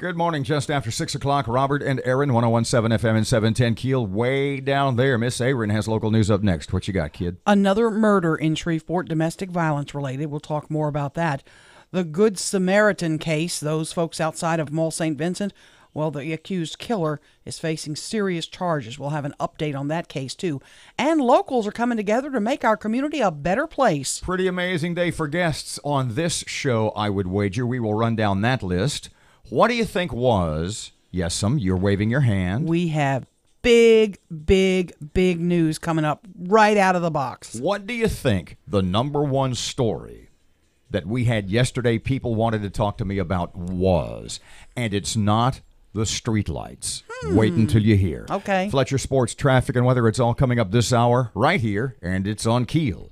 Good morning, just after 6 o'clock. Robert and Erin, 101.7 FM and 710 KEEL, way down there. Miss Erin has local news up next. What you got, kid? Another murder in Shreveport, domestic violence related. We'll talk more about that. The Good Samaritan case, those folks outside of Mall St. Vincent, well, the accused killer is facing serious charges. We'll have an update on that case, too. And locals are coming together to make our community a better place. Pretty amazing day for guests on this show, I would wager. We will run down that list. What do you think was, Yes'm, you're waving your hand. We have big news coming up right out of the box. What do you think the number one story that we had yesterday people wanted to talk to me about was? And it's not the streetlights. Wait until you hear. Okay. Fletcher Sports, traffic, and weather. It's all coming up this hour right here, and it's on KEEL.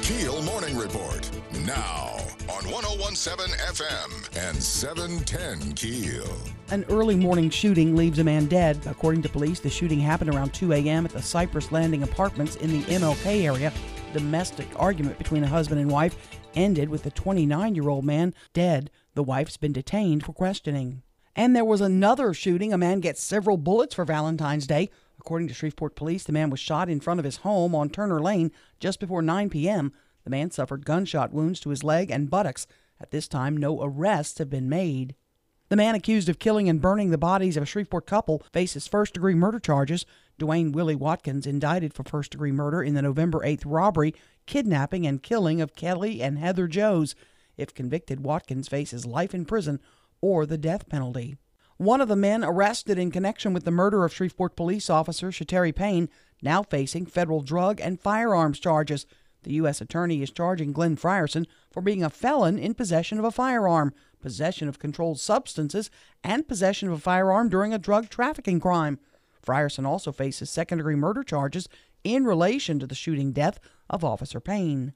KEEL Morning Report, now on 101.7 FM and 710 KEEL. An early morning shooting leaves a man dead. According to police, the shooting happened around 2 a.m. at the Cypress Landing Apartments in the MLK area. Domestic argument between a husband and wife ended with the 29-year-old man dead. The wife's been detained for questioning. And there was another shooting. A man gets several bullets for Valentine's Day. According to Shreveport police, the man was shot in front of his home on Turner Lane just before 9 p.m. The man suffered gunshot wounds to his leg and buttocks. At this time, no arrests have been made. The man accused of killing and burning the bodies of a Shreveport couple faces first-degree murder charges. Dwayne Willie Watkins indicted for first-degree murder in the November 8th robbery, kidnapping, and killing of Kelly and Heather Joes. If convicted, Watkins faces life in prison or the death penalty. One of the men arrested in connection with the murder of Shreveport police officer Shateri Payne now facing federal drug and firearms charges. The U.S. attorney is charging Glenn Frierson for being a felon in possession of a firearm, possession of controlled substances, and possession of a firearm during a drug trafficking crime. Frierson also faces second-degree murder charges in relation to the shooting death of Officer Payne.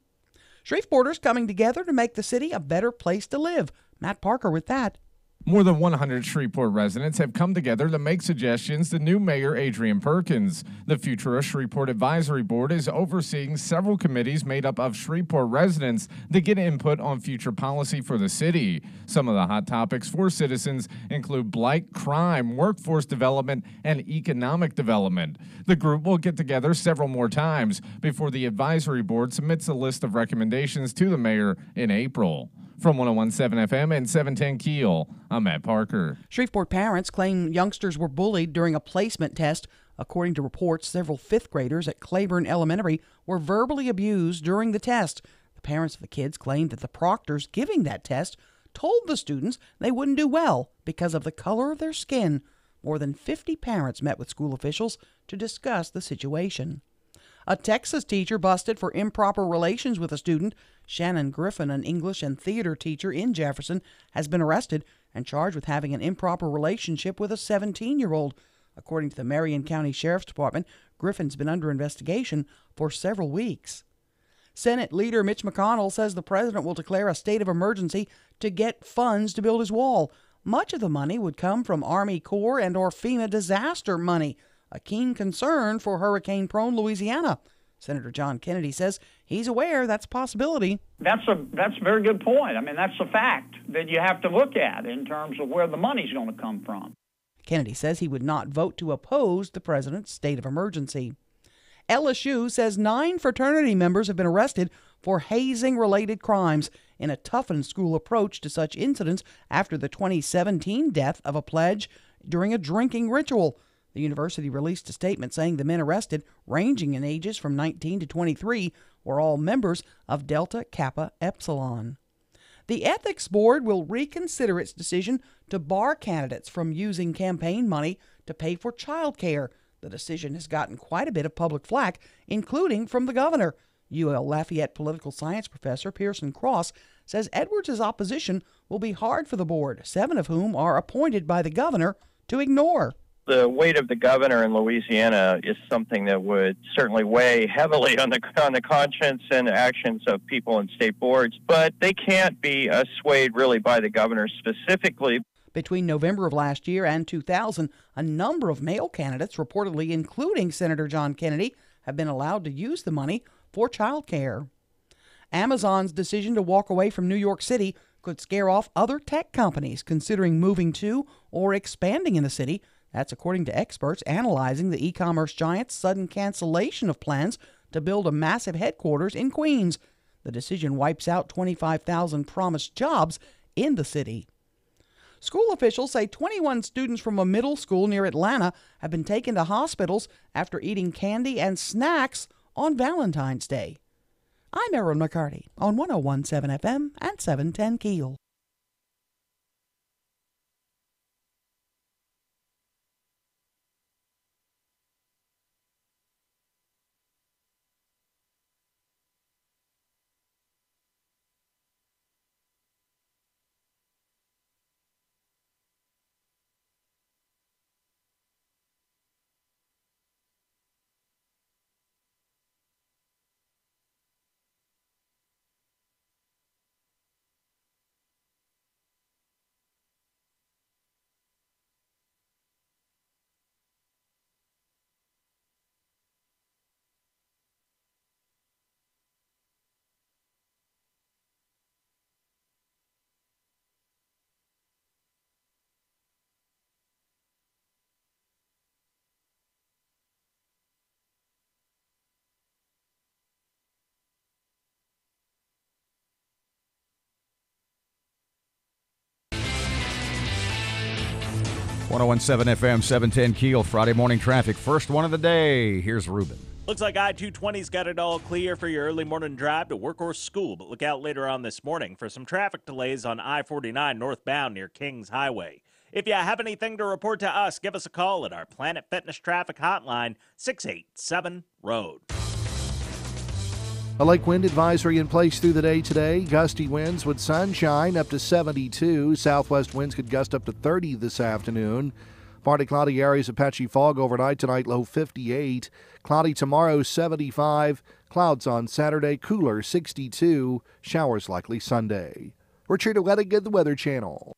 Shreveporters coming together to make the city a better place to live. Matt Parker with that. More than 100 Shreveport residents have come together to make suggestions to new Mayor Adrian Perkins. The Future of Shreveport Advisory Board is overseeing several committees made up of Shreveport residents to get input on future policy for the city. Some of the hot topics for citizens include blight, crime, workforce development, and economic development. The group will get together several more times before the advisory board submits a list of recommendations to the mayor in April. From 101.7 FM and 710 KEEL, I'm Matt Parker. Shreveport parents claim youngsters were bullied during a placement test. According to reports, several fifth graders at Claiborne Elementary were verbally abused during the test. The parents of the kids claimed that the proctors giving that test told the students they wouldn't do well because of the color of their skin. More than 50 parents met with school officials to discuss the situation. A Texas teacher busted for improper relations with a student. Shannon Griffin, an English and theater teacher in Jefferson, has been arrested and charged with having an improper relationship with a 17-year-old. According to the Marion County Sheriff's Department, Griffin's been under investigation for several weeks. Senate Leader Mitch McConnell says the president will declare a state of emergency to get funds to build his wall. Much of the money would come from Army Corps and or FEMA disaster money, a keen concern for hurricane-prone Louisiana. Senator John Kennedy says he's aware that's a possibility. That's a very good point. I mean, that's a fact that you have to look at in terms of where the money's going to come from. Kennedy says he would not vote to oppose the president's state of emergency. LSU says 9 fraternity members have been arrested for hazing-related crimes. in a toughened school approach to such incidents after the 2017 death of a pledge during a drinking ritual. The university released a statement saying the men arrested, ranging in ages from 19 to 23, were all members of Delta Kappa Epsilon. The Ethics Board will reconsider its decision to bar candidates from using campaign money to pay for child care. The decision has gotten quite a bit of public flack, including from the governor. UL Lafayette political science professor Pearson Cross says Edwards' opposition will be hard for the board, 7 of whom are appointed by the governor, to ignore. The weight of the governor in Louisiana is something that would certainly weigh heavily on the conscience and actions of people in state boards, but they can't be swayed really by the governor specifically. Between November of last year and 2000, a number of male candidates, reportedly including Senator John Kennedy, have been allowed to use the money for child care. Amazon's decision to walk away from New York City could scare off other tech companies considering moving to or expanding in the city. That's according to experts analyzing the e-commerce giant's sudden cancellation of plans to build a massive headquarters in Queens. The decision wipes out 25,000 promised jobs in the city. School officials say 21 students from a middle school near Atlanta have been taken to hospitals after eating candy and snacks on Valentine's Day. I'm Erin McCarty on 101.7 FM and 710 KEEL. .101.7 FM, 710 KEEL, Friday morning traffic. First one of the day. Here's Ruben. Looks like I-220's got it all clear for your early morning drive to work or school, but look out later on this morning for some traffic delays on I-49 northbound near Kings Highway. If you have anything to report to us, give us a call at our Planet Fitness Traffic Hotline, 687-ROAD. A lake wind advisory in place through the day today. Gusty winds with sunshine up to 72. Southwest winds could gust up to 30 this afternoon. Partly cloudy areas of patchy fog overnight tonight, low 58. Cloudy tomorrow, 75. Clouds on Saturday, cooler, 62. Showers likely Sunday. Richard Lettigan, the Weather Channel.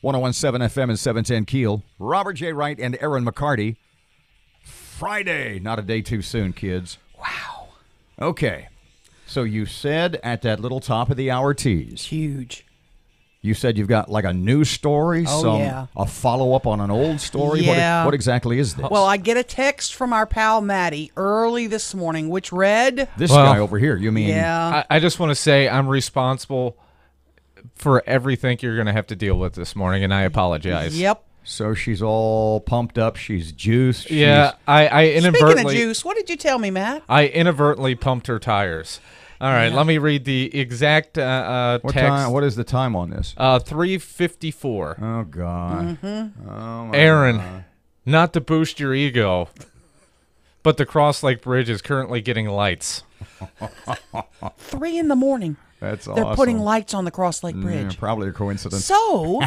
.101.7 FM and 710 KEEL. Robert J. Wright and Erin McCarty. Friday, not a day too soon, kids. Wow. Okay, so you said at that little top of the hour tease. Huge. You said you've got like a new story, a follow-up on an old story? Yeah. What exactly is this? Well, I get a text from our pal Maddie early this morning, which read... This guy over here, you mean? Yeah. I just want to say I'm responsible for everything you're going to have to deal with this morning, and I apologize. Yep. So she's all pumped up. She's juiced. Yeah, I inadvertently... Speaking of juice, what did you tell me, Matt? I inadvertently pumped her tires. All right, let me read the exact text. What is the time on this? 3:54. Oh, God. Mm-hmm. Oh, my Erin, God. not to boost your ego, but the Cross Lake Bridge is currently getting lights. 3 in the morning. That's They're awesome. putting lights on the Cross Lake Bridge. Probably a coincidence. So,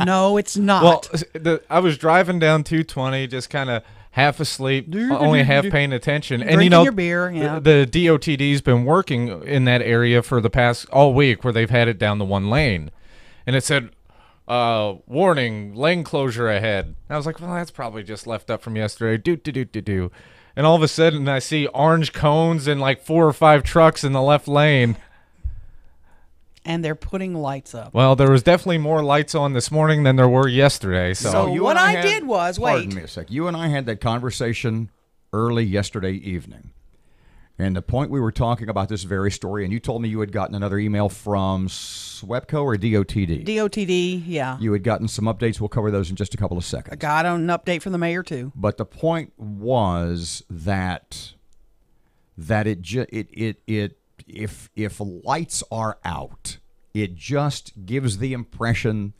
no, it's not. Well, I was driving down 220, just kind of half asleep, only half paying attention. And Drinking your beer, yeah. The DOTD's been working in that area for the past all week, where they've had it down the one lane, and it said, "Warning, lane closure ahead." And I was like, "Well, that's probably just left up from yesterday." Do. And all of a sudden, I see orange cones and like 4 or 5 trucks in the left lane. And they're putting lights up. Well, there was definitely more lights on this morning than there were yesterday. So what I did was, pardon me a sec. You and I had that conversation early yesterday evening. And the point we were talking about this very story, and you told me you had gotten another email from SWEPCO or DOTD? DOTD, yeah. You had gotten some updates. We'll cover those in just a couple of seconds. I got an update from the mayor, too. But the point was that if lights are out, it just gives the impression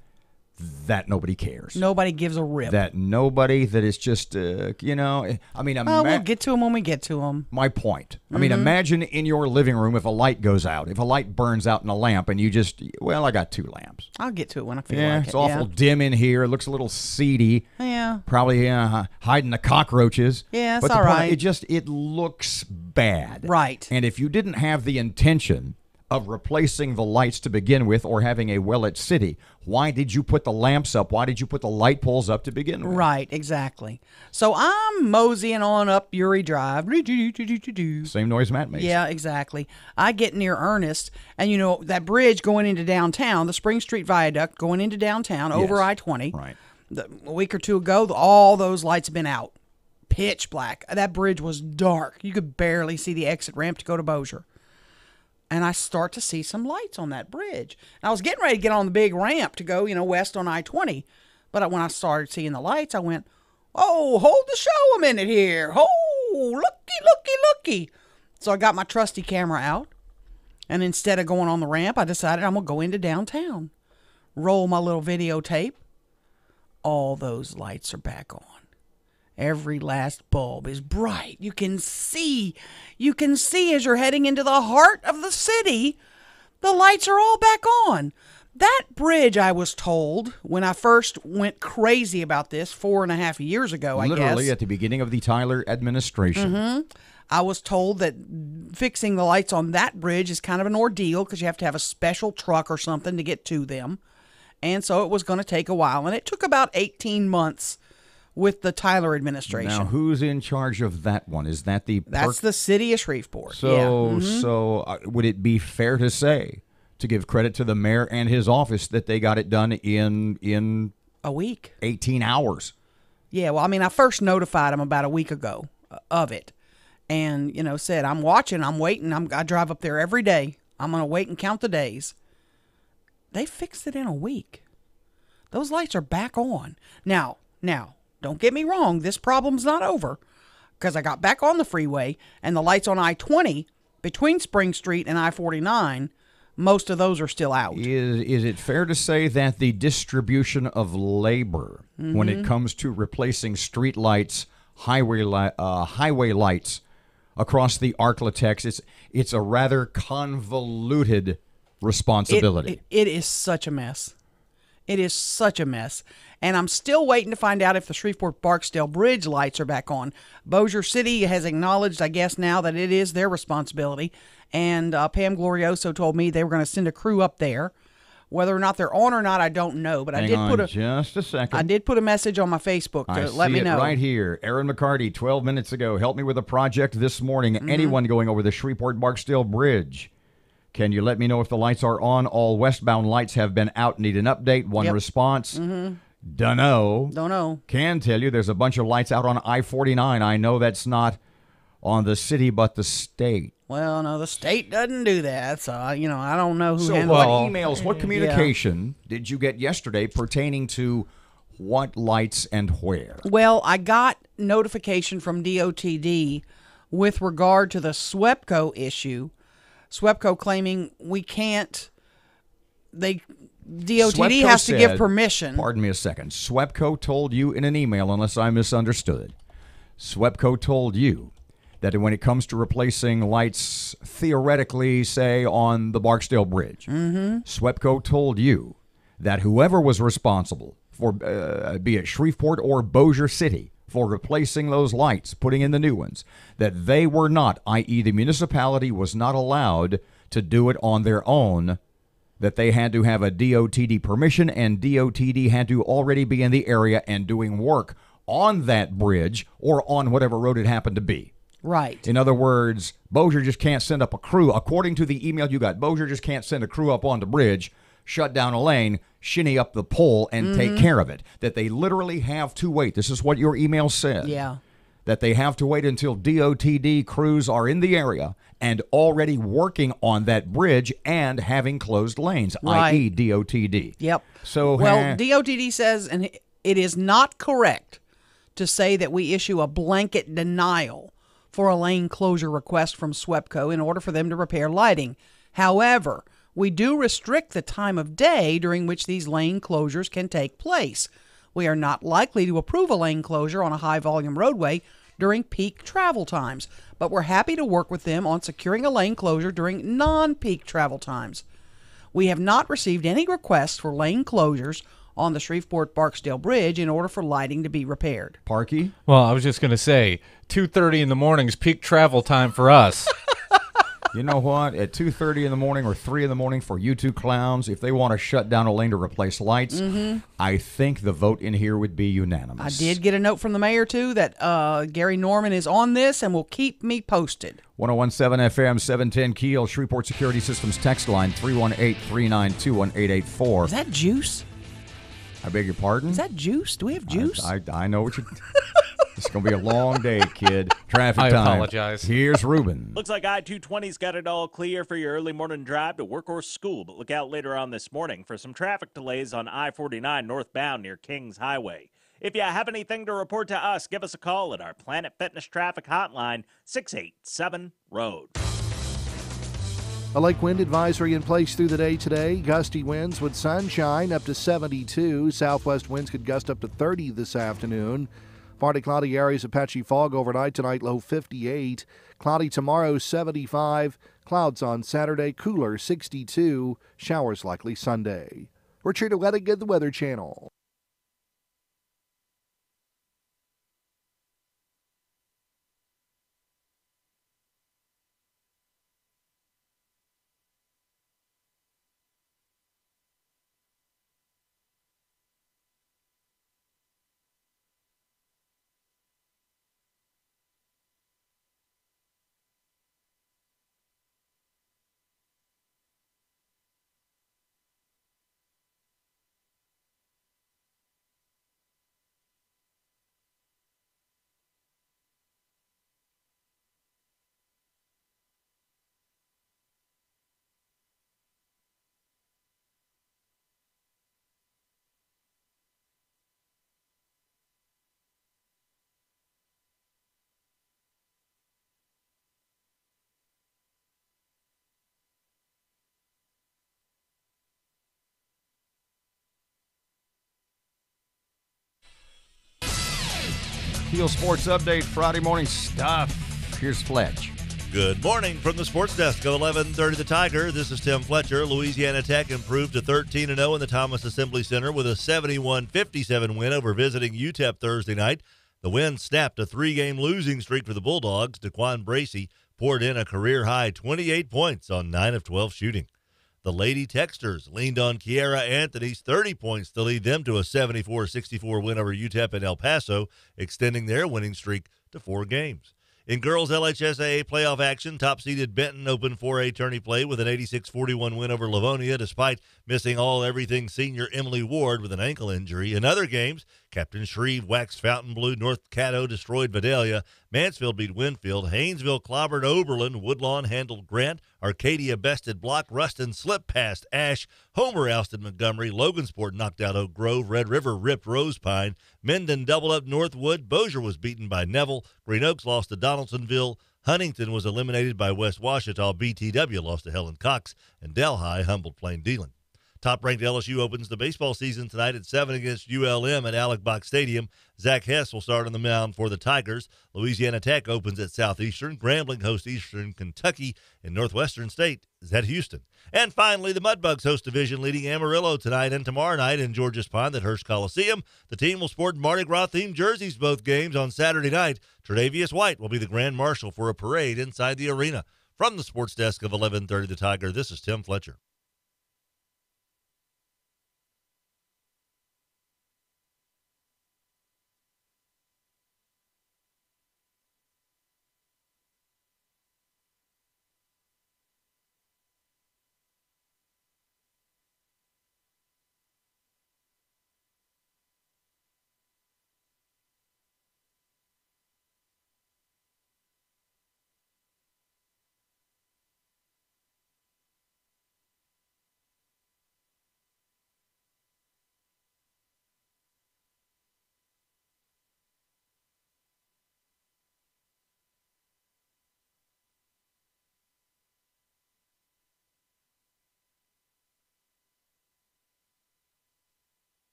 that nobody cares. Nobody gives a rip. That nobody, that it's just, I mean, we'll get to them when we get to them. My point. I mean, imagine in your living room if a light goes out, if a light burns out in a lamp and you just, I got 2 lamps. I'll get to it when I feel like it. It's awful dim in here. It looks a little seedy. Yeah. Probably hiding the cockroaches. Yeah, it's but all right. It looks bad. Right. And if you didn't have the intention of replacing the lights to begin with or having a well-lit city, why did you put the lamps up? Why did you put the light poles up to begin with? Right, exactly. So I'm moseying on up Uri Drive. Same noise Matt makes. Yeah, exactly. I get near Ernest, and that bridge going into downtown, the Spring Street Viaduct going into downtown over I-20. Right. A week or 2 ago, all those lights have been out. Pitch black. That bridge was dark. You could barely see the exit ramp to go to Bossier. And I start to see some lights on that bridge. And I was getting ready to get on the big ramp to go, west on I-20. But when I started seeing the lights, I went, oh, hold the show a minute here. Oh, looky. So I got my trusty camera out. And instead of going on the ramp, I decided I'm going to go into downtown. Roll my little videotape. All those lights are back on. Every last bulb is bright. You can see as you're heading into the heart of the city, the lights are all back on. That bridge, I was told, when I first went crazy about this 4.5 years ago, I guess. Literally at the beginning of the Tyler administration. I was told that fixing the lights on that bridge is kind of an ordeal because you have to have a special truck or something to get to them. And so it was going to take a while. And it took about 18 months with the Tyler administration. Now, who's in charge of that one? Is that That's the city of Shreveport. So would it be fair to say, to give credit to the mayor and his office, that they got it done in a week, 18 hours? Yeah, well, I mean, I first notified them about a week ago of it, and said I'm watching, I'm waiting, I drive up there every day. I'm gonna wait and count the days. They fixed it in a week. Those lights are back on now. Don't get me wrong, this problem's not over, because I got back on the freeway and the lights on I-20 between Spring Street and I-49, most of those are still out. Is it fair to say that the distribution of labor when it comes to replacing street lights, highway lights across the Arklatex, it's a rather convoluted responsibility? It is such a mess. It is such a mess. And I'm still waiting to find out if the Shreveport-Barksdale Bridge lights are back on. Bossier City has acknowledged, I guess, now that it is their responsibility. And Pam Glorioso told me they were going to send a crew up there. Whether or not they're on or not, I don't know. But just a second. I did put a message on my Facebook to let me know. Right here. Erin McCarty, 12 minutes ago, helped me with a project this morning. Anyone going over the Shreveport-Barksdale Bridge Can you let me know if the lights are on? All westbound lights have been out. Need an update. One response. Dunno. Don't know. Can tell you there's a bunch of lights out on I-49. I know that's not on the city, but the state. Well, no, the state doesn't do that. So, I don't know who So handles what it. emails, what communication did you get yesterday pertaining to what lights and where? Well, I got notification from DOTD with regard to the SWEPCO issue. SWEPCO claiming we can't, DOTD SWEPCO has to give said- permission. Pardon me a second. SWEPCO told you in an email, unless I misunderstood, SWEPCO told you that when it comes to replacing lights, theoretically, say, on the Barksdale Bridge, SWEPCO told you that whoever was responsible for, be it Shreveport or Bossier City, for replacing those lights, putting in the new ones, that they were not, i.e. the municipality was not allowed to do it on their own, that they had to have a DOTD permission, and DOTD had to already be in the area and doing work on that bridge or on whatever road it happened to be. Right. In other words, Bossier just can't send up a crew. According to the email you got, Bossier just can't send a crew up on the bridge, shut down a lane, shinny up the pole, and take care of it. That they literally have to wait. This is what your email said. Yeah. That they have to wait until DOTD crews are in the area and already working on that bridge and having closed lanes, Right. i.e. DOTD. Yep. So, Well, DOTD says, and it is not correct to say that we issue a blanket denial for a lane closure request from SWEPCO in order for them to repair lighting. However, we do restrict the time of day during which these lane closures can take place. We are not likely to approve a lane closure on a high-volume roadway during peak travel times, but we're happy to work with them on securing a lane closure during non-peak travel times. We have not received any requests for lane closures on the Shreveport-Barksdale Bridge in order for lighting to be repaired. Parkey? Well, I was just going to say, 2:30 in the morning is peak travel time for us. You know what? At 2:30 in the morning or 3 in the morning for you two clowns, if they want to shut down a lane to replace lights, I think the vote in here would be unanimous. I did get a note from the mayor, too, that Gary Norman is on this and will keep me posted. 1017 FM, 710 Keel, Shreveport Security Systems text line, 318-392-1884. Is that juice? I beg your pardon? Is that juice? Do we have juice? I know what you... It's going to be a long day, kid. Traffic I time. apologize. Here's Ruben. Looks like I-220's got it all clear for your early morning drive to work or school, but look out later on this morning for some traffic delays on I-49 northbound near Kings Highway. If you have anything to report to us, give us a call at our Planet Fitness Traffic Hotline, 687-ROAD. A lake wind advisory in place through the day today. Gusty winds with sunshine up to 72. Southwest winds could gust up to 30 this afternoon. Partly cloudy areas of patchy fog overnight tonight, low 58. Cloudy tomorrow, 75. Clouds on Saturday, cooler 62. Showers likely Sunday. Richard Ledigan, the Weather Channel. Keel Sports Update, Friday morning stuff. Here's Fletch. Good morning from the Sports Desk of 1130 The Tiger. This is Tim Fletcher. Louisiana Tech improved to 13-0 in the Thomas Assembly Center with a 71-57 win over visiting UTEP Thursday night. The win snapped a 3-game losing streak for the Bulldogs. Daquan Bracey poured in a career-high 28 points on 9 of 12 shooting. The Lady Texters leaned on Kiara Anthony's 30 points to lead them to a 74-64 win over UTEP in El Paso, extending their winning streak to 4 games. In girls LHSAA playoff action, top-seeded Benton opened 4A tourney play with an 86-41 win over Livonia, despite missing all-everything senior Emily Ward with an ankle injury. In other games, Captain Shreve waxed Fountain Blue, North Caddo destroyed Vidalia, Mansfield beat Winfield, Haynesville clobbered Oberlin, Woodlawn handled Grant, Arcadia bested Block, Ruston slipped past Ash, Homer ousted Montgomery, Logansport knocked out Oak Grove, Red River ripped Rosepine, Menden doubled up Northwood, Bossier was beaten by Neville, Green Oaks lost to Donaldsonville, Huntington was eliminated by West Washita, BTW lost to Helen Cox, and Delhi humbled Plain Dealing. Top-ranked LSU opens the baseball season tonight at 7 against ULM at Alec Box Stadium. Zach Hess will start on the mound for the Tigers. Louisiana Tech opens at Southeastern. Grambling hosts Eastern Kentucky. And Northwestern State is at Houston. And finally, the Mudbugs host division-leading Amarillo tonight and tomorrow night in Georges Pond at Hearst Coliseum. The team will sport Mardi Gras-themed jerseys both games on Saturday night. Tre'Davious White will be the grand marshal for a parade inside the arena. From the sports desk of 1130 The Tiger, this is Tim Fletcher.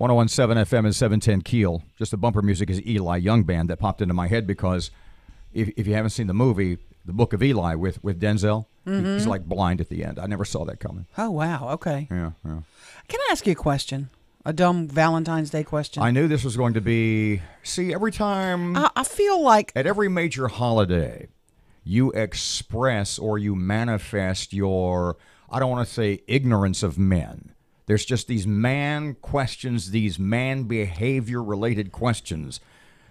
.101.7 FM and 710 Keel. Just the bumper music is Eli Young Band that popped into my head because if you haven't seen the movie, The Book of Eli with Denzel, he's like blind at the end. I never saw that coming. Oh, wow. Okay. Yeah. Can I ask you a question? A dumb Valentine's Day question? I knew this was going to be, every time. I feel like. At every major holiday, you express or you manifest your, I don't want to say ignorance of men. There's just these man questions, these man behavior-related questions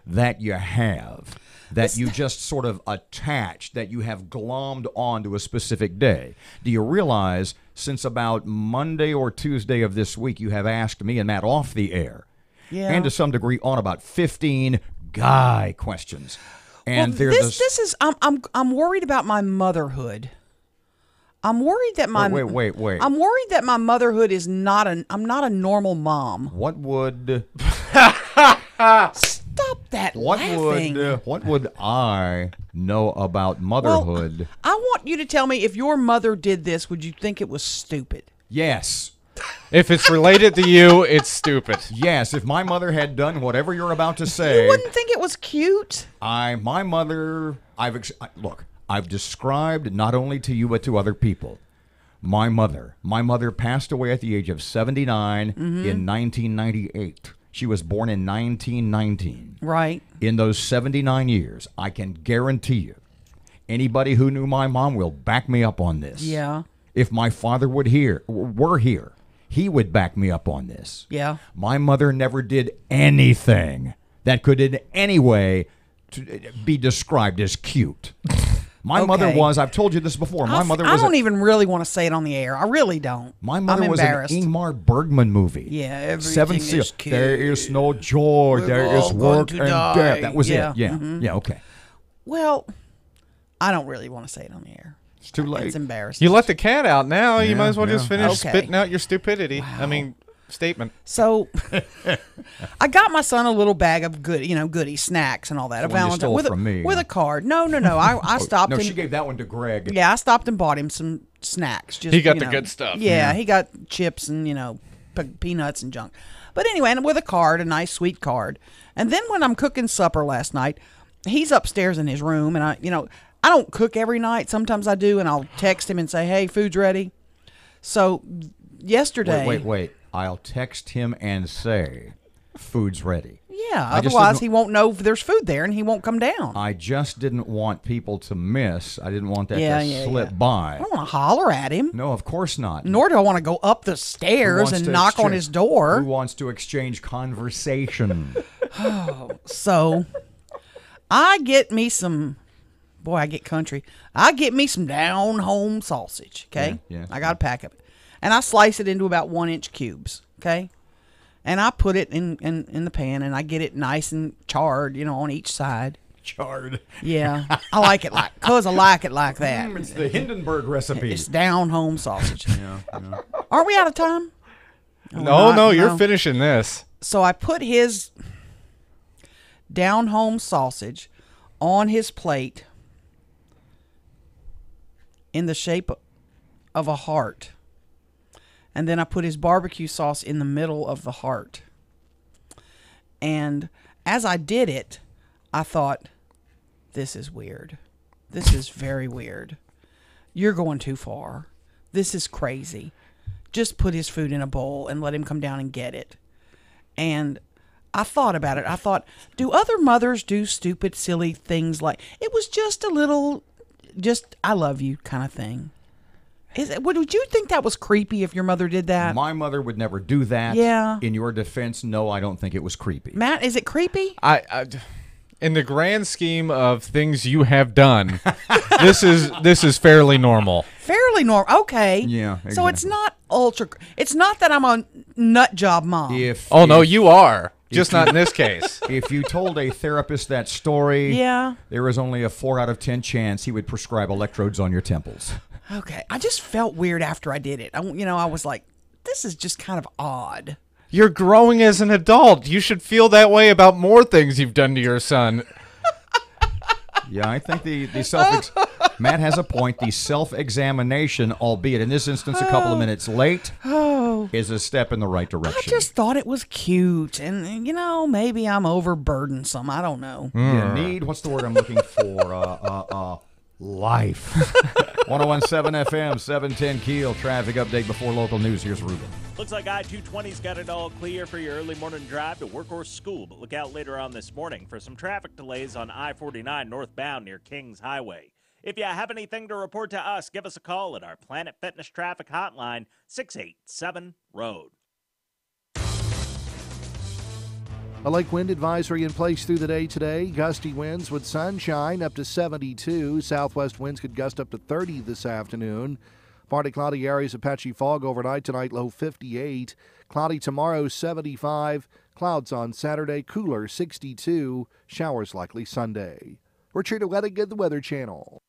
that you have, that you just sort of attach, that you have glommed onto a specific day. Do you realize since about Monday or Tuesday of this week, you have asked me and Matt off the air, and to some degree on about 15 guy questions. And well, this is I'm worried about my motherhood. I'm worried that my wait. I'm worried that my motherhood is not I'm not a normal mom. What would Stop that laughing. What would I know about motherhood? Well, I want you to tell me if your mother did this, would you think it was stupid? Yes. If it's related to you, it's stupid. Yes, if my mother had done whatever you're about to say. You wouldn't think it was cute? My mother, look, I've described not only to you but to other people. My mother passed away at the age of 79 in 1998. She was born in 1919. Right. In those 79 years, I can guarantee you, anybody who knew my mom will back me up on this. Yeah. If my father were here, he would back me up on this. Yeah. My mother never did anything that could in any way be described as cute. My mother was, I've told you this before, I don't even really want to say it on the air. I really don't. My mother was an Ingmar Bergman movie. Yeah, everything Seven is Seals. cute. There is no joy. There is work and death. That was it. Yeah. Yeah, okay. Well, I don't really want to say it on the air. It's too late. It's embarrassing. You let the cat out now. Yeah, you might as well just finish Okay. spitting out your stupidity. Wow. I mean, statement. So, I got my son a little bag of goodie snacks and all that. The one you stole from me, with huh? a card. No. I stopped. No, and, she gave that one to Greg. Yeah, I stopped and bought him some snacks. Just He got the good stuff. Yeah, he got chips and peanuts and junk. But anyway, and with a card, a nice sweet card. And then when I'm cooking supper last night, he's upstairs in his room, and I don't cook every night. Sometimes I do, and I'll text him and say, "Hey, food's ready." So yesterday. Wait. I'll text him and say, food's ready. Yeah, otherwise he won't know if there's food there and he won't come down. I just didn't want people to miss. I didn't want that to slip by. I don't want to holler at him. No, of course not. Nor do I want to go up the stairs and knock on his door. Who wants to exchange conversation? So I get me some, I get country. I get me some down home sausage, okay? Yeah. I got a pack of it. And I slice it into about 1-inch cubes, okay? And I put it in the pan, and I get it nice and charred, on each side. Charred. Yeah. I like it like that. It's the Hindenburg recipe. It's down home sausage. Yeah. Aren't we out of time? No, you're finishing this. So I put his down home sausage on his plate in the shape of a heart. And then I put his barbecue sauce in the middle of the heart. And as I did it, I thought, this is weird. This is very weird. You're going too far. This is crazy. Just put his food in a bowl and let him come down and get it. And I thought about it. I thought, do other mothers do stupid, silly things like, it was just a little, I love you kind of thing? Would you think that was creepy if your mother did that? My mother would never do that. Yeah. In your defense, no, I don't think it was creepy. Matt, is it creepy? In the grand scheme of things you have done, this is fairly normal. Fairly normal. Okay. Yeah. Exactly. So it's not ultra. It's not that I'm a nut job mom. No, you are. Just not in this case. If you told a therapist that story, there was only a 4 out of 10 chance he would prescribe electrodes on your temples. Okay. I just felt weird after I did it. I was like, this is just kind of odd. You're growing as an adult. You should feel that way about more things you've done to your son. Yeah, I think the Matt has a point. The self-examination, albeit in this instance a couple of minutes late, is a step in the right direction. I just thought it was cute. And, maybe I'm overburdensome. I don't know. What's the word I'm looking for? Life. 101.7 FM, 710 Keel. Traffic update before local news. Here's Ruben. Looks like I-220's got it all clear for your early morning drive to work or school, but look out later on this morning for some traffic delays on I-49 northbound near Kings Highway. If you have anything to report to us, give us a call at our Planet Fitness Traffic Hotline, 687-ROAD. A lake wind advisory in place through the day today. Gusty winds with sunshine up to 72. Southwest winds could gust up to 30 this afternoon. Partly cloudy areas of patchy fog overnight tonight, low 58. Cloudy tomorrow, 75. Clouds on Saturday, cooler 62. Showers likely Sunday. We're Trina Wedding at the Weather Channel.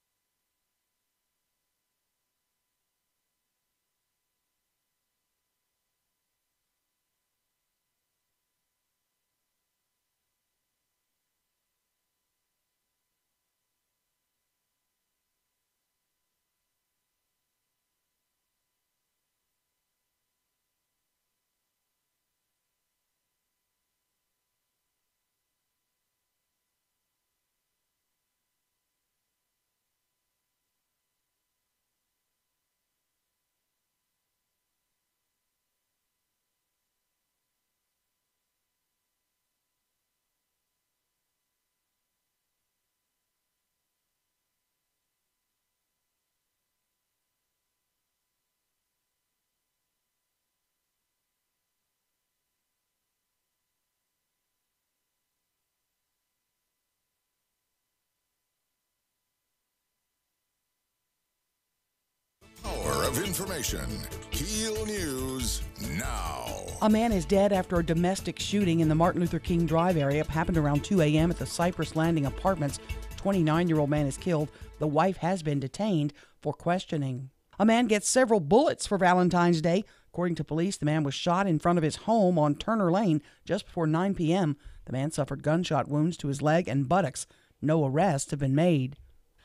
Power of information. KEEL News now. A man is dead after a domestic shooting in the Martin Luther King Drive area. It happened around 2 a.m. at the Cypress Landing Apartments. 29-year-old man is killed. The wife has been detained for questioning. A man gets several bullets for Valentine's Day. According to police, the man was shot in front of his home on Turner Lane just before 9 p.m. The man suffered gunshot wounds to his leg and buttocks. No arrests have been made.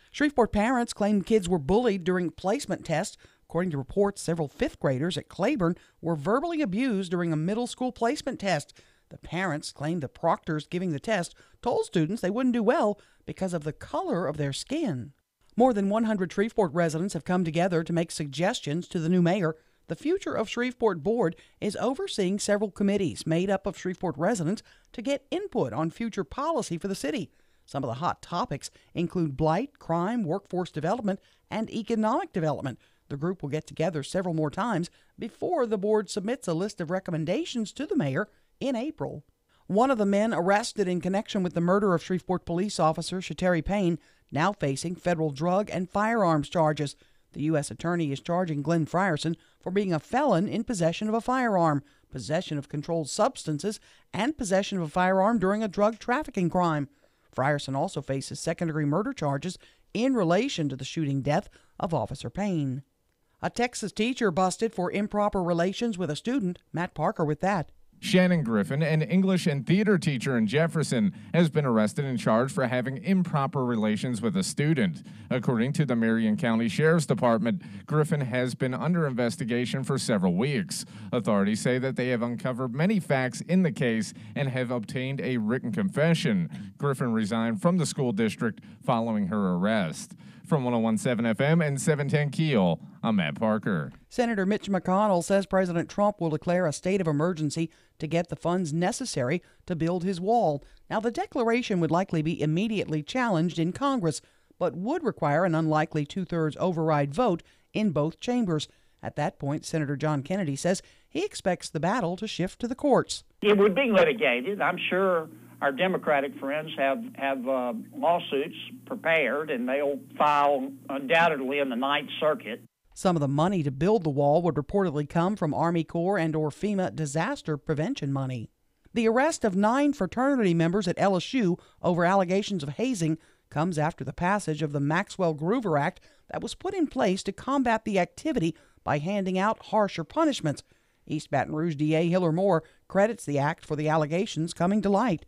Shreveport parents claim kids were bullied during placement tests. According to reports, several fifth graders at Claiborne were verbally abused during a middle school placement test. The parents claim the proctors giving the test told students they wouldn't do well because of the color of their skin. More than 100 Shreveport residents have come together to make suggestions to the new mayor. The Future of Shreveport Board is overseeing several committees made up of Shreveport residents to get input on future policy for the city. Some of the hot topics include blight, crime, workforce development, and economic development. The group will get together several more times before the board submits a list of recommendations to the mayor in April. One of the men arrested in connection with the murder of Shreveport police officer Shateri Payne now facing federal drug and firearms charges. The U.S. attorney is charging Glenn Frierson for being a felon in possession of a firearm, possession of controlled substances, and possession of a firearm during a drug trafficking crime. Frierson also faces second-degree murder charges in relation to the shooting death of Officer Payne. A Texas teacher busted for improper relations with a student. Matt Parker with that. Shannon Griffin, an English and theater teacher in Jefferson, has been arrested and charged for having improper relations with a student. According to the Marion County Sheriff's Department, Griffin has been under investigation for several weeks. Authorities say that they have uncovered many facts in the case and have obtained a written confession. Griffin resigned from the school district following her arrest. From 101.7 FM and 710 KEEL, I'm Matt Parker. Senator Mitch McConnell says President Trump will declare a state of emergency to get the funds necessary to build his wall. Now, the declaration would likely be immediately challenged in Congress, but would require an unlikely two-thirds override vote in both chambers. At that point, Senator John Kennedy says he expects the battle to shift to the courts. It would be litigated. I'm sure our Democratic friends have lawsuits prepared, and they'll file undoubtedly in the Ninth Circuit. Some of the money to build the wall would reportedly come from Army Corps and/or FEMA disaster prevention money. The arrest of 9 fraternity members at LSU over allegations of hazing comes after the passage of the Maxwell-Groover Act that was put in place to combat the activity by handing out harsher punishments. East Baton Rouge DA Hiller Moore credits the act for the allegations coming to light.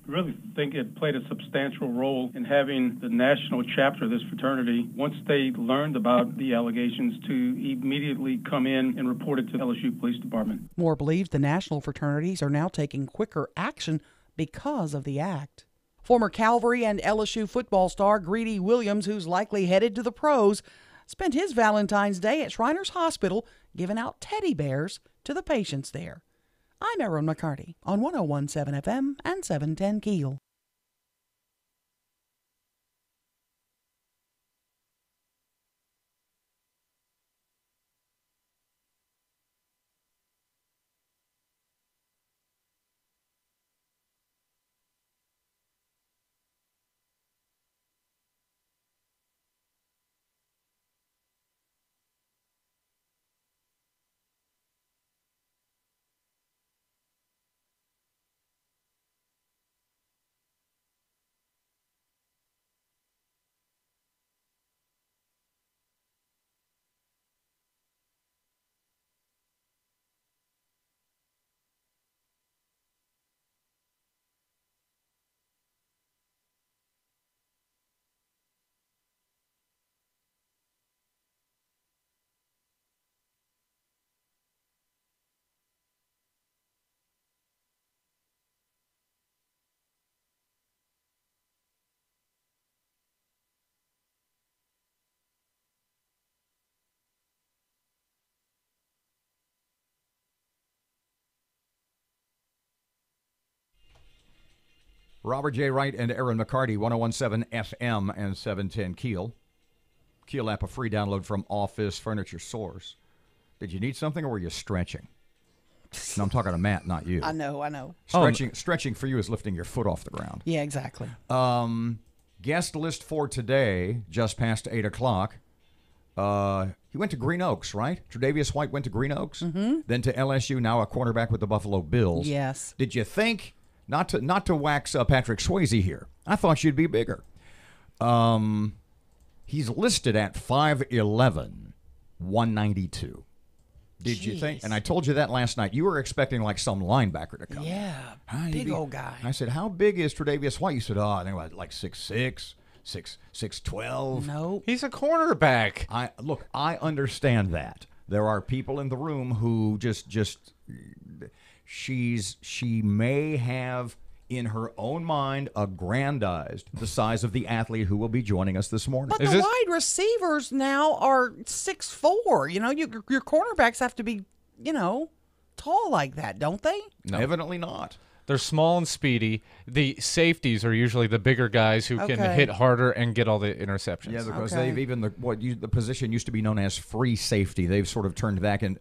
I really think it played a substantial role in having the national chapter of this fraternity, once they learned about the allegations, to immediately come in and report it to the LSU Police Department. Moore believes the national fraternities are now taking quicker action because of the act. Former Calvary and LSU football star Greedy Williams, who's likely headed to the pros, spent his Valentine's Day at Shriners Hospital giving out teddy bears to the patients there. I'm Erin McCarty on 101.7 FM and 710 KEEL. Robert J. Wright and Erin McCarty, 101.7 FM and 710 KEEL. KEEL app, a free download from Office Furniture Source. Did you need something, or were you stretching? No, I'm talking to Matt, not you. I know. Stretching for you is lifting your foot off the ground. Yeah, exactly. Guest list for today, just past 8 o'clock. He went to Green Oaks, right? Tre'Davious White went to Green Oaks, then to LSU, now a cornerback with the Buffalo Bills. Yes. Did you think, not to wax Patrick Swayze here, I thought you'd be bigger. He's listed at 5'11", 192. Did you think? And I told you that last night. You were expecting like some linebacker to come. Yeah, big old guy. I said, how big is Tre'Davious White? You said, I think about like 6'6", 6'12". No. He's a cornerback. I understand that. There are people in the room who she may have in her own mind, aggrandized the size of the athlete who will be joining us this morning. But the wide receivers now are 6'4". You know, your cornerbacks have to be, tall like that, don't they? No. Evidently not. They're small and speedy. The safeties are usually the bigger guys who can hit harder and get all the interceptions. Yeah, because they've even the position used to be known as free safety. They've sort of turned back, and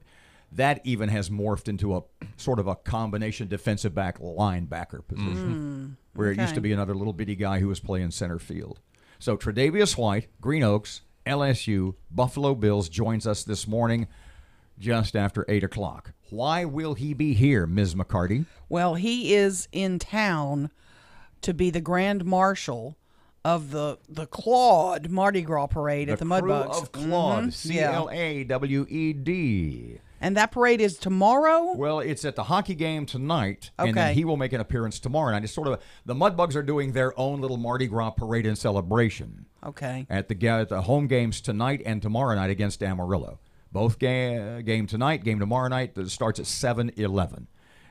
that even has morphed into a sort of a combination defensive back linebacker position, where it used to be another little bitty guy who was playing center field. So Tre'Davious White, Green Oaks, LSU, Buffalo Bills joins us this morning just after 8 o'clock. Why will he be here, Ms. McCarty? Well, he is in town to be the Grand Marshal of the Claude Mardi Gras Parade at the Mudbugs. Of Claude, C-L-A-W-E-D. And that parade is tomorrow? Well, it's at the hockey game tonight, and then he will make an appearance tomorrow night. It's sort of the Mudbugs are doing their own little Mardi Gras parade and celebration. Okay. At the home games tonight and tomorrow night against Amarillo. Both game tonight, game tomorrow night, that starts at 7:11.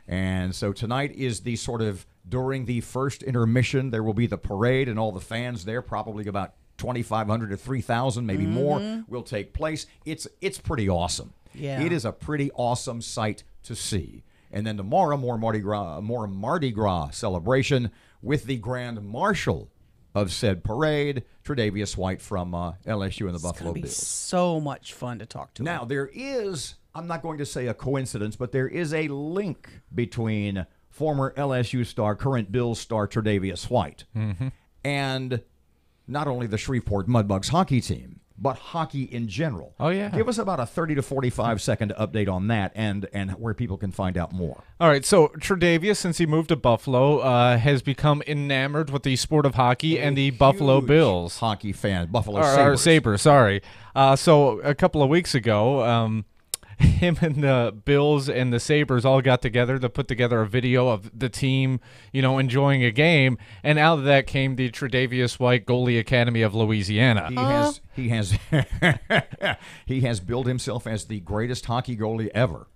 And so tonight is the sort of, during the first intermission, there will be the parade and all the fans there, probably about 2,500 to 3,000, maybe more, will take place. It's pretty awesome. Yeah. It is a pretty awesome sight to see. And then tomorrow, more Mardi Gras celebration with the Grand Marshal of said parade, Tre'Davious White from LSU and the Buffalo Bills. So much fun to talk to. Now, there is, I'm not going to say a coincidence, but there is a link between former LSU star, current Bills star Tre'Davious White, and not only the Shreveport Mudbugs hockey team, but hockey in general. Oh, yeah. Give us about a 30 to 45-second update on that and where people can find out more. All right, so Tre'Davious, since he moved to Buffalo, has become enamored with the sport of hockey and the Buffalo Bills. Hockey fan, Buffalo Sabres. Sabres, sorry. So a couple of weeks ago, him and the Bills and the Sabres all got together to put together a video of the team, enjoying a game, and out of that came the Tre'Davious White Goalie Academy of Louisiana. He has billed himself as the greatest hockey goalie ever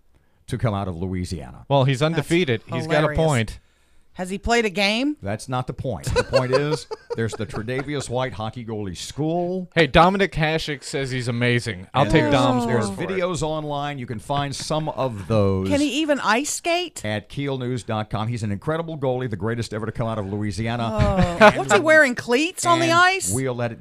to come out of Louisiana. Well, he's undefeated. He's got a point. Has he played a game? That's not the point. The point is there's the Tre'Davious White Hockey Goalie School. Hey, Dominic Hasek says he's amazing. I'll take Dom's word for it. There's videos online. You can find some of those. Can he even ice skate? At KEELnews.com. He's an incredible goalie, the greatest ever to come out of Louisiana. What's he wearing, cleats on the ice? We'll let it.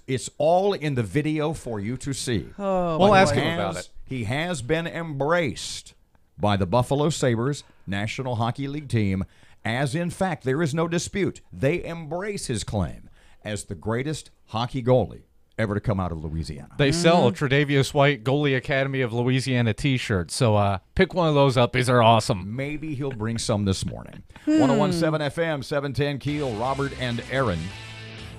It's all in the video for you to see. We'll ask him about it. He has been embraced by the Buffalo Sabres National Hockey League team, as in fact there is no dispute. They embrace his claim as the greatest hockey goalie ever to come out of Louisiana. They sell a Tre'Davious White Goalie Academy of Louisiana t-shirt, so pick one of those up. These are awesome. Maybe he'll bring some this morning. 101.7 FM, 710 Keel, Robert and Erin.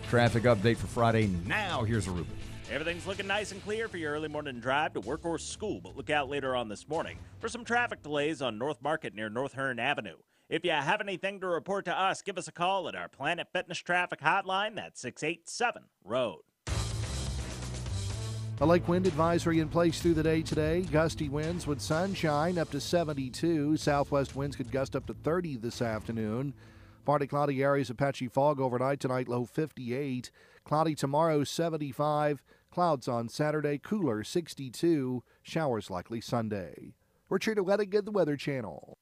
Traffic update for Friday. Now here's Ruben. Everything's looking nice and clear for your early morning drive to work or school, but look out later on this morning for some traffic delays on North Market near North Hearn Avenue. If you have anything to report to us, give us a call at our Planet Fitness Traffic Hotline. That's 687-ROAD. A lake wind advisory in place through the day today. Gusty winds with sunshine up to 72. Southwest winds could gust up to 30 this afternoon. Partly cloudy areas of patchy fog overnight tonight, low 58. Cloudy tomorrow, 75. Clouds on Saturday, cooler 62. Showers likely Sunday. We're treated well at the Weather Channel.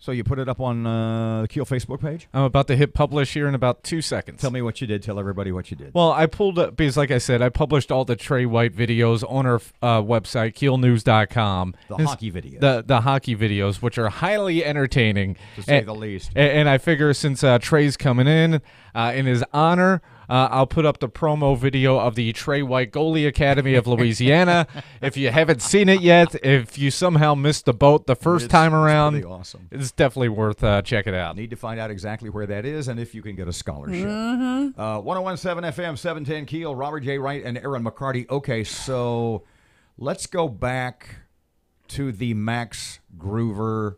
So you put it up on the Keel Facebook page? I'm about to hit publish here in about 2 seconds. Tell me what you did. Tell everybody what you did. Well, I pulled up, because like I said, I published all the Trey White videos on our website, keelnews.com. The hockey videos. The hockey videos, which are highly entertaining. To say the least. And I figure since Trey's coming in his honor, I'll put up the promo video of the Trey White Goalie Academy of Louisiana. If you haven't seen it yet, if you somehow missed the boat the first time around, it's pretty awesome. It's definitely worth checking out. Need to find out exactly where that is and if you can get a scholarship. 101.7 FM, 710 Keel, Robert J. Wright, and Erin McCarty. Okay, so let's go back to the Max Groover,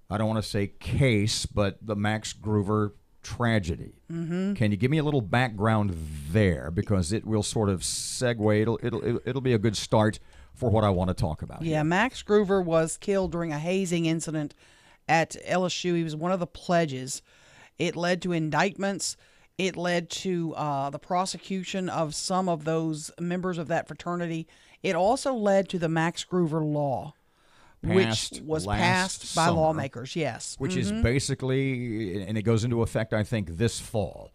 I don't want to say case, but the Max Groover tragedy. Can you give me a little background there, because it will sort of segue. It'll be a good start for what I want to talk about. Yeah, Max Groover was killed during a hazing incident at LSU. He was one of the pledges. It led to indictments. It led to the prosecution of some of those members of that fraternity. It also led to the Max Groover Law, which was passed by lawmakers, yes. Which is basically, and it goes into effect, I think, this fall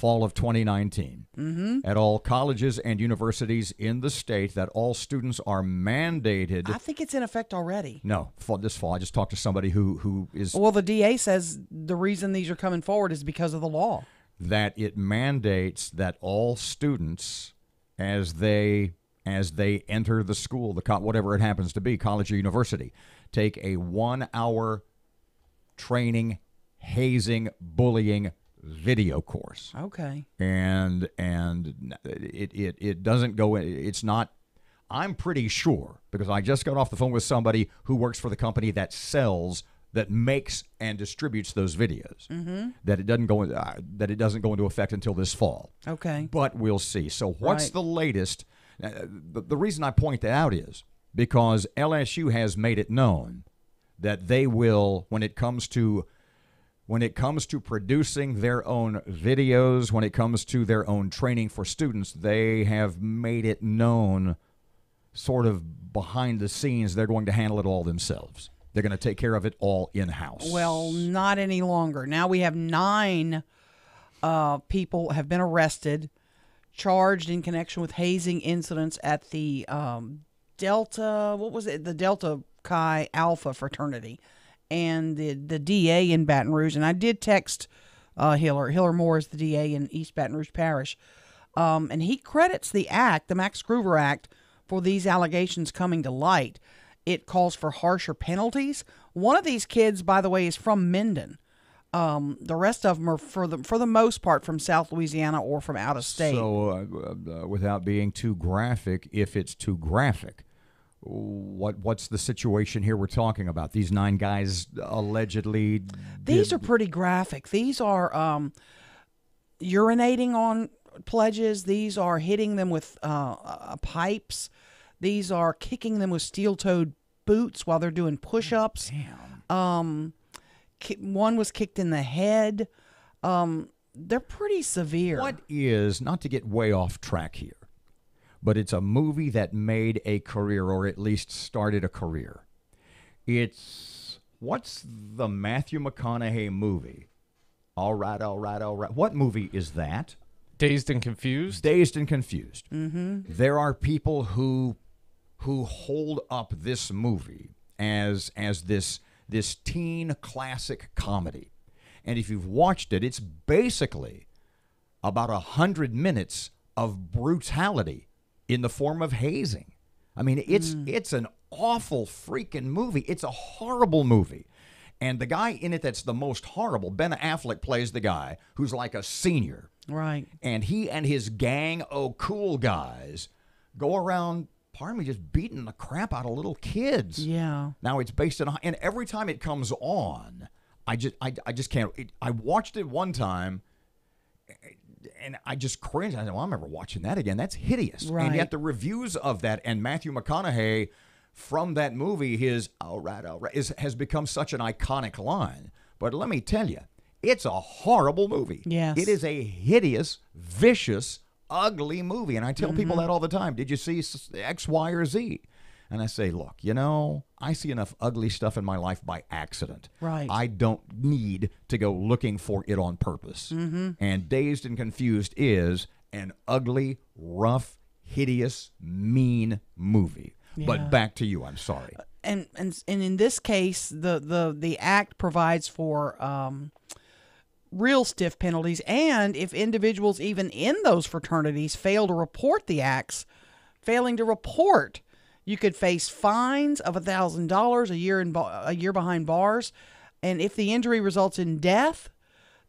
of 2019, at all colleges and universities in the state, that all students are mandated. I think it's in effect already. No, this fall. I just talked to somebody who is. Well, the DA says the reason these are coming forward is because of the law. That it mandates that all students, as they enter the school, whatever it happens to be, college or university, take a 1-hour training, hazing, bullying video course. Okay. And it doesn't go in. It's not. I'm pretty sure, because I just got off the phone with somebody who works for the company that makes and distributes those videos, that it doesn't go into effect until this fall. Okay. But we'll see. So what's the latest? The reason I point that out is because LSU has made it known that they will, when it comes to producing their own videos, when it comes to their own training for students, they have made it known, sort of behind the scenes, they're going to handle it all themselves. They're going to take care of it all in-house. Well, not any longer. Now we have 9 people have been arrested, charged in connection with hazing incidents at the Delta, the Delta Chi Alpha fraternity, and the DA in Baton Rouge. And I did text Hiller Moore is the DA in East Baton Rouge Parish, and he credits the act, the Max Groover Act, for these allegations coming to light. It calls for harsher penalties. One of these kids, by the way, is from Minden. The rest of them are, for the most part, from South Louisiana or from out of state. So, without being too graphic, if it's too graphic, what's the situation here we're talking about? These 9 guys allegedly. These are pretty graphic. These are urinating on pledges. These are hitting them with pipes. These are kicking them with steel-toed boots while they're doing push-ups. Damn. One was kicked in the head. They're pretty severe. What is, not to get way off track here, but it's a movie that made a career, or at least started a career. What's the Matthew McConaughey movie? All right. What movie is that? Dazed and Confused? Dazed and Confused. There are people who hold up this movie as this teen classic comedy. And if you've watched it, it's basically about 100 minutes of brutality in the form of hazing. I mean, it's an awful freaking movie. It's a horrible movie. And the guy in it that's the most horrible, Ben Affleck plays the guy who's like a senior. Right. And he and his gang of cool guys go around, pardon me, just beating the crap out of little kids. Yeah. Now it's based on, and every time it comes on, I just can't. I watched it one time, and I just cringed. I said, well, I'm never watching that again. That's hideous. Right. And yet the reviews of that, and Matthew McConaughey from that movie, his all right, has become such an iconic line. But let me tell you, it's a horrible movie. Yes. It is a hideous, vicious, ugly movie. And I tell people that all the time. Did you see X, Y, or Z? and I say, look, I see enough ugly stuff in my life by accident. Right. I don't need to go looking for it on purpose. Mm-hmm. And Dazed and Confused is an ugly, rough, hideous, mean movie. Yeah. But back to you. I'm sorry. And in this case, the act provides for real stiff penalties, and if individuals even in those fraternities fail to report the acts, failing to report, you could face fines of $1,000, a year behind bars, and if the injury results in death,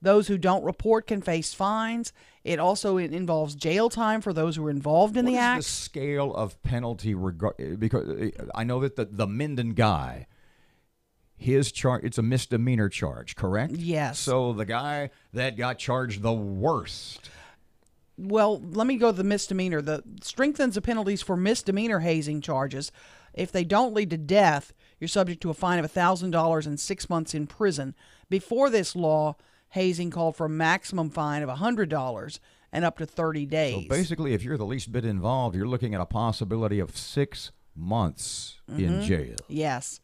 those who don't report can face fines. It also involves jail time for those who are involved in the act. What is the scale of penalty? Because I know that the Minden guy, his charge, it's a misdemeanor charge, correct? Yes. So the guy that got charged the worst. Well, let me go to the misdemeanor. The strengthens the penalties for misdemeanor hazing charges. If they don't lead to death, you're subject to a fine of $1,000 and 6 months in prison. Before this law, hazing called for a maximum fine of $100 and up to 30 days. So basically, if you're the least bit involved, you're looking at a possibility of 6 months in jail. Yes.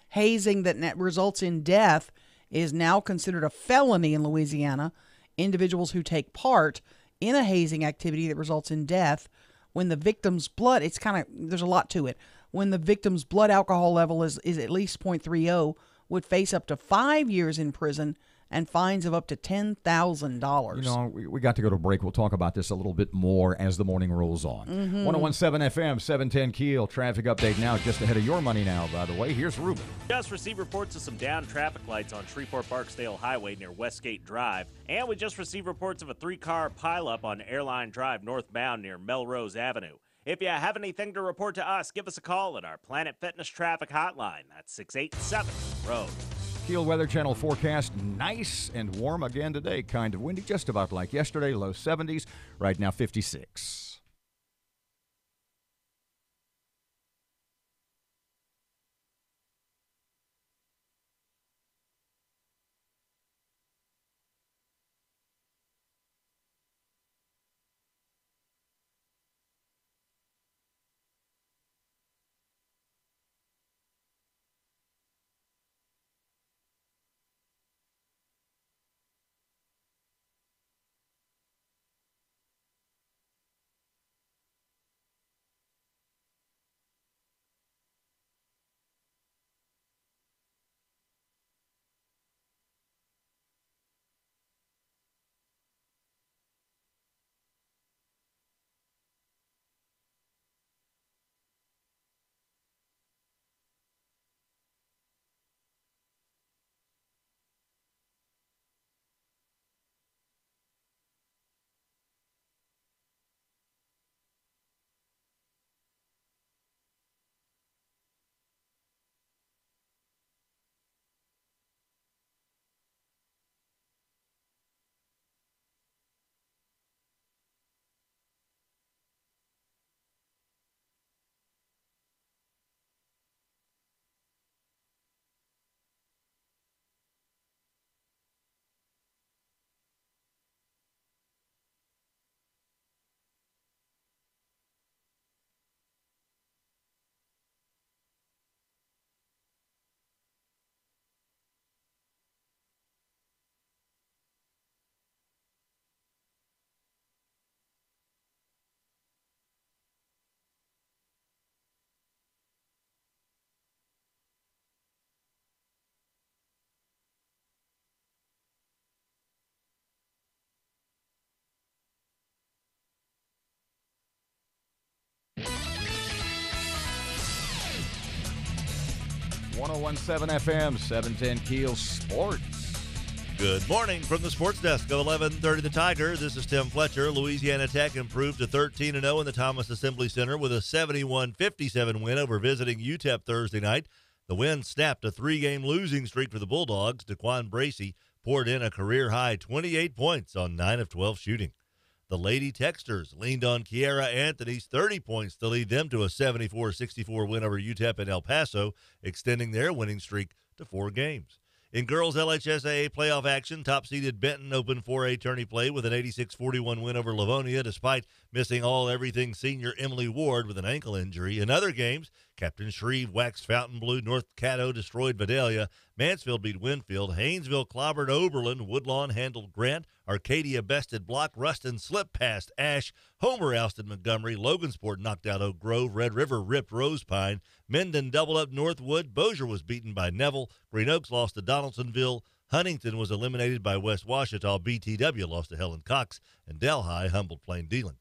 Hazing that results in death is now considered a felony in Louisiana. Individuals who take part in a hazing activity that results in death, when the victim's blood, there's a lot to it. When the victim's blood alcohol level is at least 0.30, would face up to 5 years in prison and fines of up to $10,000. We got to go to break. We'll talk about this a little bit more as the morning rolls on. 101.7 FM, 710 Keel. Traffic update now, just ahead of your money now, by the way. Here's Ruben. Just received reports of some down traffic lights on Shreveport-Barksdale Highway near Westgate Drive. And we just received reports of a 3-car pileup on Airline Drive northbound near Melrose Avenue. If you have anything to report to us, give us a call at our Planet Fitness traffic hotline. That's 687-ROAD. Keel Weather Channel forecast, nice and warm again today. Kind of windy, just about like yesterday, low 70s. Right now, 56. .101.7 FM, 710 Keel Sports. Good morning from the Sports Desk of 1130 The Tiger. This is Tim Fletcher. Louisiana Tech improved to 13-0 in the Thomas Assembly Center with a 71-57 win over visiting UTEP Thursday night. The win snapped a 3-game losing streak for the Bulldogs. Daquan Bracey poured in a career-high 28 points on 9 of 12 shooting. The Lady Texters leaned on Kiara Anthony's 30 points to lead them to a 74-64 win over UTEP in El Paso, extending their winning streak to 4 games. In girls LHSAA playoff action, top-seeded Benton opened 4A tourney play with an 86-41 win over Livonia, despite missing all-everything senior Emily Ward with an ankle injury. In other games, Captain Shreve waxed Fountain Blue. North Caddo destroyed Vidalia. Mansfield beat Winfield. Haynesville clobbered Oberlin. Woodlawn handled Grant. Arcadia bested Block. Ruston slipped past Ash. Homer ousted Montgomery. Logansport knocked out Oak Grove. Red River ripped Rosepine. Mendon doubled up Northwood. Bossier was beaten by Neville. Green Oaks lost to Donaldsonville. Huntington was eliminated by West Washita. BTW lost to Helen Cox. And Delhi humbled Plain Dealing.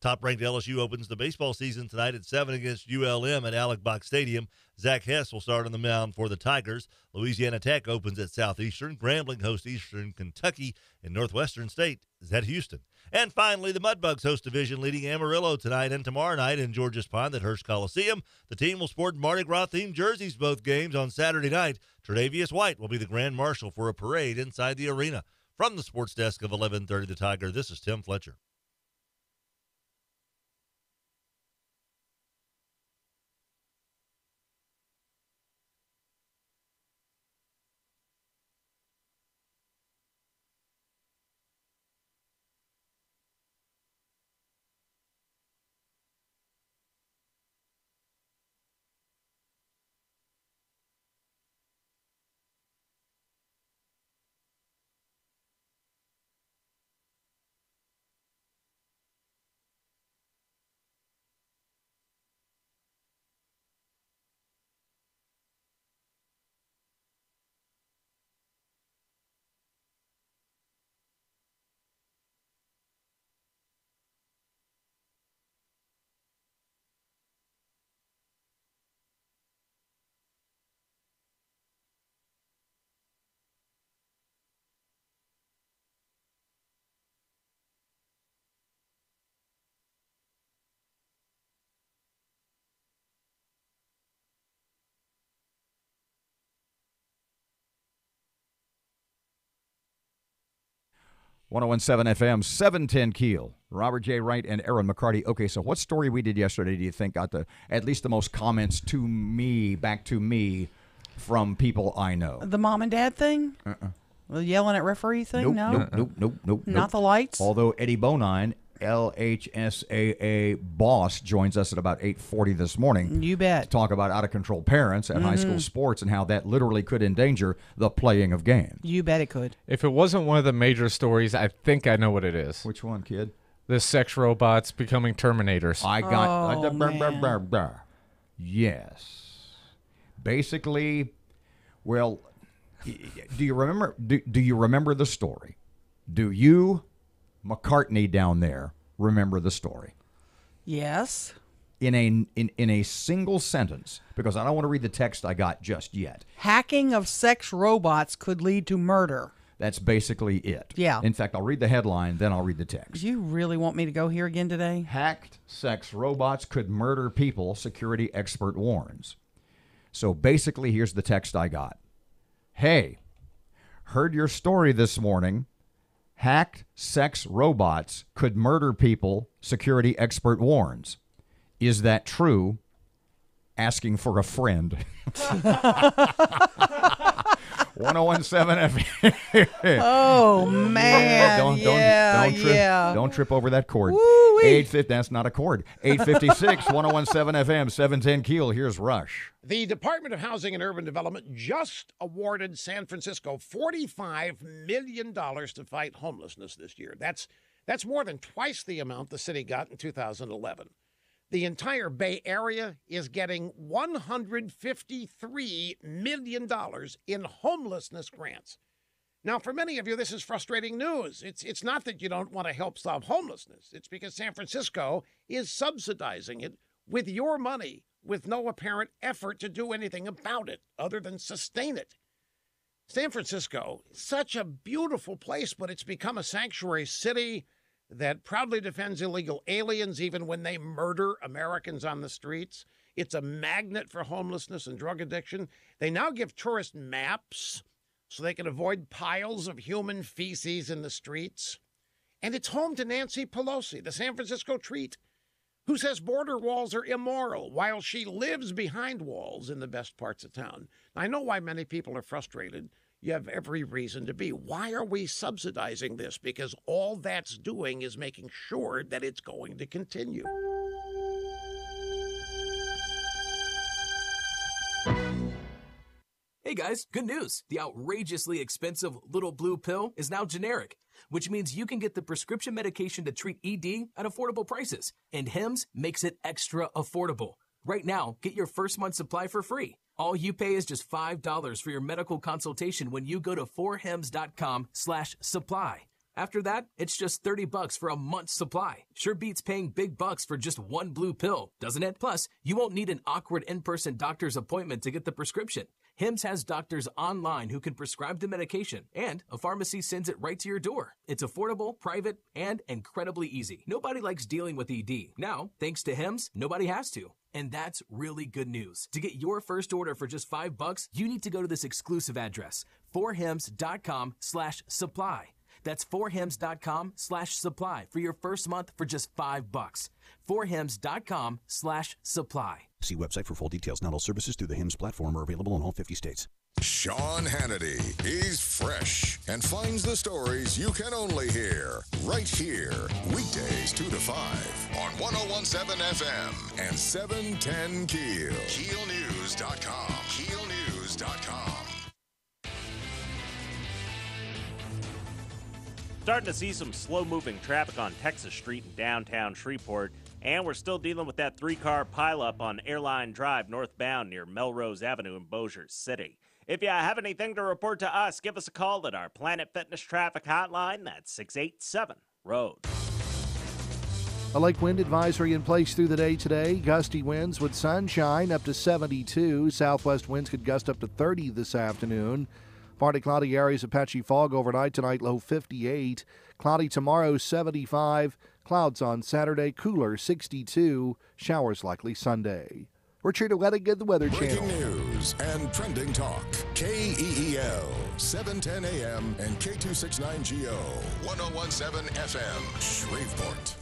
Top-ranked LSU opens the baseball season tonight at 7 against ULM at Alec Box Stadium. Zach Hess will start on the mound for the Tigers. Louisiana Tech opens at Southeastern. Grambling hosts Eastern Kentucky. And Northwestern State is at Houston. And finally, the Mudbugs host division leading Amarillo tonight and tomorrow night in Georges Pond at Hearst Coliseum. The team will sport Mardi Gras-themed jerseys both games on Saturday night. Tre'Davious White will be the grand marshal for a parade inside the arena. From the sports desk of 1130 The Tiger, this is Tim Fletcher. .101.7 FM, 710 Keel. Robert J. Wright and Erin McCarty. Okay, so what story we did yesterday do you think got at least the most comments back to me, from people I know? The mom and dad thing? The yelling at referee thing? Nope. Not the lights? Although Eddie Bonine, LHSAA boss, joins us at about 8:40 this morning. You bet. To talk about out-of-control parents at high school sports and how that literally could endanger the playing of games. You bet it could. If it wasn't one of the major stories, I think I know what it is. Which one, kid? The sex robots becoming Terminators. I got... Yes. Basically, well, do you remember? Do you remember the story? Do you, McCartney down there, remember the story? Yes. In a single sentence, because I don't want to read the text I got just yet. Hacking of sex robots could lead to murder. That's basically it. Yeah. In fact, I'll read the headline, then I'll read the text. You really want me to go here again today? Hacked sex robots could murder people, security expert warns. So basically, here's the text I got. Hey, heard your story this morning. Hacked sex robots could murder people, security expert warns. Is that true? Asking for a friend. 101.7 FM. Oh, man. Don't trip over that cord. 850, that's not a cord. 856, 101.7 FM, 710 Keel. Here's Rush. The Department of Housing and Urban Development just awarded San Francisco $45 million to fight homelessness this year. That's more than twice the amount the city got in 2011. The entire Bay Area is getting $153 million in homelessness grants. Now, for many of you, this is frustrating news. It's not that you don't want to help solve homelessness. It's because San Francisco is subsidizing it with your money, with no apparent effort to do anything about it other than sustain it. San Francisco is such a beautiful place, but it's become a sanctuary city that proudly defends illegal aliens even when they murder Americans on the streets. It's a magnet for homelessness and drug addiction. They now give tourists maps so they can avoid piles of human feces in the streets. And it's home to Nancy Pelosi, the San Francisco treat, who says border walls are immoral while she lives behind walls in the best parts of town. I know why many people are frustrated. You have every reason to be. Why are we subsidizing this? Because all that's doing is making sure that it's going to continue. Hey guys, good news. The outrageously expensive little blue pill is now generic, which means you can get the prescription medication to treat ED at affordable prices. And Hims makes it extra affordable. Right now, get your first month supply for free. All you pay is just $5 for your medical consultation when you go to 4hims.com/supply. After that, it's just $30 for a month's supply. Sure beats paying big bucks for just one blue pill, doesn't it? Plus, you won't need an awkward in-person doctor's appointment to get the prescription. Hims has doctors online who can prescribe the medication, and a pharmacy sends it right to your door. It's affordable, private, and incredibly easy. Nobody likes dealing with ED. Now, thanks to Hims, nobody has to. And that's really good news. To get your first order for just $5, you need to go to this exclusive address, 4hims.com/supply. That's 4hims.com/supply for your first month for just $5. 4hims.com/supply. See website for full details. Not all services through the HIMS platform are available in all 50 states. Sean Hannity. He's fresh and finds the stories you can only hear right here. Weekdays 2 to 5 on 101.7 FM and 710 KEEL. KEELnews.com. KEELnews.com. Starting to see some slow-moving traffic on Texas Street in downtown Shreveport, and we're still dealing with that three-car pileup on Airline Drive northbound near Melrose Avenue in Bossier City. If you have anything to report to us, give us a call at our Planet Fitness traffic hotline. That's 687-ROAD. A lake wind advisory in place through the day today. Gusty winds with sunshine up to 72. Southwest winds could gust up to 30 this afternoon. Partly cloudy areas of patchy fog overnight tonight, low 58. Cloudy tomorrow, 75. Clouds on Saturday, cooler, 62. Showers likely Sunday. We're treated well to get the Weather Channel. Breaking news and trending talk. KEEL, 710 AM and K269GO, 101.7 FM, Shreveport.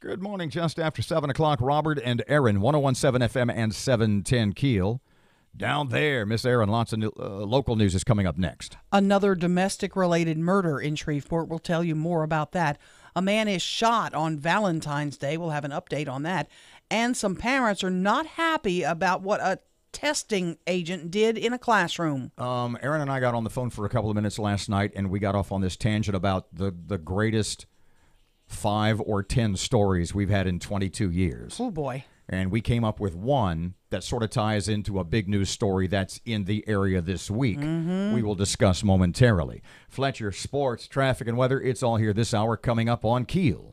Good morning. Just after 7 o'clock, Robert and Erin, 101.7 FM and 710 Keel. Down there, Miss Erin, lots of local news is coming up next. Another domestic-related murder in Shreveport. We'll tell you more about that. A man is shot on Valentine's Day. We'll have an update on that. And some parents are not happy about what a testing agent did in a classroom. Erin and I got on the phone for a couple of minutes last night, and we got off on this tangent about the greatest 5 or 10 stories we've had in 22 years. Oh, boy. And we came up with one that sort of ties into a big news story that's in the area this week. We will discuss momentarily. Fletcher, sports, traffic, and weather, it's all here this hour coming up on Keel.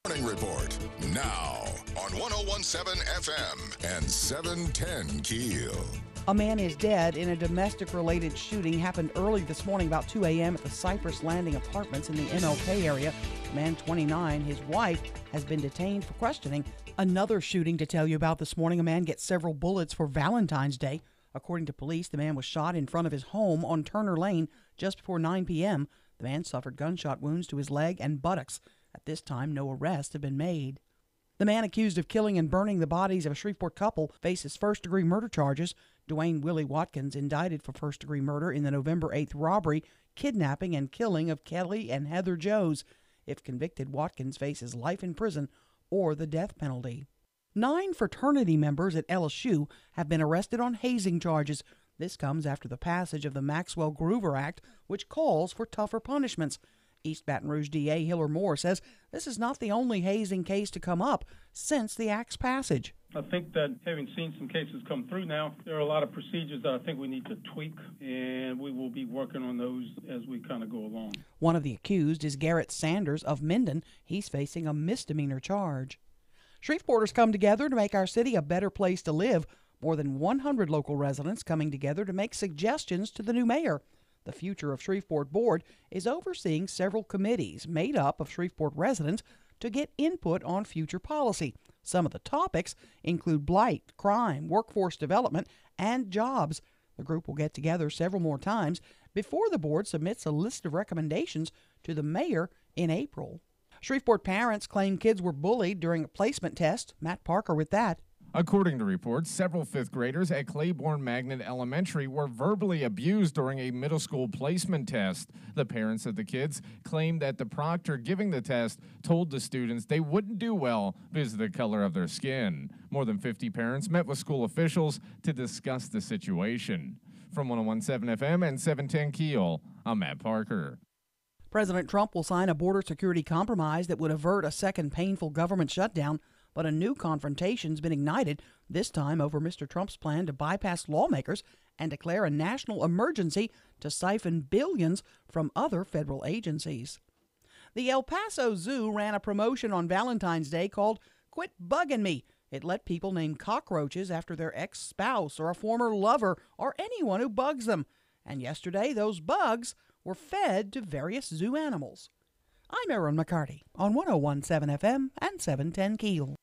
Morning Report now on 101.7 FM and 710 Keel. A man is dead in a domestic-related shooting happened early this morning about 2 a.m. at the Cypress Landing Apartments in the MLK area. Man 29, his wife, has been detained for questioning. Another shooting to tell you about this morning. A man gets several bullets for Valentine's Day. According to police, the man was shot in front of his home on Turner Lane just before 9 p.m. The man suffered gunshot wounds to his leg and buttocks. At this time, no arrests have been made. The man accused of killing and burning the bodies of a Shreveport couple faces first-degree murder charges. Dwayne Willie Watkins indicted for first-degree murder in the November 8th robbery, kidnapping, and killing of Kelly and Heather Joes. If convicted, Watkins faces life in prison or the death penalty. 9 fraternity members at LSU have been arrested on hazing charges. This comes after the passage of the Maxwell-Groover Act, which calls for tougher punishments. East Baton Rouge DA Hiller Moore says this is not the only hazing case to come up since the Act's passage. I think that having seen some cases come through now, there are a lot of procedures that I think we need to tweak, and we will be working on those as we kind of go along. One of the accused is Garrett Sanders of Minden. He's facing a misdemeanor charge. Shreveporters come together to make our city a better place to live. More than 100 local residents coming together to make suggestions to the new mayor. The Future of Shreveport Board is overseeing several committees made up of Shreveport residents to get input on future policy. Some of the topics include blight, crime, workforce development, and jobs. The group will get together several more times before the board submits a list of recommendations to the mayor in April. Shreveport parents claim kids were bullied during a placement test. Matt Parker with that. According to reports, several fifth graders at Claiborne Magnet Elementary were verbally abused during a middle school placement test. The parents of the kids claimed that the proctor giving the test told the students they wouldn't do well because of the color of their skin. More than 50 parents met with school officials to discuss the situation. From 101.7 FM and 710 Keel, I'm Matt Parker. President Trump will sign a border security compromise that would avert a second painful government shutdown. But a new confrontation's been ignited, this time over Mr. Trump's plan to bypass lawmakers and declare a national emergency to siphon billions from other federal agencies. The El Paso Zoo ran a promotion on Valentine's Day called Quit Bugging Me. It let people name cockroaches after their ex-spouse or a former lover or anyone who bugs them. And yesterday, those bugs were fed to various zoo animals. I'm Erin McCarty on 101.7 FM and 710 Keel.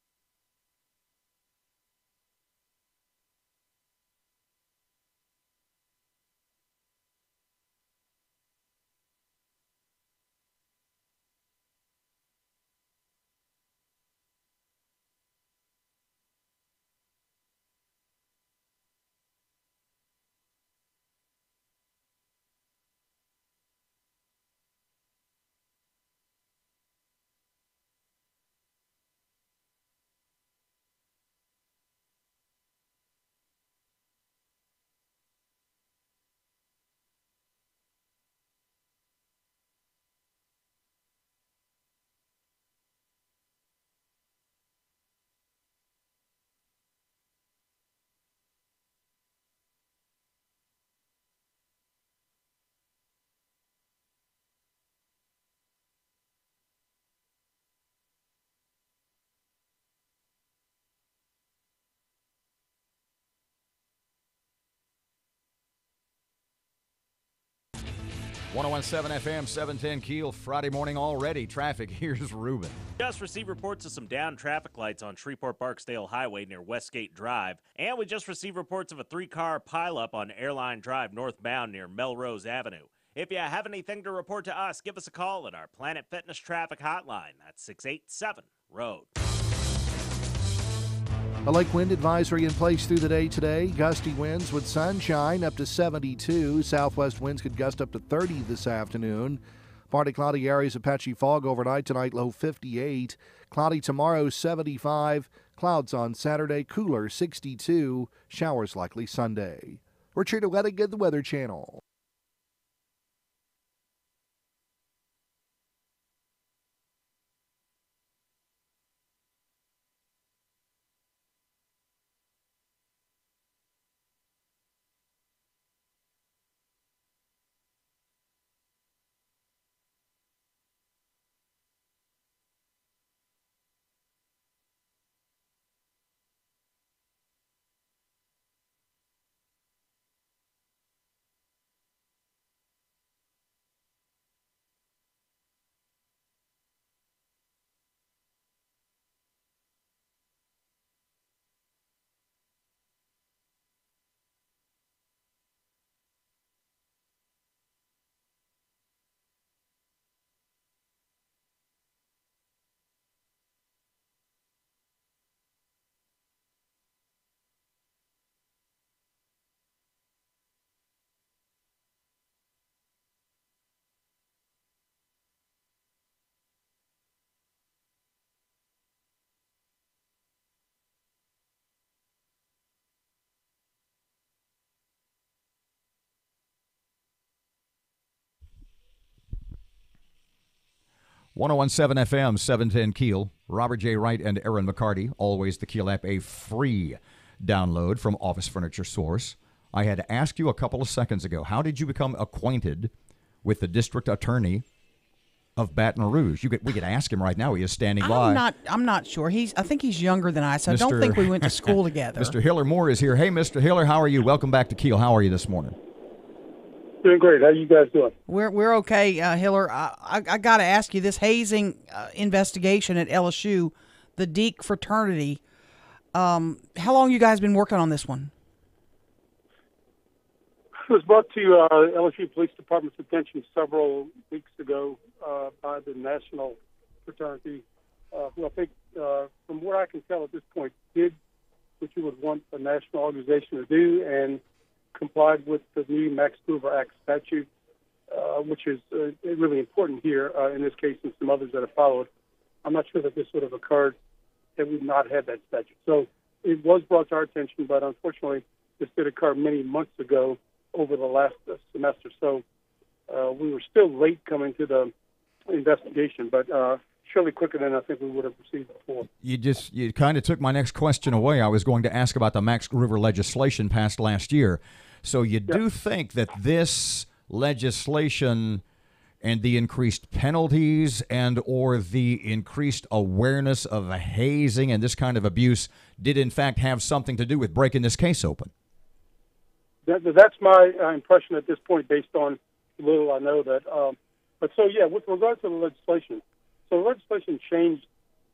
1017 FM, 710 Keel, Friday morning already. Traffic, here's Ruben. Just received reports of some down traffic lights on Shreveport-Barksdale Highway near Westgate Drive. And we just received reports of a 3-car pileup on Airline Drive northbound near Melrose Avenue. If you have anything to report to us, give us a call at our Planet Fitness traffic hotline. That's 687-ROAD. A lake wind advisory in place through the day today. Gusty winds with sunshine up to 72. Southwest winds could gust up to 30 this afternoon. Partly cloudy areas of patchy fog overnight tonight, low 58. Cloudy tomorrow, 75. Clouds on Saturday, cooler 62. Showers likely Sunday. Richard Letting at the Weather Channel. .117 FM, 710 Keel. Robert J. Wright and Erin McCarty. Always the Keel app, a free download from Office Furniture Source. I had asked you a couple of seconds ago, how did you become acquainted with the district attorney of Baton Rouge? We could ask him right now. He is standing by. I'm not sure. I think he's younger than I, so I don't think we went to school together. Mr. Hiller Moore is here. Hey, Mr. Hiller, how are you? Welcome back to Keel. How are you this morning? Doing great. How you guys doing? We're okay, Hiller. I got to ask you, this hazing investigation at LSU, the Deke fraternity. How long you guys been working on this one? It was brought to LSU Police Department's attention several weeks ago by the national fraternity, who I think, from what I can tell at this point, did what you would want a national organization to do and complied with the new Max Hoover Act statute, which is really important here in this case and some others that have followed. I'm not sure that this would have occurred had we not had that statute. So it was brought to our attention, but unfortunately this did occur many months ago over the last semester. So we were still late coming to the investigation, but surely quicker than I think we would have received before. You kind of took my next question away. I was going to ask about the Max River legislation passed last year. So you do think that this legislation and the increased penalties and or the increased awareness of hazing and this kind of abuse did in fact have something to do with breaking this case open? That's my impression at this point based on little I know that. But so, yeah, with regard to the legislation, so the legislation changed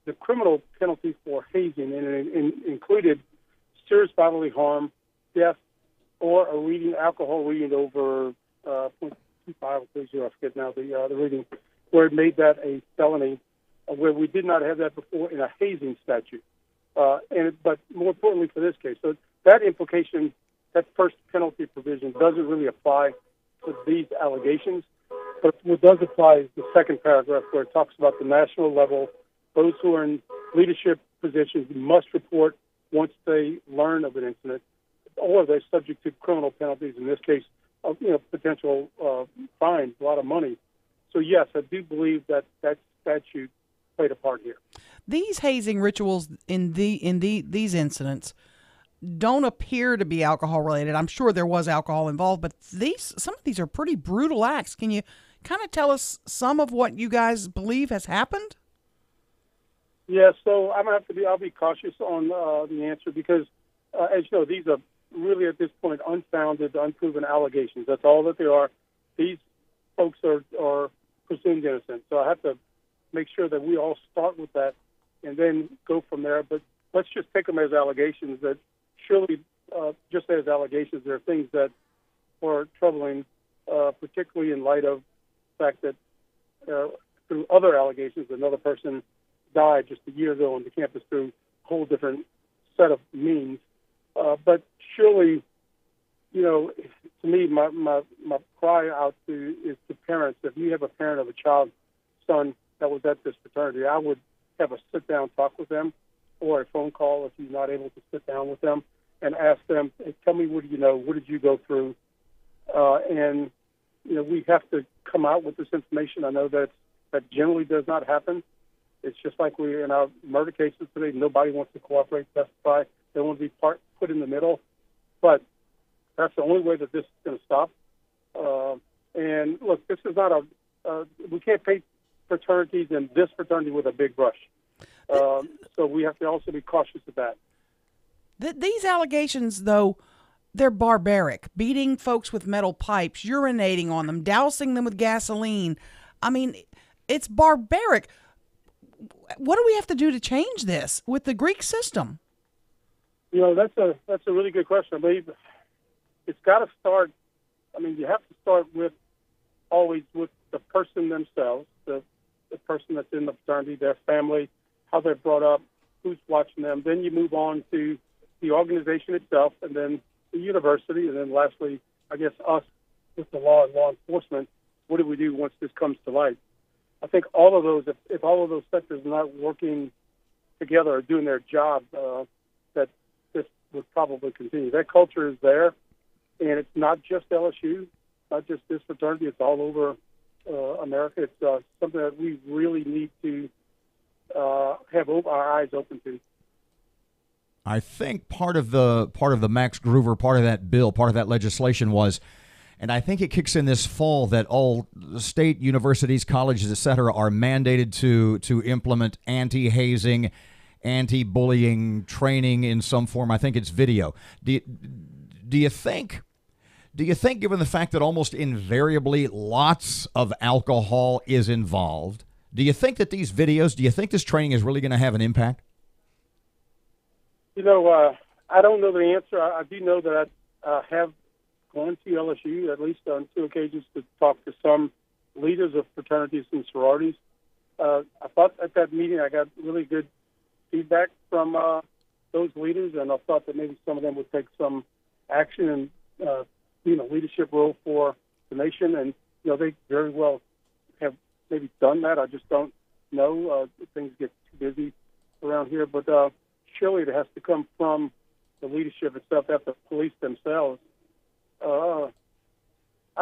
the criminal penalty for hazing, and it included serious bodily harm, death, or alcohol reading over 0.25 or 30, I forget now the reading, where it made that a felony, where we did not have that before in a hazing statute. But more importantly for this case, so that implication, that first penalty provision doesn't really apply to these allegations. But what does apply is the second paragraph where it talks about the national level. Those who are in leadership positions must report once they learn of an incident, or they're subject to criminal penalties, in this case, potential fines, a lot of money. So, yes, I do believe that that statute played a part here. These hazing rituals in these incidents don't appear to be alcohol related. I'm sure there was alcohol involved, but some of these are pretty brutal acts. Can you kind of tell us some of what you guys believe has happened? Yeah, so I'll be cautious on the answer because, as you know, these are really at this point unfounded, unproven allegations. That's all that they are. These folks are presumed innocent. So I have to make sure that we all start with that and then go from there. But let's just take them as allegations that surely, just as allegations, there are things that are troubling, particularly in light of the fact that through other allegations, another person died just a year ago on the campus through a whole different set of means. But surely, to me, my cry out is to parents. If you have a parent of a child, son, that was at this fraternity, I would have a sit-down talk with them or a phone call if you're not able to sit down with them and ask them, hey, tell me, what do you know? What did you go through? And we have to come out with this information. I know that generally does not happen. It's just like we in our murder cases today. Nobody wants to cooperate, testify. They want to be put in the middle. But that's the only way that this is going to stop. And look, this is not we can't paint fraternities and this fraternity with a big brush. So we have to also be cautious of that. These allegations, though, they're barbaric. Beating folks with metal pipes, urinating on them, dousing them with gasoline. I mean, it's barbaric. What do we have to do to change this with the Greek system? That's a really good question. I believe it's got to start. I mean, you have to start always with the person themselves, the person that's in the fraternity, their family, how they're brought up, who's watching them. Then you move on to the organization itself, and then the university, and then lastly, I guess us with the law and law enforcement. What do we do once this comes to light? I think all of those, if all of those sectors are not working together or doing their job, that this would probably continue. That culture is there, and it's not just LSU, not just this fraternity. It's all over America. It's something that we really need to have our eyes open to. I think part of the Max Groover, part of that bill, part of that legislation was, and I think it kicks in this fall, that all state universities, colleges, et cetera, are mandated to implement anti-hazing, anti-bullying training in some form. I think it's video. Do you think, given the fact that almost invariably lots of alcohol is involved, do you think that these videos, do you think this training is really going to have an impact? I don't know the answer. I do know that I have gone to LSU at least on 2 occasions to talk to some leaders of fraternities and sororities. I thought at that meeting I got really good feedback from those leaders, and I thought that maybe some of them would take some action and be in a leadership role for the nation. And they very well have maybe done that. I just don't know. Things get too busy around here, but surely it has to come from the leadership itself, at the police themselves. I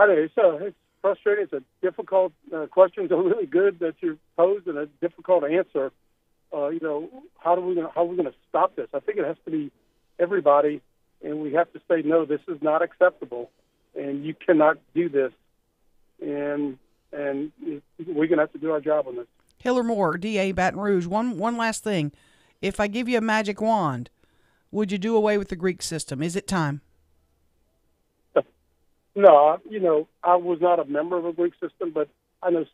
don't know, it's frustrating. It's a difficult questions are really good that you posed, and a difficult answer. How are we going to stop this? I think it has to be everybody, and we have to say, no, this is not acceptable, and you cannot do this, and we're going to have to do our job on this. Hiller Moore, DA, Baton Rouge. One last thing. If I give you a magic wand, would you do away with the Greek system? Is it time? No, I was not a member of a Greek system, but I know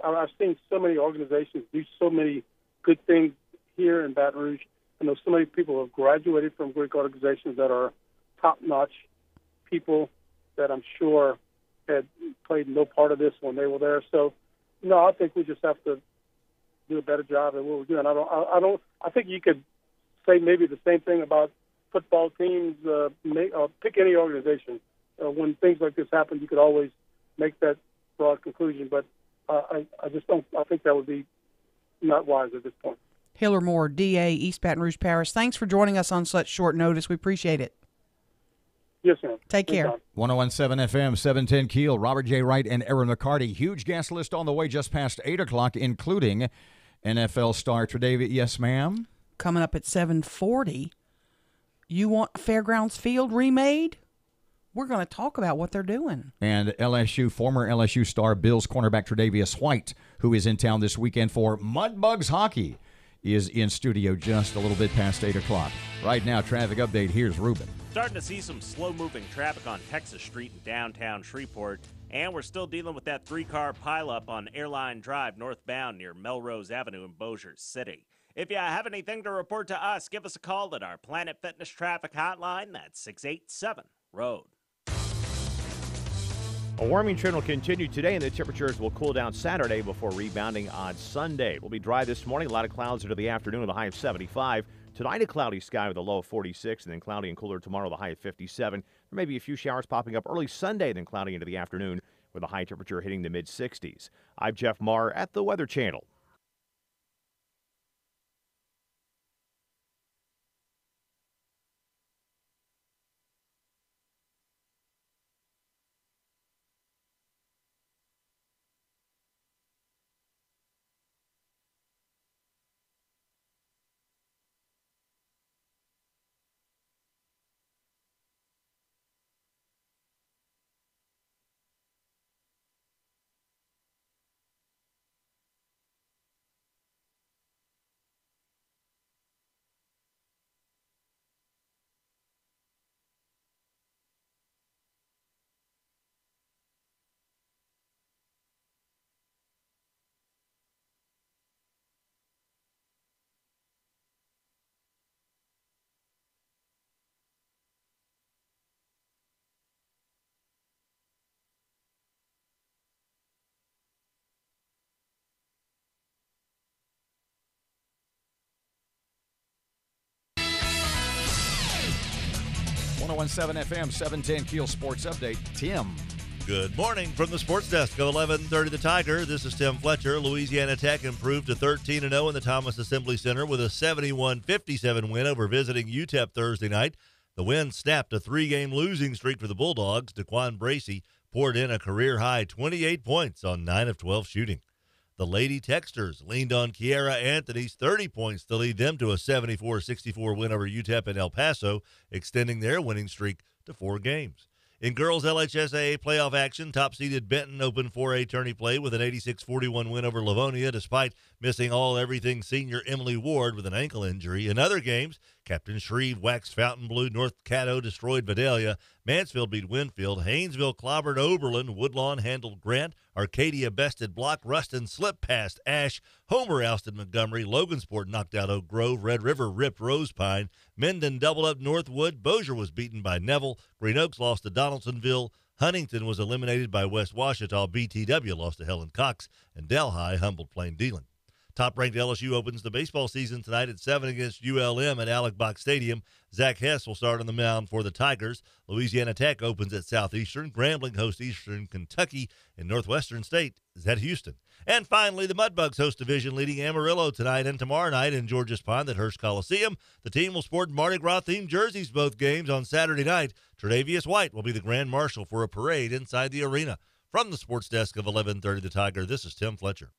I've seen so many organizations do so many good things here in Baton Rouge. I know so many people who have graduated from Greek organizations that are top-notch people that I'm sure had played no part of this when they were there. So, no, I think we just have to do a better job at what we're doing. I think you could say maybe the same thing about football teams. Pick any organization. When things like this happen, you could always make that broad conclusion. But I just don't. I think that would be not wise at this point. Hiller Moore, DA, East Baton Rouge Parish. Thanks for joining us on such short notice. We appreciate it. Yes, ma'am. Take care. 101.7 FM, 710 Keel, Robert J. Wright and Erin McCarty. Huge guest list on the way just past 8 o'clock, including NFL star Tre'Davious. Yes, ma'am. Coming up at 7:40. You want Fairgrounds Field remade? We're going to talk about what they're doing. And former LSU star Bills cornerback Tre'Davious White, who is in town this weekend for Mudbugs hockey, is in studio just a little bit past 8 o'clock. Right now, traffic update. Here's Ruben. Starting to see some slow-moving traffic on Texas Street in downtown Shreveport. And we're still dealing with that 3-car pileup on Airline Drive northbound near Melrose Avenue in Bossier City. If you have anything to report to us, give us a call at our Planet Fitness traffic hotline. That's 687-ROAD. A warming trend will continue today, and the temperatures will cool down Saturday before rebounding on Sunday. It will be dry this morning. A lot of clouds into the afternoon with a high of 75. Tonight, a cloudy sky with a low of 46, and then cloudy and cooler tomorrow with a high of 57. There may be a few showers popping up early Sunday, then cloudy into the afternoon with a high temperature hitting the mid-60s. I'm Jeff Marr at the Weather Channel. FM, 710 KEEL Sports Update. Tim. Good morning from the Sports Desk of 1130 The Tiger. This is Tim Fletcher. Louisiana Tech improved to 13-0 in the Thomas Assembly Center with a 71-57 win over visiting UTEP Thursday night. The win snapped a 3-game losing streak for the Bulldogs. Daquan Bracey poured in a career-high 28 points on 9 of 12 shooting. The Lady Texters leaned on Kiara Anthony's 30 points to lead them to a 74-64 win over UTEP in El Paso, extending their winning streak to 4 games. In girls LHSAA playoff action, top-seeded Benton opened 4A tourney play with an 86-41 win over Livonia, despite missing all-everything senior Emily Ward with an ankle injury. In other games, Captain Shreve waxed Fontainebleau, North Caddo destroyed Vidalia, Mansfield beat Winfield, Haynesville clobbered Oberlin, Woodlawn handled Grant, Arcadia bested Block, Ruston slipped past Ash, Homer ousted Montgomery, Logansport knocked out Oak Grove, Red River ripped Rosepine, Menden doubled up Northwood, Bossier was beaten by Neville, Green Oaks lost to Donaldsonville, Huntington was eliminated by West Washita, BTW lost to Helen Cox, and Delhi humbled Plain Dealing. Top-ranked LSU opens the baseball season tonight at 7 against ULM at Alec Box Stadium. Zach Hess will start on the mound for the Tigers. Louisiana Tech opens at Southeastern. Grambling hosts Eastern Kentucky, and Northwestern State is at Houston. And finally, the Mudbugs host division leading Amarillo tonight and tomorrow night in Georges Pond at Hearst Coliseum. The team will sport Mardi Gras-themed jerseys both games on Saturday night. Tre'Davious White will be the grand marshal for a parade inside the arena. From the Sports Desk of 1130 The Tiger, this is Tim Fletcher.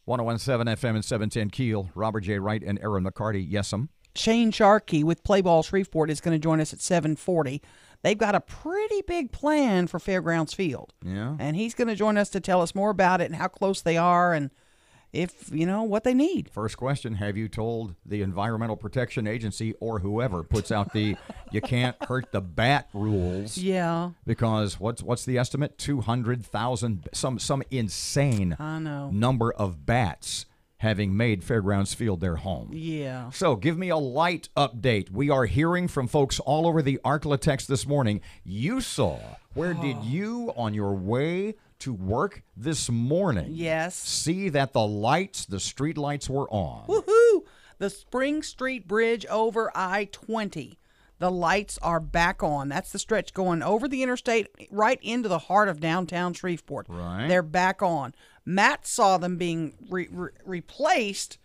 .101.7 FM and 710 KEEL. Robert J. Wright and Erin McCarty. Yes'm. Shane Sharkey with Play Ball Shreveport is going to join us at 7:40. They've got a pretty big plan for Fairgrounds Field. Yeah. And he's going to join us to tell us more about it and how close they are and if, what they need. First question, have you told the Environmental Protection Agency or whoever puts out the you can't hurt the bat rules? Yeah. Because what's the estimate? 200,000, some insane I know. number of bats having made Fairgrounds Field their home. Yeah. So give me a light update. We are hearing from folks all over the Arklatex this morning. You saw, where did you, on your way to work this morning, see that the street lights were on? Woohoo! The Spring Street Bridge over I-20. The lights are back on. That's the stretch going over the interstate right into the heart of downtown Shreveport. Right. They're back on. Matt saw them being replaced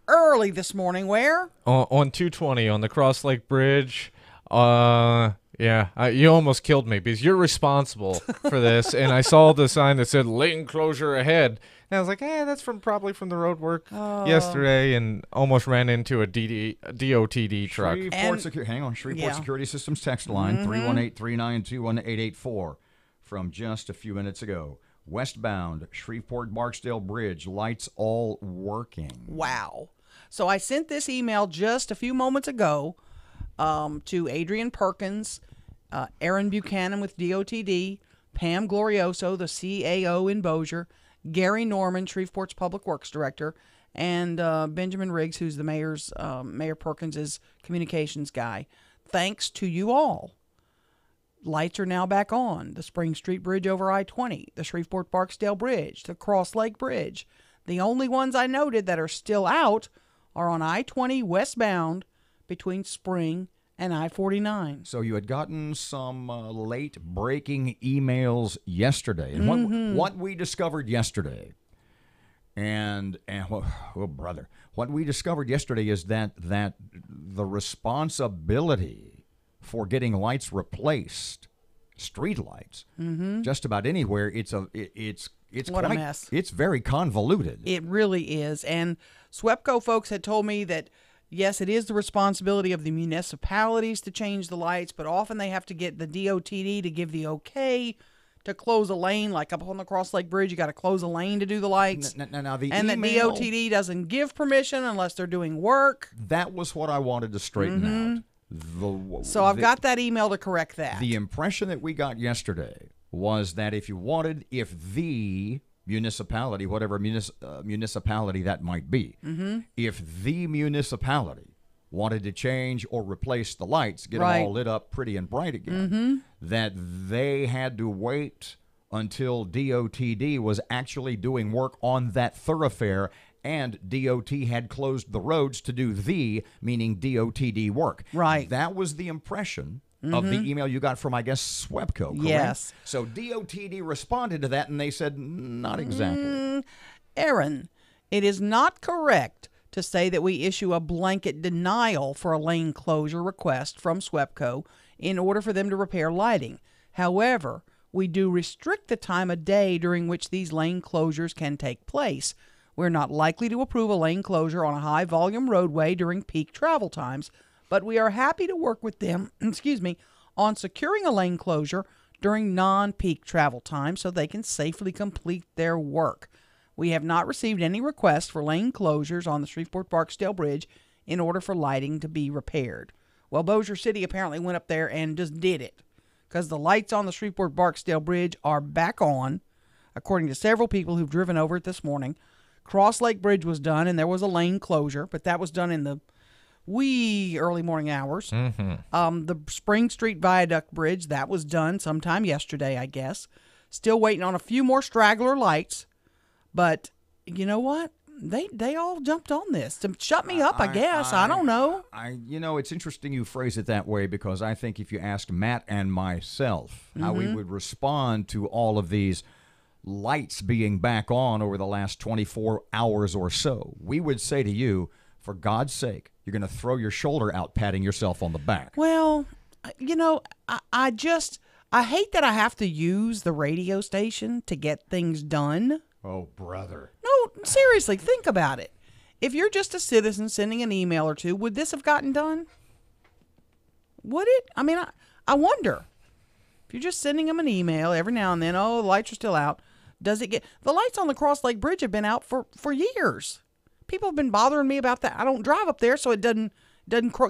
early this morning. Where? On 220 on the Cross Lake Bridge. You almost killed me because you're responsible for this. And I saw the sign that said lane closure ahead. And I was like, that's probably from the road work yesterday, and almost ran into a DOTD truck. Shreveport Security Systems text line, 318-392-1884 from just a few minutes ago. Westbound Shreveport-Barksdale Bridge, lights all working. Wow. So I sent this email just a few moments ago to Adrian Perkins, Erin Buchanan with DOTD, Pam Glorioso, the CAO in Bossier, Gary Norman, Shreveport's Public Works Director, and Benjamin Riggs, who's the Mayor Perkins' communications guy. Thanks to you all. Lights are now back on. The Spring Street Bridge over I-20, the Shreveport-Barksdale Bridge, the Cross Lake Bridge. The only ones I noted that are still out are on I-20 westbound between Spring and I-49. So you had gotten some late-breaking emails yesterday. And what we discovered yesterday, what we discovered yesterday is that the responsibility for getting lights replaced, street lights, just about anywhere, it's what quite a mess. It's very convoluted. It really is. And SWEPCO folks had told me that yes, it is the responsibility of the municipalities to change the lights, but often they have to get the DOTD to give the okay to close a lane. Like up on the Cross Lake Bridge, you got to close a lane to do the lights. Now the and email, the DOTD doesn't give permission unless they're doing work. That was what I wanted to straighten out. So I've got that email to correct that. The impression that we got yesterday was that if the municipality, whatever municipality that might be, if the municipality wanted to change or replace the lights, get them all lit up pretty and bright again, that they had to wait until DOTD was actually doing work on that thoroughfare, and DOT had closed the roads to do meaning DOTD work. Right. That was the impression of the email you got from, I guess, SWEPCO, correct? Yes. So DOTD responded to that, and they said, not exactly. Erin, it is not correct to say that we issue a blanket denial for a lane closure request from SWEPCO in order for them to repair lighting. However, we do restrict the time of day during which these lane closures can take place. We're not likely to approve a lane closure on a high-volume roadway during peak travel times, but we are happy to work with them, on securing a lane closure during non-peak travel time so they can safely complete their work. We have not received any requests for lane closures on the Shreveport-Barksdale Bridge in order for lighting to be repaired. Well, Bossier City apparently went up there and just did it, because the lights on the Shreveport-Barksdale Bridge are back on, according to several people who've driven over it this morning. Cross Lake Bridge was done, and there was a lane closure, but that was done in the wee early morning hours. The Spring Street Viaduct Bridge, that was done sometime yesterday, I guess. Still waiting on a few more straggler lights, but you know what? They all jumped on this to shut me up, I guess. I don't know. It's interesting you phrase it that way, because I think if you asked Matt and myself how we would respond to all of these lights being back on over the last 24 hours or so, we would say to you, for God's sake, you're going to throw your shoulder out patting yourself on the back. Well, I hate that I have to use the radio station to get things done. Oh, brother. No, seriously, think about it. If you're just a citizen sending an email or two, would this have gotten done? Would it? I mean, I wonder. If you're just sending them an email every now and then, the lights are still out, does it get... The lights on the Cross Lake Bridge have been out for years. People have been bothering me about that. I don't drive up there, so it doesn't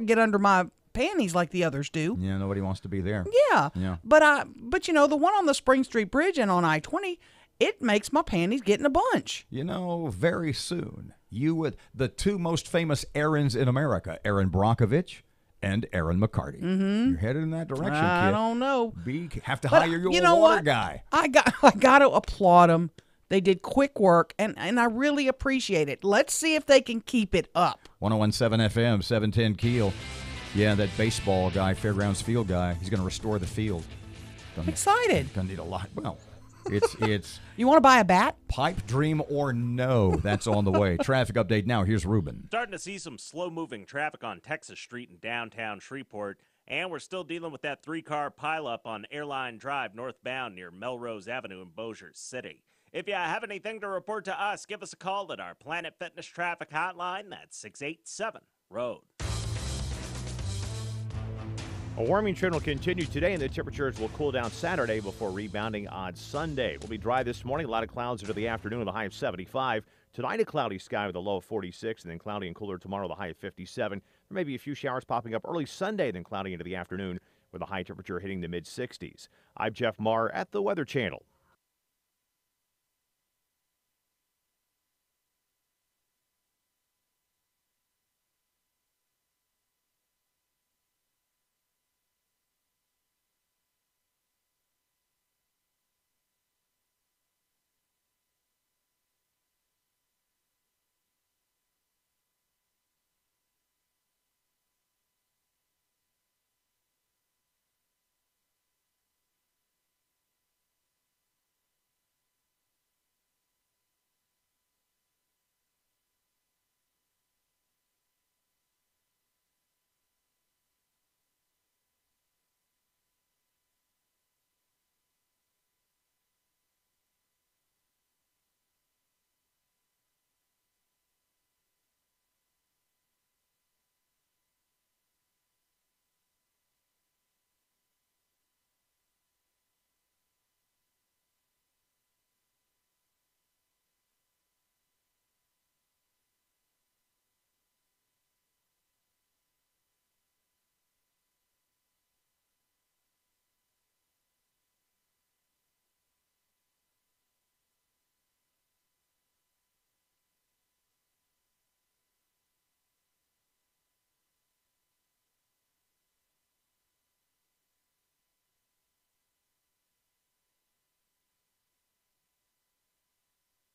get under my panties like the others do. Yeah, nobody wants to be there. Yeah. But the one on the Spring Street Bridge and on I-20, it makes my panties get in a bunch. You know, very soon, the two most famous Erins in America, Erin Brockovich and Erin McCarty. Mm-hmm. You're headed in that direction, kid. I don't know. Have to But hire your you old know water what? guy. I got to applaud them. They did quick work, and I really appreciate it. Let's see if they can keep it up. 101.7 FM, 710 Keel. Yeah, that baseball guy, Fairgrounds Field guy, he's going to restore the field. Excited. Going to need a lot. Well, it's You want to buy a bat? pipe dream or no. That's on the way. Traffic update now. Here's Ruben. Starting to see some slow-moving traffic on Texas Street in downtown Shreveport, and we're still dealing with that three-car pileup on Airline Drive northbound near Melrose Avenue in Bossier City. If you have anything to report to us, give us a call at our Planet Fitness traffic hotline. That's 687-ROAD. A warming trend will continue today, and the temperatures will cool down Saturday before rebounding on Sunday. We'll be dry this morning. A lot of clouds into the afternoon with a high of 75. Tonight, a cloudy sky with a low of 46, and then cloudy and cooler tomorrow with a high of 57. There may be a few showers popping up early Sunday, then cloudy into the afternoon with a high temperature hitting the mid-60s. I'm Jeff Marr at the Weather Channel.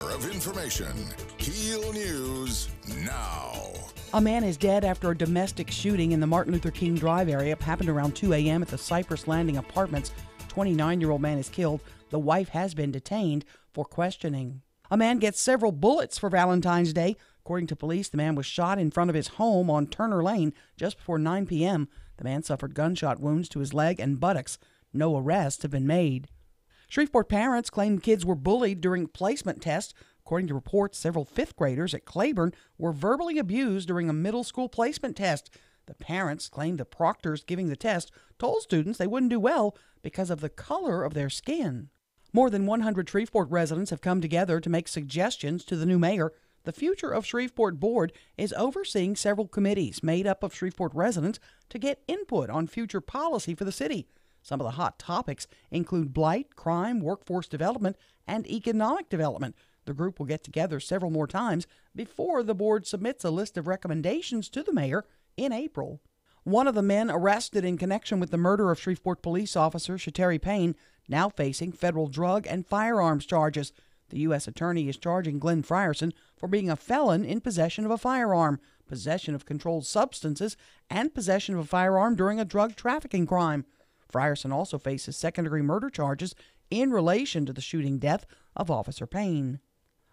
Of information. KEEL News now. A man is dead after a domestic shooting in the Martin Luther King Drive area. Happened around 2 a.m. at the Cypress Landing Apartments. 29-year-old man is killed. The wife has been detained for questioning. A man gets several bullets for Valentine's Day. According to police, the man was shot in front of his home on Turner Lane just before 9 p.m. The man suffered gunshot wounds to his leg and buttocks. No arrests have been made. Shreveport parents claim kids were bullied during placement tests. According to reports, several fifth graders at Claiborne were verbally abused during a middle school placement test. The parents claim the proctors giving the test told students they wouldn't do well because of the color of their skin. More than 100 Shreveport residents have come together to make suggestions to the new mayor. The Future of Shreveport Board is overseeing several committees made up of Shreveport residents to get input on future policy for the city. Some of the hot topics include blight, crime, workforce development, and economic development. The group will get together several more times before the board submits a list of recommendations to the mayor in April. One of the men arrested in connection with the murder of Shreveport police officer Shateri Payne now facing federal drug and firearms charges. The U.S. attorney is charging Glenn Frierson for being a felon in possession of a firearm, possession of controlled substances, and possession of a firearm during a drug trafficking crime. Frierson also faces second-degree murder charges in relation to the shooting death of Officer Payne.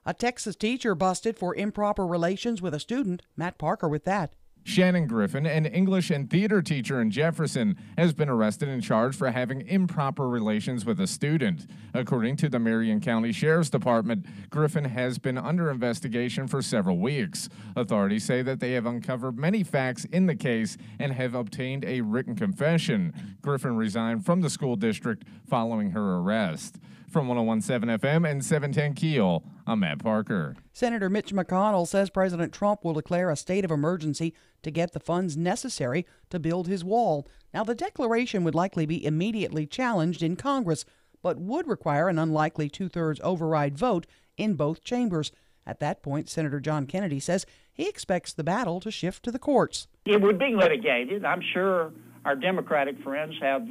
A Texas teacher busted for improper relations with a student. Matt Parker with that. Shannon Griffin, an English and theater teacher in Jefferson, has been arrested and charged for having improper relations with a student. According to the Marion County Sheriff's Department, Griffin has been under investigation for several weeks. Authorities say that they have uncovered many facts in the case and have obtained a written confession. Griffin resigned from the school district following her arrest. From 101.7 FM and 710 KEEL, I'm Matt Parker. Senator Mitch McConnell says President Trump will declare a state of emergency to get the funds necessary to build his wall. Now, the declaration would likely be immediately challenged in Congress, but would require an unlikely 2/3 override vote in both chambers. At that point, Senator John Kennedy says he expects the battle to shift to the courts. It would be litigated. I'm sure our Democratic friends have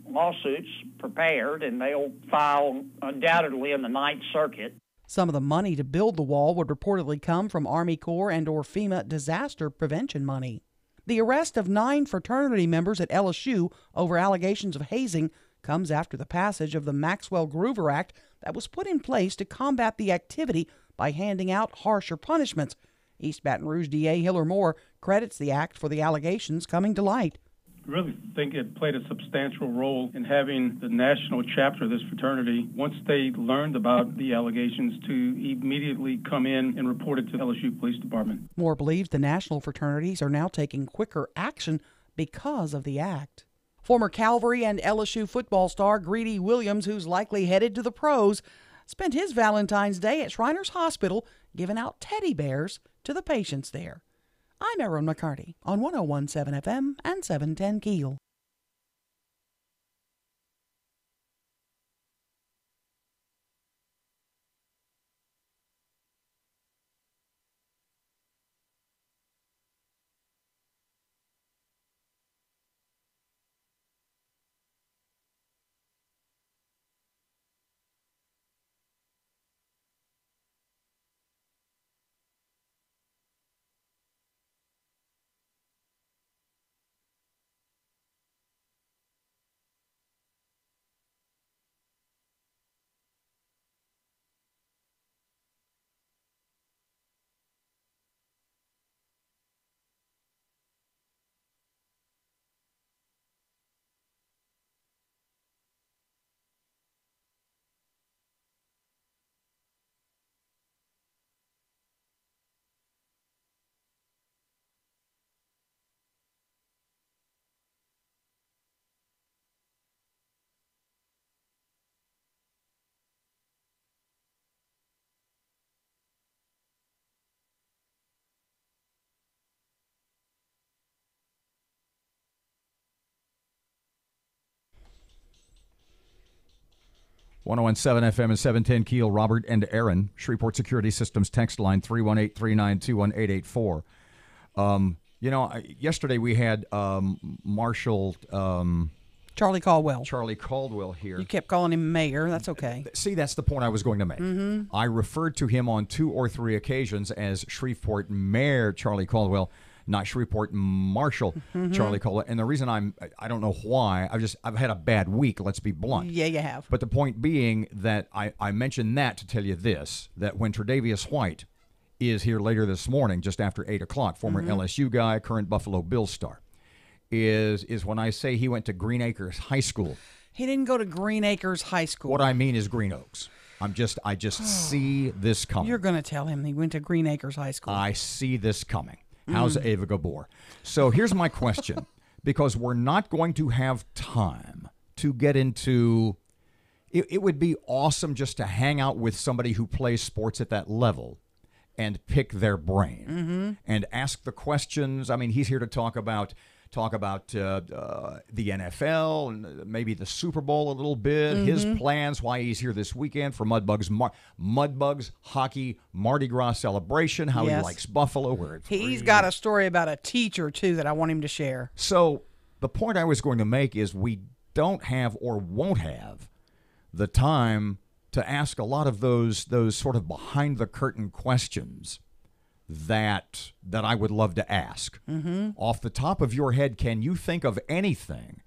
lawsuits prepared, and they'll file undoubtedly in the Ninth Circuit. Some of the money to build the wall would reportedly come from Army Corps and or FEMA disaster prevention money. The arrest of 9 fraternity members at LSU over allegations of hazing comes after the passage of the Maxwell-Groover Act that was put in place to combat the activity by handing out harsher punishments. East Baton Rouge DA Hiller Moore credits the act for the allegations coming to light. I really think it played a substantial role in having the national chapter of this fraternity, once they learned about the allegations, to immediately come in and report it to the LSU Police Department. Moore believes the national fraternities are now taking quicker action because of the act. Former Calvary and LSU football star Greedy Williams, who's likely headed to the pros, spent his Valentine's Day at Shriners Hospital giving out teddy bears to the patients there. I'm Erin McCarty on 101.7 FM and 710 KEEL. .101.7 FM and 710 KEEL. Robert and Erin, Shreveport Security Systems text line 318-392-1884. Yesterday we had Marshal Charlie Caldwell. Charlie Caldwell here. You kept calling him mayor. That's okay. See, that's the point I was going to make. Mm-hmm. I referred to him on 2 or 3 occasions as Shreveport Mayor Charlie Caldwell, not Shreveport Marshal Charlie Caldwell. And the reason I don't know why, I've had a bad week, let's be blunt. Yeah, you have. But the point being that I mentioned that to tell you this, that when Tre'Davious White is here later this morning, just after 8 o'clock, former LSU guy, current Buffalo Bills star, is when I say he went to Green Acres High School. He didn't go to Green Acres High School. What I mean is Green Oaks. I just see this coming. You're going to tell him he went to Green Acres High School. I see this coming. How's Ava Gabor? So here's my question, because we're not going to have time to get into it would be awesome just to hang out with somebody who plays sports at that level and pick their brain and ask the questions. I mean, he's here to talk about the NFL and maybe the Super Bowl a little bit, his plans, why he's here this weekend for Mudbugs hockey Mardi Gras celebration, how he likes Buffalo. He's got a story about a teacher, too, that I want him to share. So the point I was going to make is we don't have or won't have the time to ask a lot of those sort of behind-the-curtain questions that I would love to ask. Off the top of your head, can you think of anything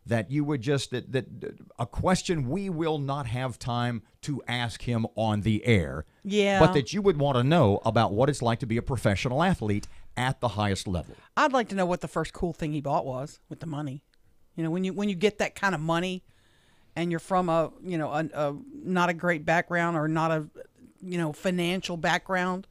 that you would just that a question we will not have time to ask him on the air, but that you would want to know about what it's like to be a professional athlete at the highest level? I'd like to know what the first cool thing he bought was with the money. You know, when you get that kind of money and you're from a not a great background or not a financial background,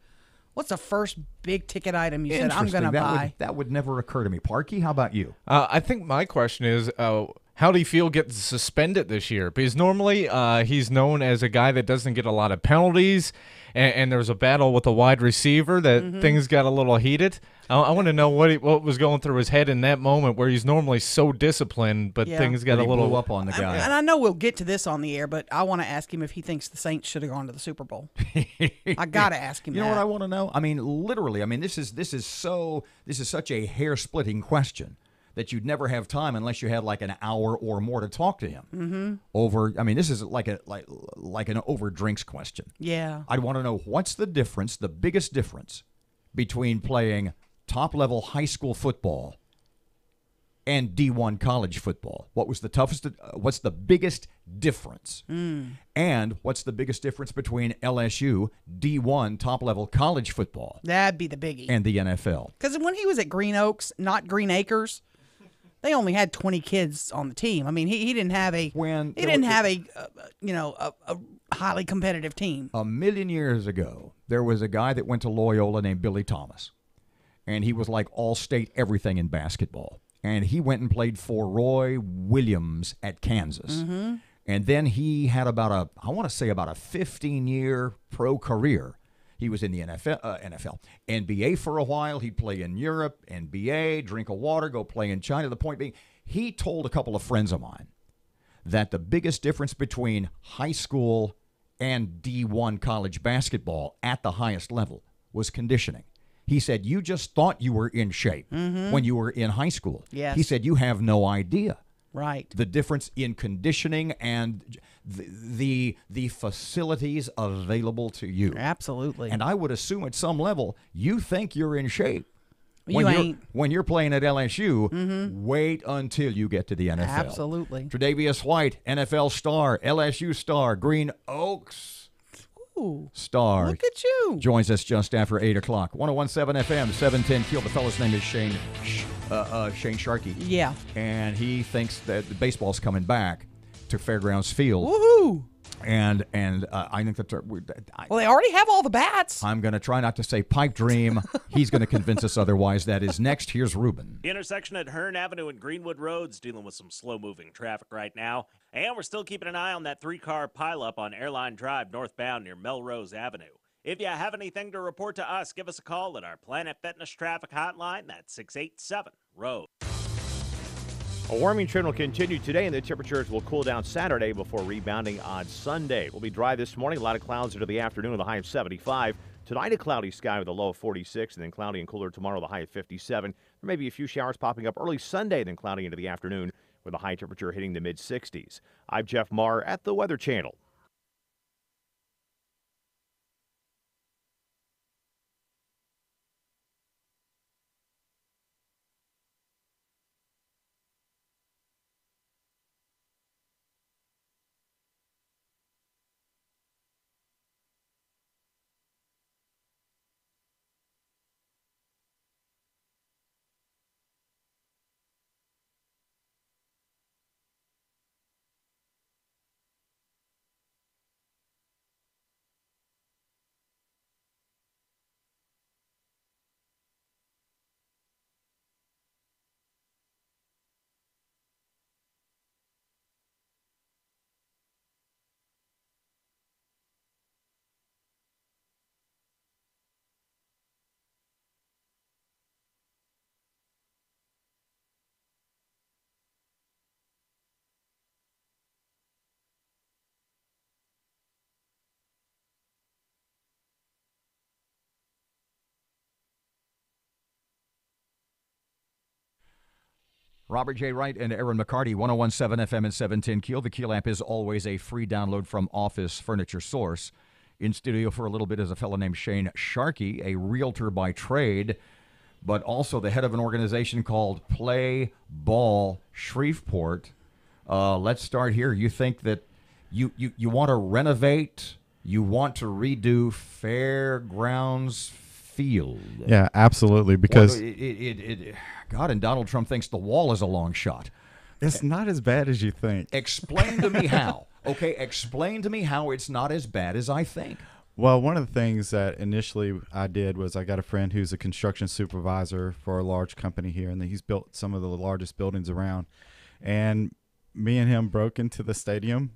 what's the first big ticket item you said I'm going to buy? That would never occur to me. Parky, how about you? I think my question is, how How do you feel getting suspended this year? Because normally he's known as a guy that doesn't get a lot of penalties, and there was a battle with a wide receiver that things got a little heated. I want to know what was going through his head in that moment where he's normally so disciplined, but things got a little blew up on the guy. And I know we'll get to this on the air, but I want to ask him if he thinks the Saints should have gone to the Super Bowl. I got to ask him You that. know what I want to know? I mean, literally. I mean, this is such a hair-splitting question that you'd never have time unless you had like an hour or more to talk to him over. I mean, this is like an over drinks question. Yeah. I'd want to know what's the difference, the biggest difference between playing top-level high school football and D1 college football. What was the toughest? What's the biggest difference? And what's the biggest difference between LSU, D1 top-level college football? That'd be the biggie. And the NFL. Because when he was at Green Oaks, not Green Acres, they only had 20 kids on the team. I mean, he didn't have a a highly competitive team. A million years ago, there was a guy that went to Loyola named Billy Thomas, and he was like all-state everything in basketball. And he went and played for Roy Williams at Kansas. And then he had about a 15-year pro career. He was in the NFL, NBA for a while. He'd play in Europe, NBA, drink a water, go play in China. The point being, he told a couple of friends of mine that the biggest difference between high school and D1 college basketball at the highest level was conditioning. He said, you just thought you were in shape when you were in high school. Yes. He said, you have no idea. Right. The difference in conditioning and the facilities available to you. Absolutely. And I would assume at some level you think you're in shape. You ain't. When you're playing at LSU, wait until you get to the NFL. Absolutely. Tre'Davious White, NFL star, LSU star, Green Oaks star. Look at you. Joins us just after 8 o'clock. 101.7 FM, 710 KEEL. The fellow's name is Shane Sharkey. Yeah. And he thinks that the baseball's coming back to Fairgrounds Field. Woohoo! And I think that well, they already have all the bats. I'm going to try not to say pipe dream. He's going to convince us otherwise. That is next. Here's Ruben. The intersection at Hearn Avenue and Greenwood Roads dealing with some slow-moving traffic right now. And we're still keeping an eye on that 3-car pileup on Airline Drive northbound near Melrose Avenue. If you have anything to report to us, give us a call at our Planet Fitness traffic hotline. That's 687-ROAD. A warming trend will continue today, and the temperatures will cool down Saturday before rebounding on Sunday. It will be dry this morning. A lot of clouds into the afternoon with a high of 75. Tonight, a cloudy sky with a low of 46, and then cloudy and cooler tomorrow with a high of 57. There may be a few showers popping up early Sunday, then cloudy into the afternoon with a high temperature hitting the mid-60s. I'm Jeff Marr at the Weather Channel. Robert J. Wright and Erin McCarty, 101.7 FM and 710 KEEL. The KEEL app is always a free download from Office Furniture Source. In studio for a little bit is a fellow named Shane Sharkey, a realtor by trade, but also the head of an organization called Play Ball Shreveport. Let's start here. You think that you want to renovate, you want to redo Fairgrounds Field. Yeah, absolutely, because God, and Donald Trump thinks the wall is a long shot. It's not as bad as you think. Explain to me how. Okay, explain to me how it's not as bad as I think. Well, one of the things that initially I did was I got a friend who's a construction supervisor for a large company here, and he's built some of the largest buildings around. And me and him broke into the stadium,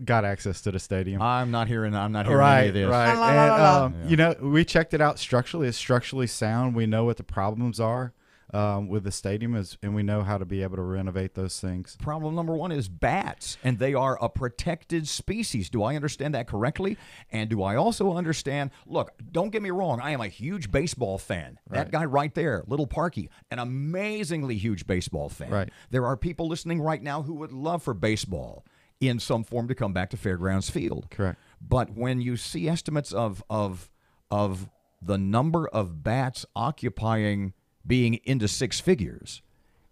got access to the stadium. I'm not hearing any of this. Right. And, you know, we checked it out structurally. It's structurally sound. We know what the problems are with the stadium, and we know how to be able to renovate those things. Problem number one is bats, and they are a protected species. Do I understand that correctly? And do I also understand, look, don't get me wrong, I am a huge baseball fan. Right. That guy right there, Little Parky, an amazingly huge baseball fan. Right. There are people listening right now who would love for baseball in some form to come back to Fairgrounds Field. Correct. But when you see estimates of the number of bats occupying being into six figures,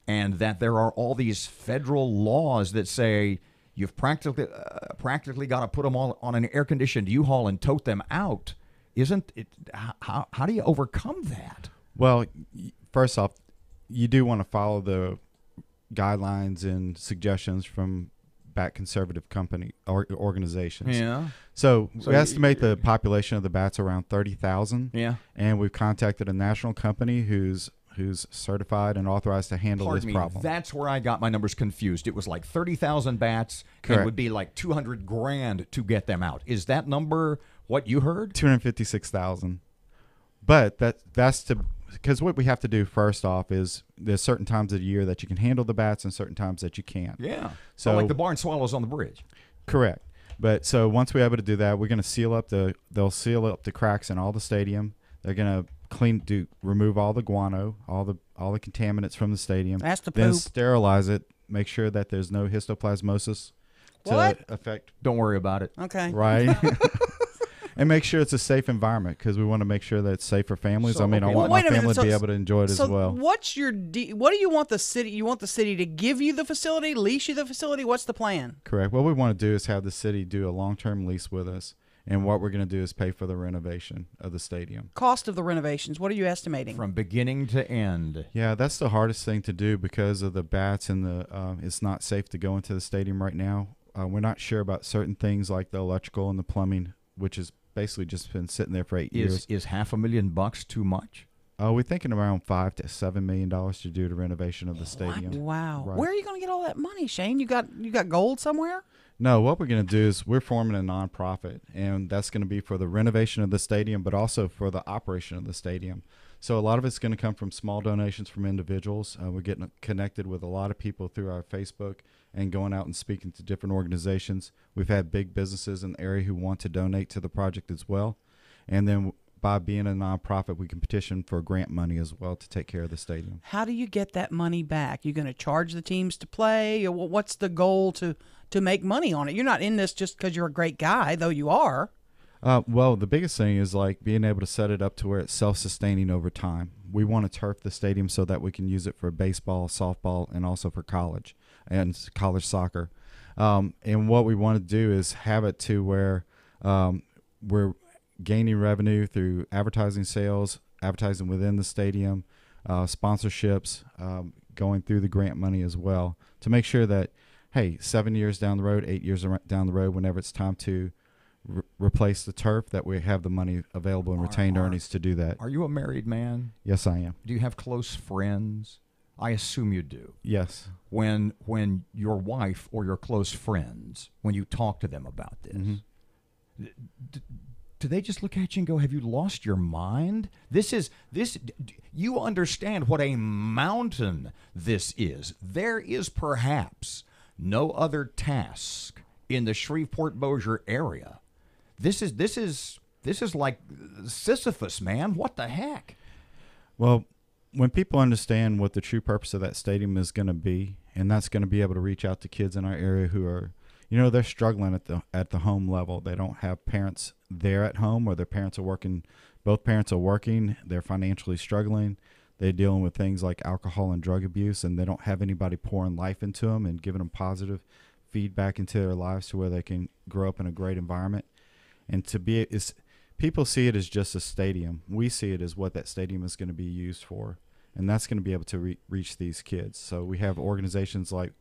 and that there are all these federal laws that say you've practically got to put them all on an air-conditioned U-Haul and tote them out, isn't it? How do you overcome that? Well, first off, you do want to follow the guidelines and suggestions from bat conservative company or organizations. Yeah. So we estimate the population of the bats around 30,000. Yeah. And we've contacted a national company who's certified and authorized to handle this problem. That's where I got my numbers confused. It was like 30,000 bats. Correct. And it would be like $200,000 to get them out. Is that number what you heard? 256,000. But that's because what we have to do first off is there's certain times of the year that you can handle the bats and certain times that you can't. Yeah. So like the barn swallows on the bridge. Correct. But so once we're able to do that, we're going to they'll seal up the cracks in all the stadium. They're going to remove all the guano, all the contaminants from the stadium. That's the then poop. Sterilize it, make sure that there's no histoplasmosis to affect. Don't worry about it. Okay. Right. And make sure it's a safe environment because we want to make sure that it's safe for families. I mean, I want my family to be able to enjoy it as well. What's your what do you want the city? You want the city to give you the facility, lease you the facility? What's the plan? Correct. What we want to do is have the city do a long-term lease with us, and what we're going to do is pay for the renovation of the stadium. Cost of the renovations, what are you estimating? From beginning to end. Yeah, that's the hardest thing to do because of the bats and it's not safe to go into the stadium right now. We're not sure about certain things like the electrical and the plumbing, which has basically just been sitting there for 8 years. Is $500,000 too much? We're thinking around $5 to $7 million to do the renovation of the stadium. Wow. Right. Where are you going to get all that money, Shane? You got gold somewhere? No, what we're going to do is we're forming a nonprofit, and that's going to be for the renovation of the stadium, but also for the operation of the stadium. So a lot of it's going to come from small donations from individuals. We're getting connected with a lot of people through our Facebook and going out and speaking to different organizations. We've had big businesses in the area who want to donate to the project as well. And then by being a nonprofit, we can petition for grant money as well to take care of the stadium. How do you get that money back? You going to charge the teams to play, or what's the goal to make money on it? You're not in this just because you're a great guy, though you are. Well, the biggest thing is like being able to set it up to where it's self-sustaining over time. We want to turf the stadium so that we can use it for baseball, softball, and also for college and college soccer. And what we want to do is have it to where we're gaining revenue through advertising sales, advertising within the stadium, sponsorships, going through the grant money as well to make sure that, hey, 7 years down the road, 8 years down the road, whenever it's time to replace the turf, that we have the money available in retained earnings to do that. Are you a married man? Yes, I am. Do you have close friends? I assume you do. Yes. When your wife or your close friends, when you talk to them about this, do they just look at you and go, have you lost your mind? You understand what a mountain this is. There is perhaps no other task in the Shreveport-Bossier area. This is like Sisyphus, man. What the heck? Well, when people understand what the true purpose of that stadium is going to be, and that's going to be able to reach out to kids in our area who are, they're struggling at the home level. They don't have parents there at home, or their parents are working. Both parents are working. They're financially struggling. They're dealing with things like alcohol and drug abuse, and they don't have anybody pouring life into them and giving them positive feedback into their lives to where they can grow up in a great environment. And people see it as just a stadium. We see it as what that stadium is going to be used for, and that's going to be able to reach these kids. So we have organizations like,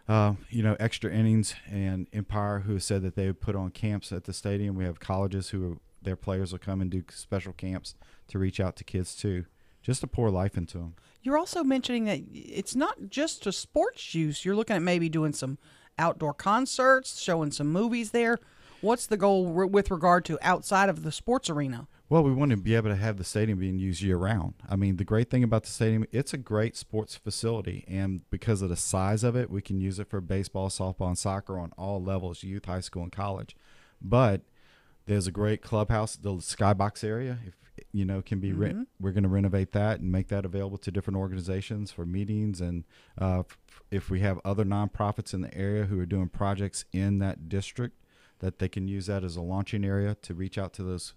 Extra Innings and Empire, who said that they would put on camps at the stadium. We have colleges their players will come and do special camps to reach out to kids too, just to pour life into them. You're also mentioning that it's not just a sports use. You're looking at maybe doing some outdoor concerts, showing some movies there. What's the goal with regard to outside of the sports arena? Well, we want to be able to have the stadium being used year-round. I mean, the great thing about the stadium, it's a great sports facility, and because of the size of it, we can use it for baseball, softball, and soccer on all levels, youth, high school, and college. But there's a great clubhouse, the skybox area, can be we're going to renovate that and make that available to different organizations for meetings, and if we have other nonprofits in the area who are doing projects in that district, that they can use that as a launching area to reach out to those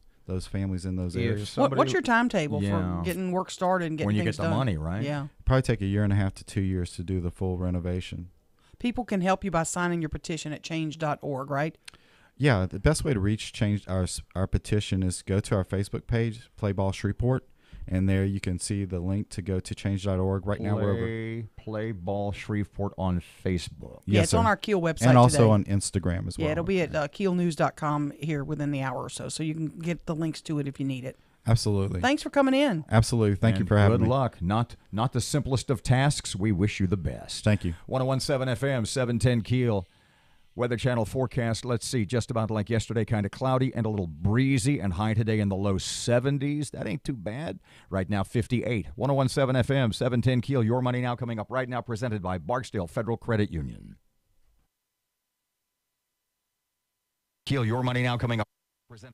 families in those areas. What's your timetable for getting work started and getting when you things get the done? money, right? Yeah. Probably take 1.5 to 2 years to do the full renovation. People can help you by signing your petition at change.org, right? Yeah, the best way to reach our petition is go to our Facebook page, Play Ball Shreveport, and there you can see the link to go to change.org. Right now we're over Play Ball Shreveport on Facebook. Yeah, it's on our KEEL website and also today. on Instagram as well. Yeah, it'll be at keelnews.com here within the hour or so you can get the links to it if you need it. Absolutely. Thanks for coming in. Absolutely. Thank you for having me. Good luck. Not the simplest of tasks. We wish you the best. Thank you. 101.7 FM, 710 KEEL. Weather Channel forecast, let's see, just about like yesterday, kind of cloudy and a little breezy, and high today in the low 70s. That ain't too bad. Right now, 58. 101.7 FM, 710 KEEL. Your Money Now coming up right now, presented by Barksdale Federal Credit Union. KEEL, Your Money Now coming up. Presented.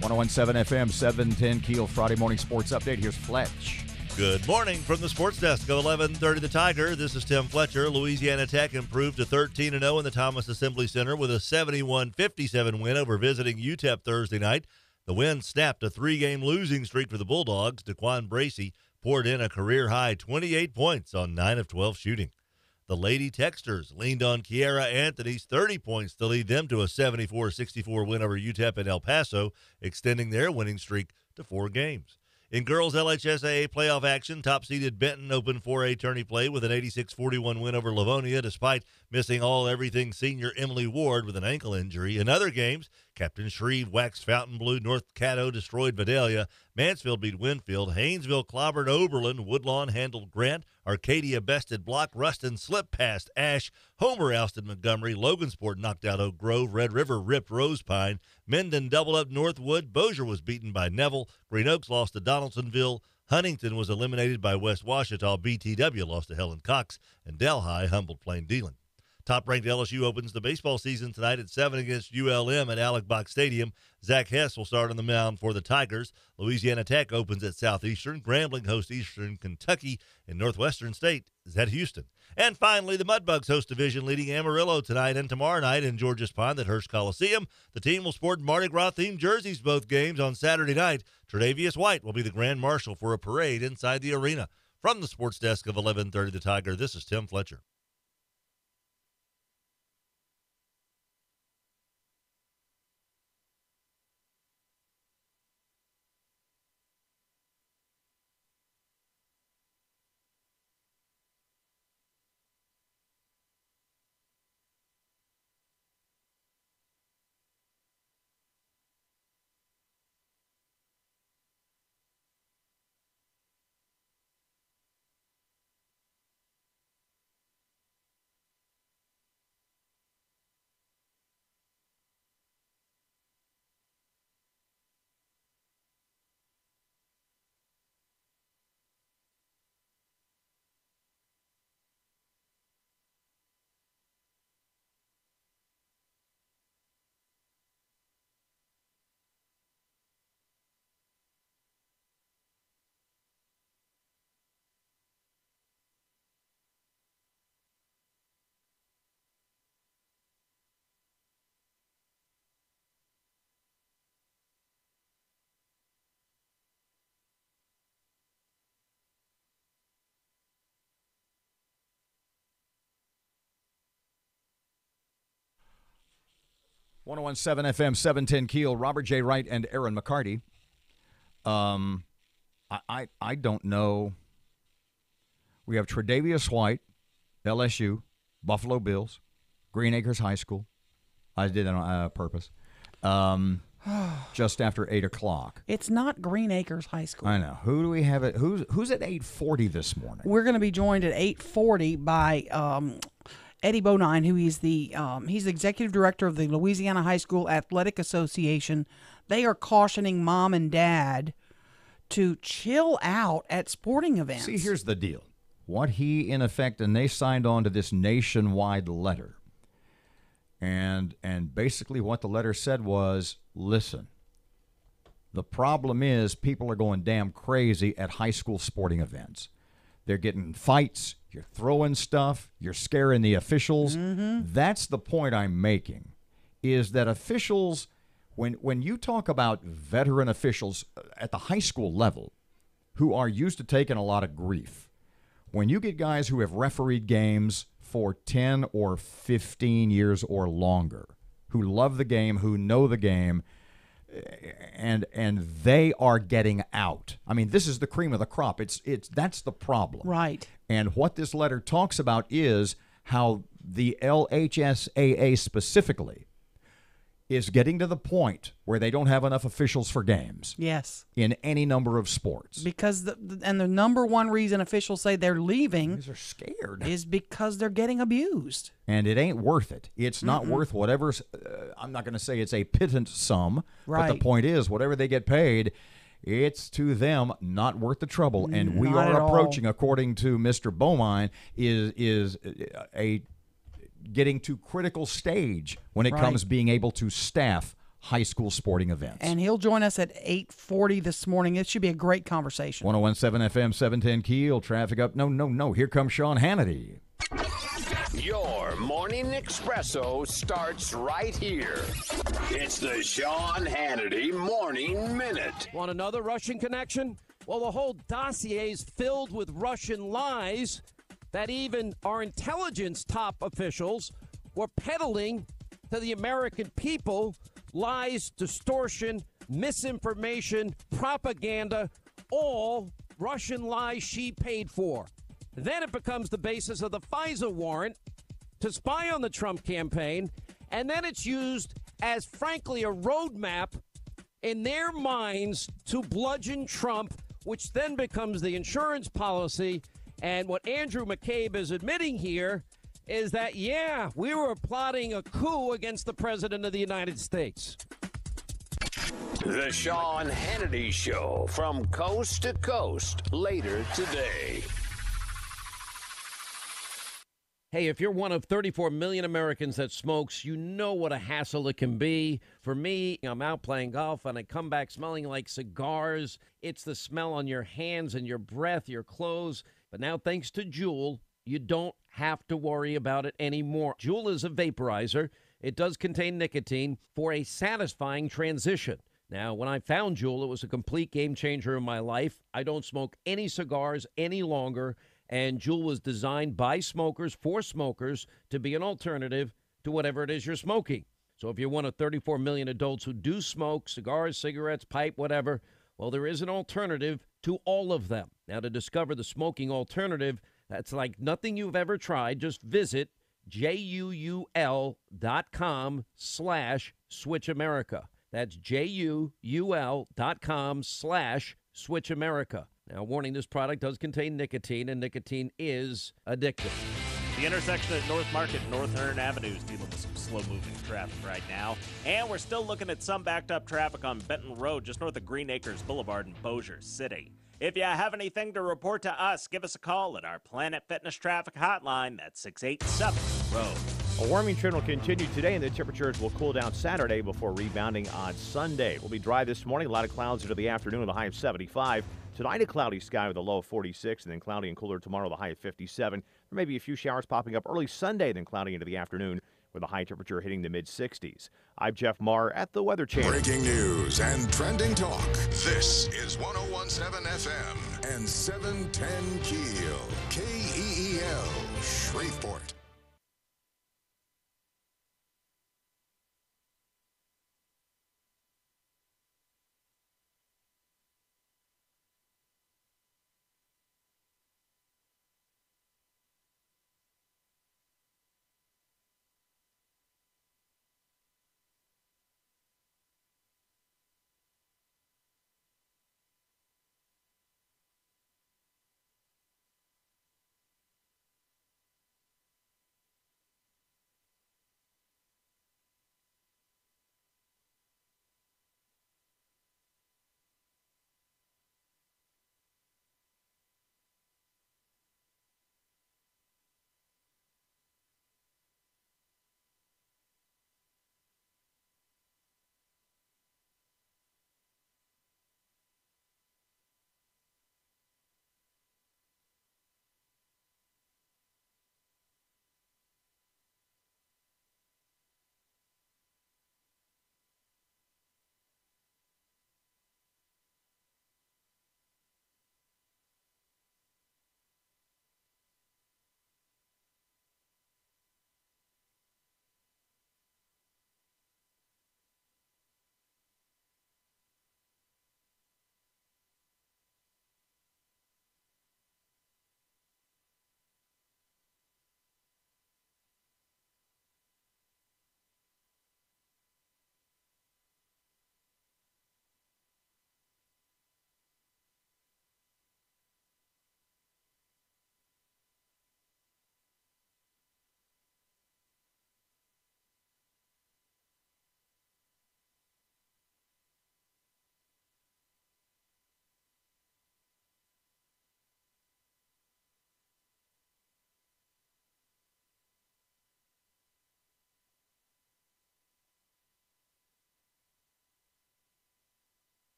.101.7 FM, 710 KEEL, Friday morning sports update. Here's Fletch. Good morning from the sports desk of 1130 The Tiger. This is Tim Fletcher. Louisiana Tech improved to 13-0 in the Thomas Assembly Center with a 71-57 win over visiting UTEP Thursday night. The win snapped a 3-game losing streak for the Bulldogs. Daquan Bracey poured in a career-high 28 points on 9 of 12 shooting. The Lady Texters leaned on Kiara Anthony's 30 points to lead them to a 74-64 win over UTEP in El Paso, extending their winning streak to 4 games. In girls LHSAA playoff action, top-seeded Benton opened 4A tourney play with an 86-41 win over Livonia, despite missing all-everything senior Emily Ward with an ankle injury. In other games, Captain Shreve waxed Fontainebleau, North Caddo destroyed Vidalia, Mansfield beat Winfield, Haynesville clobbered Oberlin, Woodlawn handled Grant, Arcadia bested Block, Ruston slipped past Ash, Homer ousted Montgomery, Logansport knocked out Oak Grove, Red River ripped Rosepine, Menden doubled up Northwood, Bossier was beaten by Neville, Green Oaks lost to Donaldsonville, Huntington was eliminated by West Washita, BTW lost to Helen Cox, and Delhi humbled Plain Dealing. Top-ranked LSU opens the baseball season tonight at 7 against ULM at Alec Box Stadium. Zach Hess will start on the mound for the Tigers. Louisiana Tech opens at Southeastern. Grambling hosts Eastern Kentucky, and Northwestern State is at Houston. And finally, the Mudbugs host division leading Amarillo tonight and tomorrow night in Georges Pond at Hearst Coliseum. The team will sport Mardi Gras-themed jerseys both games on Saturday night. Tre'Davious White will be the grand marshal for a parade inside the arena. From the sports desk of 1130 The Tiger, this is Tim Fletcher. .101.7 FM, 710 Keel, Robert J. Wright and Erin McCarty. I don't know. We have Tre'Davious White, LSU, Buffalo Bills, Green Acres High School. I did that on purpose. Just after 8 o'clock. It's not Green Acres High School. I know. Who do we have? Who's at 8:40 this morning? We're going to be joined at 8:40 by Eddie Bonine, who is he's the executive director of the Louisiana High School Athletic Association. They are cautioning mom and dad to chill out at sporting events. See, here's the deal. What he, in effect, and they signed on to this nationwide letter. And basically what the letter said was, listen, the problem is people are going damn crazy at high school sporting events. They're getting in fights, you're throwing stuff, you're scaring the officials. Mm-hmm. That's the point I'm making, is that officials, when you talk about veteran officials at the high school level who are used to taking a lot of grief, when you get guys who have refereed games for 10 or 15 years or longer, who love the game, who know the game, and they are getting out. I mean, this is the cream of the crop. That's the problem. Right. And what this letter talks about is how the LHSAA specifically is getting to the point where they don't have enough officials for games. Yes. In any number of sports. Because the number one reason officials say they're leaving they're scared is because they're getting abused. And it ain't worth it. It's not worth whatever. I'm not going to say it's a pittance sum, right. But the point is, whatever they get paid, it's to them not worth the trouble. And we Not are at approaching, all. according to Mr. Beaumine, is a getting to critical stage when it Right. comes being able to staff high school sporting events. And he'll join us at 8:40 this morning. It should be a great conversation. 101.7 FM, 710 Keel, traffic up. No. Here comes Sean Hannity. Your morning espresso starts right here. It's the Sean Hannity Morning Minute. Want another Russian connection? Well, the whole dossier is filled with Russian lies that even our intelligence top officials were peddling to the American people. Lies, distortion, misinformation, propaganda, all Russian lies she paid for. Then it becomes the basis of the FISA warrant to spy on the Trump campaign, and then it's used as, frankly, a roadmap in their minds to bludgeon Trump, which then becomes the insurance policy. And what Andrew McCabe is admitting here is that, yeah, we were plotting a coup against the President of the United States. The Sean Hannity Show from coast to coast later today. Hey, if you're one of 34 million Americans that smokes, you know what a hassle it can be. For me, I'm out playing golf and I come back smelling like cigars. It's the smell on your hands and your breath, your clothes. But now, thanks to Juul, you don't have to worry about it anymore. Juul is a vaporizer. It does contain nicotine for a satisfying transition. Now, when I found Juul, it was a complete game changer in my life. I don't smoke any cigars any longer. And Juul was designed by smokers for smokers to be an alternative to whatever it is you're smoking. So if you're one of 34 million adults who do smoke cigars, cigarettes, pipe, whatever, well, there is an alternative to all of them. Now, to discover the smoking alternative, that's like nothing you've ever tried. Just visit JUUL.com/SwitchAmerica. That's JUUL.com/SwitchAmerica. Now, warning, this product does contain nicotine, and nicotine is addictive. The intersection at North Market and North Hearn Avenue is dealing with some slow-moving traffic right now. And we're still looking at some backed-up traffic on Benton Road, just north of Green Acres Boulevard in Bossier City. If you have anything to report to us, give us a call at our Planet Fitness Traffic Hotline. That's 687-ROAD. A warming trend will continue today, and the temperatures will cool down Saturday before rebounding on Sunday. It will be dry this morning. A lot of clouds into the afternoon with a high of 75. Tonight, a cloudy sky with a low of 46, and then cloudy and cooler tomorrow, the high of 57. There may be a few showers popping up early Sunday, then cloudy into the afternoon with a high temperature hitting the mid-60s. I'm Jeff Marr at the Weather Channel. Breaking news and trending talk. This is 101.7 FM and 710 KEEL. KEEL, Shreveport.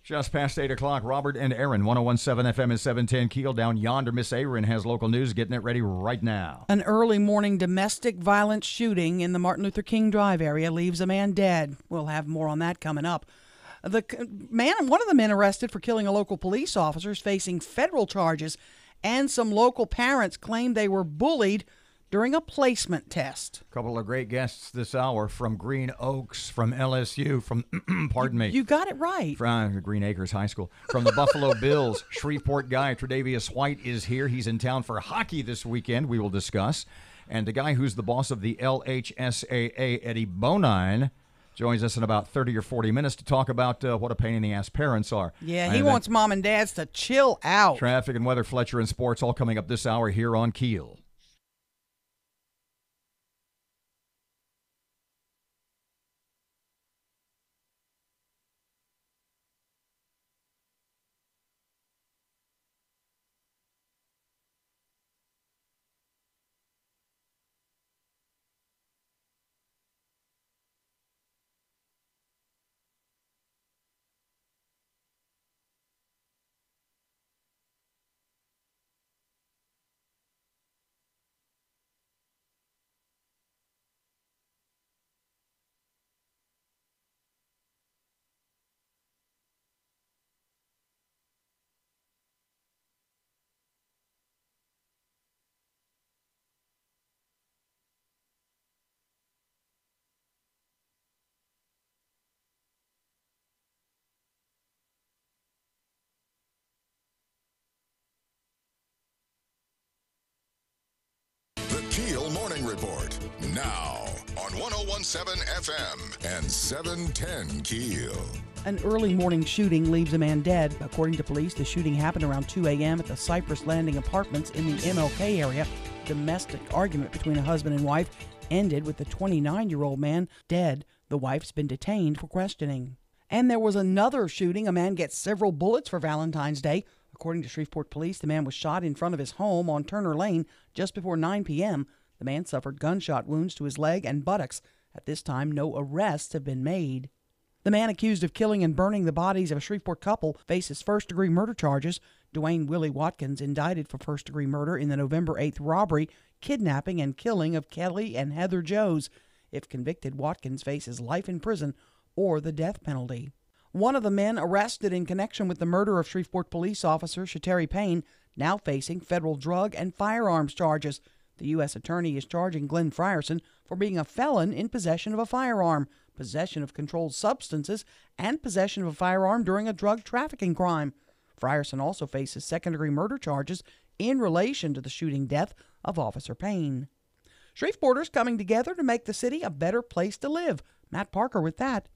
Just past 8 o'clock, Robert and Erin, 101.7 FM and 710 KEEL down yonder. Miss Erin has local news, getting it ready right now. An early morning domestic violence shooting in the Martin Luther King Drive area leaves a man dead. We'll have more on that coming up. One of the men arrested for killing a local police officer is facing federal charges, and some local parents claim they were bullied during a placement test. A couple of great guests this hour from Green Oaks, from LSU, from, pardon me. You got it right. From Green Acres High School. From the Buffalo Bills, Shreveport guy, Tre'Davious White is here. He's in town for hockey this weekend, we will discuss. And the guy who's the boss of the LHSAA, Eddie Bonine, joins us in about 30 or 40 minutes to talk about what a pain in the ass parents are. Yeah, he wants mom and dads to chill out. Traffic and weather, Fletcher, and sports all coming up this hour here on KEEL. KEEL Morning Report, now on 101.7 FM and 710 KEEL. An early morning shooting leaves a man dead. According to police, the shooting happened around 2 a.m. at the Cypress Landing Apartments in the MLK area. Domestic argument between a husband and wife ended with the 29-year-old man dead. The wife's been detained for questioning. And there was another shooting. A man gets several bullets for Valentine's Day. According to Shreveport police, the man was shot in front of his home on Turner Lane just before 9 p.m. The man suffered gunshot wounds to his leg and buttocks. At this time, no arrests have been made. The man accused of killing and burning the bodies of a Shreveport couple faces first-degree murder charges. Dwayne Willie Watkins indicted for first-degree murder in the November 8th robbery, kidnapping, and killing of Kelly and Heather Joes. If convicted, Watkins faces life in prison or the death penalty. One of the men arrested in connection with the murder of Shreveport police officer Shateri Payne now facing federal drug and firearms charges. The U.S. attorney is charging Glenn Frierson for being a felon in possession of a firearm, possession of controlled substances, and possession of a firearm during a drug trafficking crime. Frierson also faces second-degree murder charges in relation to the shooting death of Officer Payne. Shreveporters coming together to make the city a better place to live. Matt Parker with that.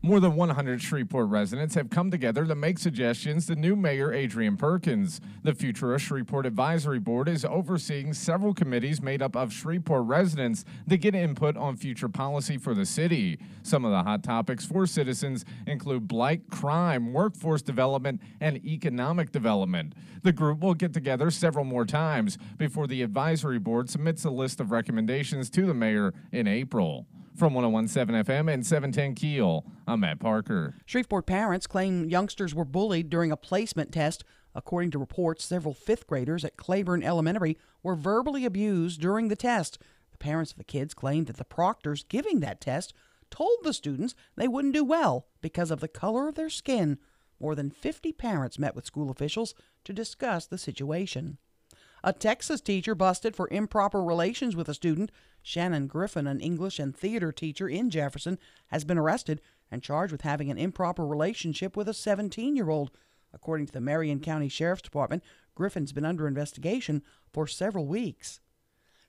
More than 100 Shreveport residents have come together to make suggestions to new Mayor Adrian Perkins. The Future of Shreveport Advisory Board is overseeing several committees made up of Shreveport residents that get input on future policy for the city. Some of the hot topics for citizens include blight, crime, workforce development, and economic development. The group will get together several more times before the advisory board submits a list of recommendations to the mayor in April. From 101.7 FM and 710 KEEL, I'm Matt Parker. Shreveport parents claim youngsters were bullied during a placement test. According to reports, several fifth graders at Claiborne Elementary were verbally abused during the test. The parents of the kids claimed that the proctors giving that test told the students they wouldn't do well because of the color of their skin. More than 50 parents met with school officials to discuss the situation. A Texas teacher busted for improper relations with a student. Shannon Griffin, an English and theater teacher in Jefferson, has been arrested and charged with having an improper relationship with a 17-year-old. According to the Marion County Sheriff's Department, Griffin's been under investigation for several weeks.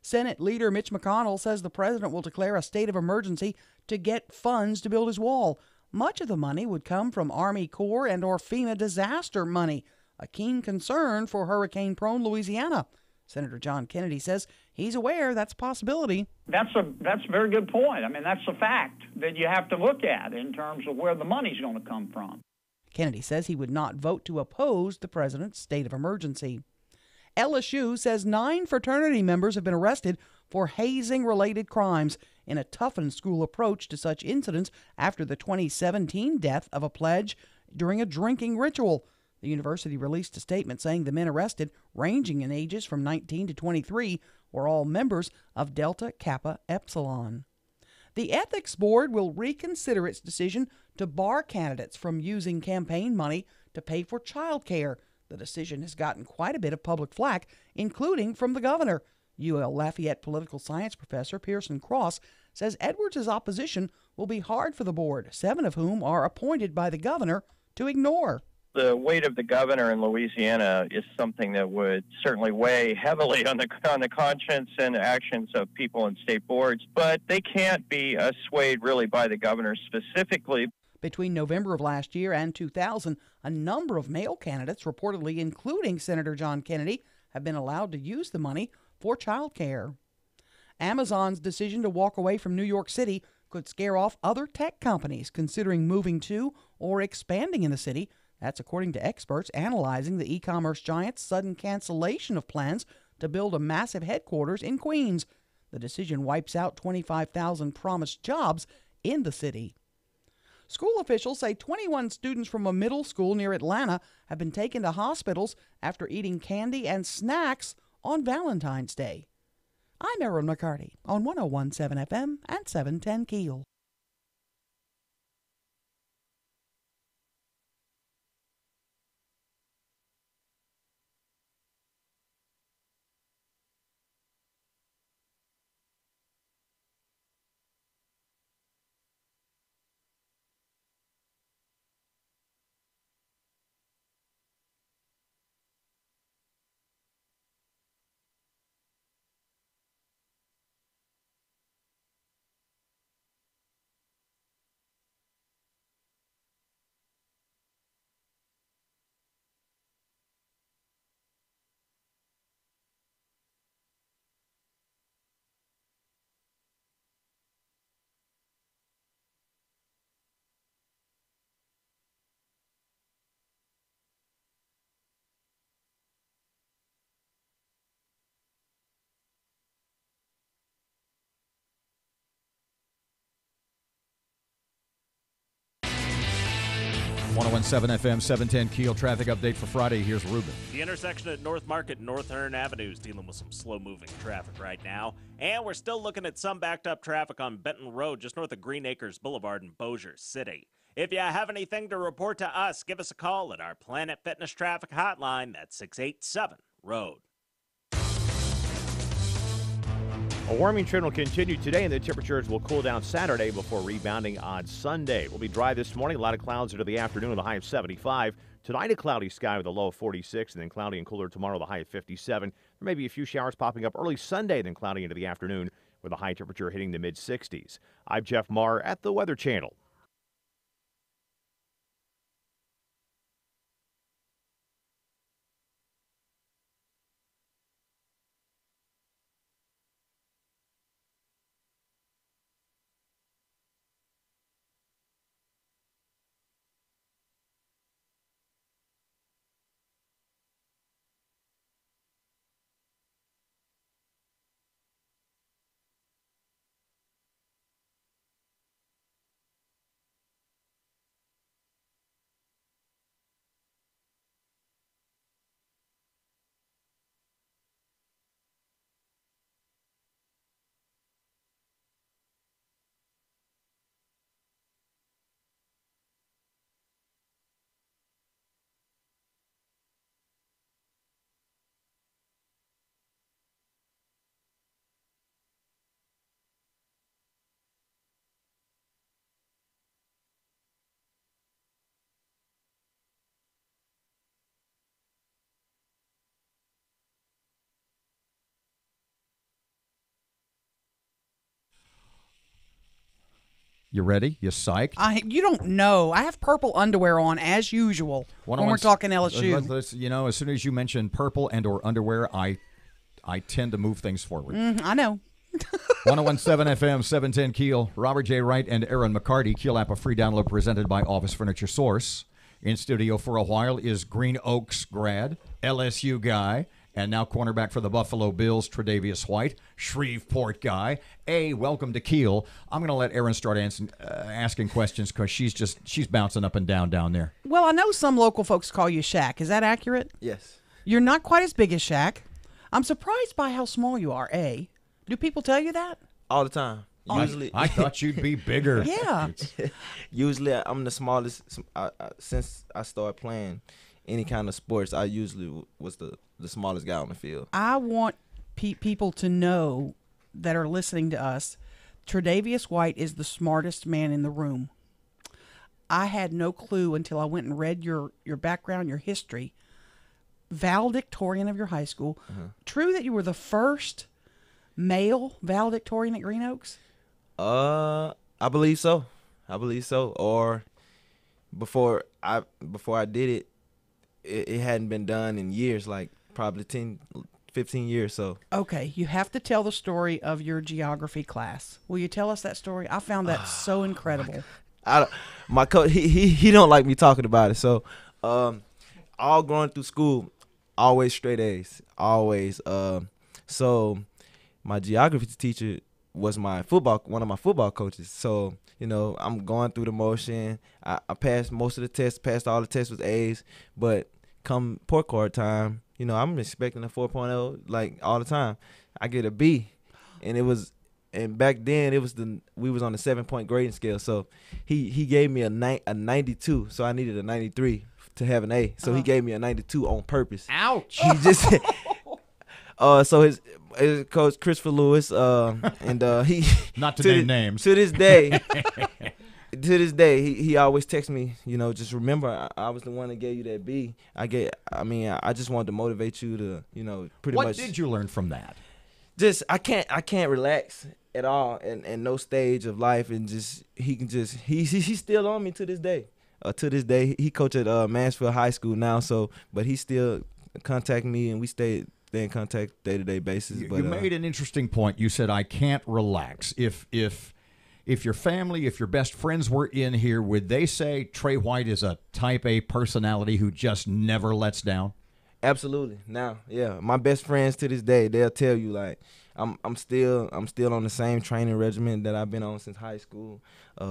Senate Leader Mitch McConnell says the president will declare a state of emergency to get funds to build his wall. Much of the money would come from Army Corps and or FEMA disaster money, a keen concern for hurricane-prone Louisiana. Senator John Kennedy says he's aware that's a possibility. That's a very good point. I mean, that's a fact that you have to look at in terms of where the money's going to come from. Kennedy says he would not vote to oppose the president's state of emergency. LSU says 9 fraternity members have been arrested for hazing-related crimes in a toughened school approach to such incidents after the 2017 death of a pledge during a drinking ritual. The university released a statement saying the men arrested, ranging in ages from 19 to 23, were all members of Delta Kappa Epsilon. The Ethics Board will reconsider its decision to bar candidates from using campaign money to pay for child care. The decision has gotten quite a bit of public flack, including from the governor. UL Lafayette political science professor Pearson Cross says Edwards' opposition will be hard for the board, 7 of whom are appointed by the governor, to ignore. The weight of the governor in Louisiana is something that would certainly weigh heavily on the conscience and actions of people in state boards, but they can't be swayed really by the governor specifically. Between November of last year and 2000, a number of male candidates, reportedly including Senator John Kennedy, have been allowed to use the money for child care. Amazon's decision to walk away from New York City could scare off other tech companies considering moving to or expanding in the city. That's according to experts analyzing the e-commerce giant's sudden cancellation of plans to build a massive headquarters in Queens. The decision wipes out 25,000 promised jobs in the city. School officials say 21 students from a middle school near Atlanta have been taken to hospitals after eating candy and snacks on Valentine's Day. I'm Erin McCarty on 101.7 FM and 710 KEEL. .101.7 FM, 710 KEEL traffic update for Friday. Here's Ruben. The intersection at North Market and North Hearn Avenue is dealing with some slow-moving traffic right now. And we're still looking at some backed-up traffic on Benton Road, just north of Green Acres Boulevard in Bossier City. If you have anything to report to us, give us a call at our Planet Fitness traffic hotline. That's 687-ROAD. A warming trend will continue today, and the temperatures will cool down Saturday before rebounding on Sunday. We'll be dry this morning. A lot of clouds into the afternoon with a high of 75. Tonight, a cloudy sky with a low of 46, and then cloudy and cooler tomorrow with a high of 57. There may be a few showers popping up early Sunday, then cloudy into the afternoon with a high temperature hitting the mid-60s. I'm Jeff Marr at the Weather Channel. You ready? You psyched? You don't know. I have purple underwear on as usual when we're talking LSU. As soon as you mention purple and or underwear, I tend to move things forward. I know. 101.7 FM, 710 KEEL. Robert J. Wright and Erin McCarty. KEEL app, a free download presented by Office Furniture Source. In studio for a while is Green Oaks grad, LSU guy, And now cornerback for the Buffalo Bills, Tre'Davious White, Shreveport guy. Welcome to KEEL. I'm going to let Erin start asking questions because she's bouncing up and down there. Well, I know some local folks call you Shaq. Is that accurate? Yes. You're not quite as big as Shaq. I'm surprised by how small you are, Do people tell you that? All the time. Usually, I thought you'd be bigger. Yeah. Usually, I'm the smallest. Since I started playing any kind of sports, I usually was the smallest guy on the field. I want people to know that are listening to us, Tre'Davious White is the smartest man in the room. I had no clue until I went and read your background, your history. Valedictorian of your high school. True that you were the first male valedictorian at Green Oaks? I believe so. Or before I did it, it hadn't been done in years, like probably 10, 15 years. So okay, you have to tell the story of your geography class. Will you tell us that story? I found that so incredible. My coach, he don't like me talking about it. So all going through school, always straight A's, always. So my geography teacher was one of my football coaches. So, I'm going through the motion. I passed most of the tests, passed all the tests with A's, but come report card time, I'm expecting a 4.0 like all the time. I get a B, and back then we was on the 7-point grading scale. So he gave me a 92, so I needed a 93 to have an A. So he gave me a 92 on purpose. Ouch. He just so his coach Christopher Lewis, and he not to name names. To this day, he always texts me. Just remember, I was the one that gave you that B. I just wanted to motivate you to, pretty much. What did you learn from that? Just I can't relax at all, and no stage of life, and he's still on me to this day. He coached at Mansfield High School now, but he still contact me, and we stay in contact day-to-day basis. You made an interesting point. You said, I can't relax. If your family, if your best friends were in here, would they say Trey White is a type A personality who just never lets down? Absolutely. Now, yeah, my best friends to this day, they'll tell you, like, I'm still on the same training regimen that I've been on since high school,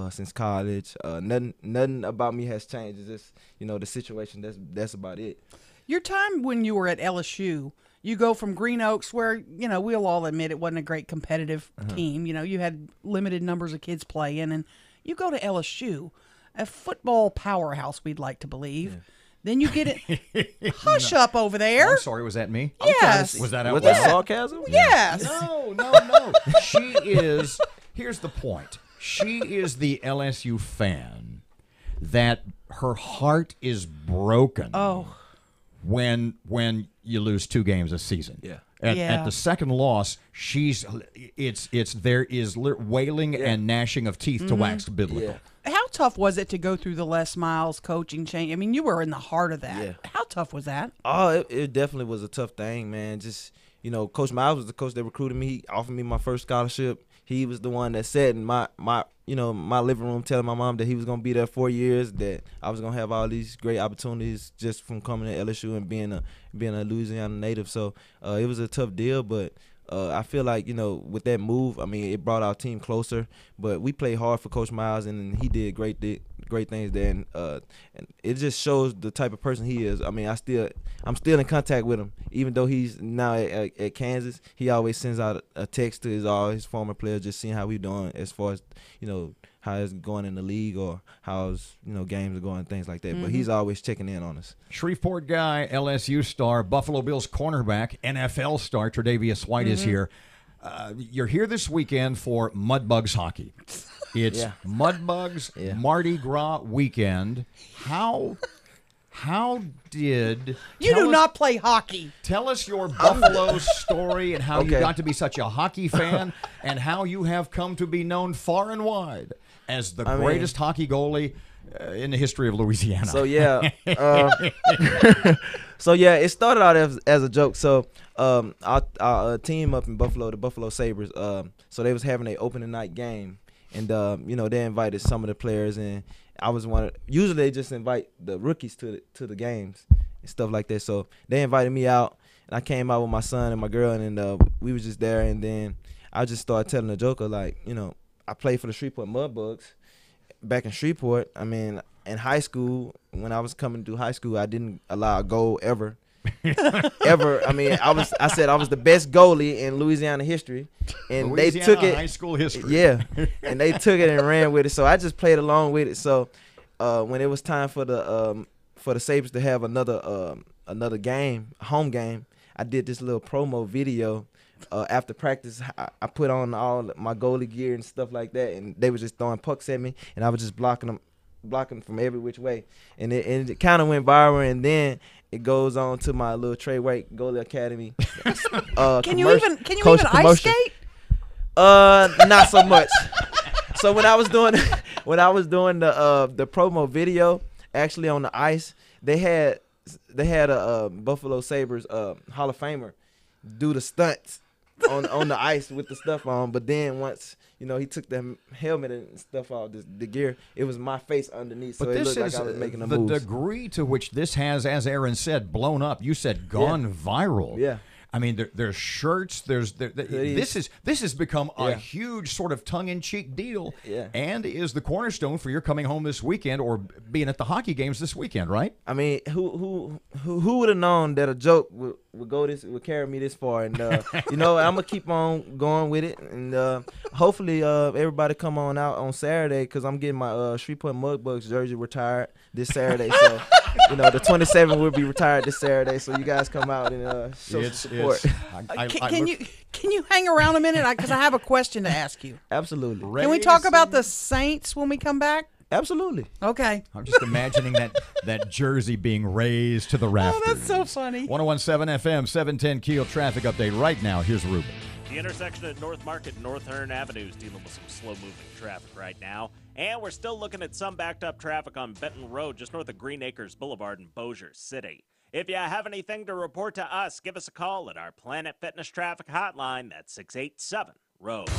since college. Nothing about me has changed. It's just, the situation, that's about it. Your time when you were at LSU, you go from Green Oaks, where, we'll all admit it wasn't a great competitive team. You had limited numbers of kids playing, and you go to LSU, a football powerhouse, we'd like to believe. Yeah. Then you get it. Hush up over there. I'm sorry, was that me? Yes. Was that sarcasm? Yes. No. Here's the point. She is the LSU fan that her heart is broken. Oh. When you lose 2 games a season. Yeah. At the second loss, there is wailing and gnashing of teeth to wax biblical. Yeah. How tough was it to go through the Les Miles coaching change? I mean, you were in the heart of that. Yeah. How tough was that? Oh, it definitely was a tough thing, man. Just, Coach Miles was the coach that recruited me. He offered me my first scholarship. He was the one that sat in my living room telling my mom that he was going to be there 4 years, that I was going to have all these great opportunities just from coming to LSU and being a Louisiana native. So it was a tough deal, but I feel like, with that move, it brought our team closer. But we played hard for Coach Miles, and he did great things there. And it just shows the type of person he is. I'm still in contact with him, even though he's now at Kansas. He always sends out a text to his former players, just seeing how we doing as far as how it's going in the league or how games are going, things like that. But he's always checking in on us. Shreveport guy, LSU star, Buffalo Bills cornerback, NFL star Tre'Davious White is here. You're here this weekend for Mudbugs hockey. It's Mudbugs Mardi Gras weekend. How did you do not play hockey? Tell us your Buffalo story and how you got to be such a hockey fan and how you have come to be known far and wide as the greatest hockey goalie in the history of Louisiana. So yeah, it started out as a joke. So our team up in Buffalo, the Buffalo Sabres, so they was having an opening night game, and they invited some of the players, and I was one of. Usually they just invite the rookies to the games and stuff like that. So they invited me out, And I came out with my son and my girl, and we was just there. And then I just started telling the joker, like, I played for the Shreveport Mudbugs back in Shreveport. I mean, in high school, when I was coming through high school, I didn't allow a goal ever. Ever. I mean, I said I was the best goalie in Louisiana history, and Louisiana they took it. high school history. Yeah, and they took it and ran with it. So I just played along with it. So when it was time for the Sabres to have another game, home game, I did this little promo video. After practice, I put on all my goalie gear and stuff like that, and they were just throwing pucks at me, and I was just blocking from every which way, and it kind of went viral. And then it goes on to my little Trey White Goalie Academy. Can you even ice skate? Not so much. So when I was doing the promo video, actually on the ice, they had a Buffalo Sabres Hall of Famer do the stunts on the ice with the stuff on. But then once he took the helmet and stuff off, the gear, it was my face underneath, so But it this looked is like I was making the the moves. degree to which this has, as Erin said, blown up. You said gone viral. Yeah. I mean, there's shirts. This has become a huge sort of tongue-in-cheek deal, and is the cornerstone for your coming home this weekend or being at the hockey games this weekend, right? I mean, who would have known that a joke would carry me this far? And I'm gonna keep on going with it, and hopefully everybody come on out on Saturday, because I'm getting my Shreveport Mudbugs jersey retired this Saturday. So the 27 will be retired this Saturday. So you guys come out and show some support. Can you hang around a minute? Because I have a question to ask you. Absolutely. Can we talk about the Saints when we come back? Absolutely. Okay. I'm just imagining that jersey being raised to the rafters. Oh, that's so funny. 101.7 FM, 710 Keel traffic update right now. Here's Ruben. The intersection at North Market and North Hearn Avenue is dealing with some slow-moving traffic right now. And we're still looking at some backed-up traffic on Benton Road, just north of Green Acres Boulevard in Bossier City. If you have anything to report to us, give us a call at our Planet Fitness Traffic Hotline. That's 687-ROAD.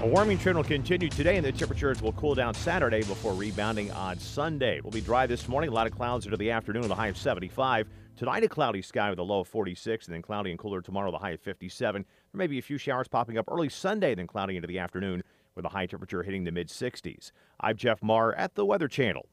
A warming trend will continue today, and the temperatures will cool down Saturday before rebounding on Sunday. It will be dry this morning. A lot of clouds into the afternoon with a high of 75. Tonight, a cloudy sky with a low of 46, and then cloudy and cooler tomorrow with a high of 57. There may be a few showers popping up early Sunday, then cloudy into the afternoon with a high temperature hitting the mid-60s. I'm Jeff Marr at the Weather Channel.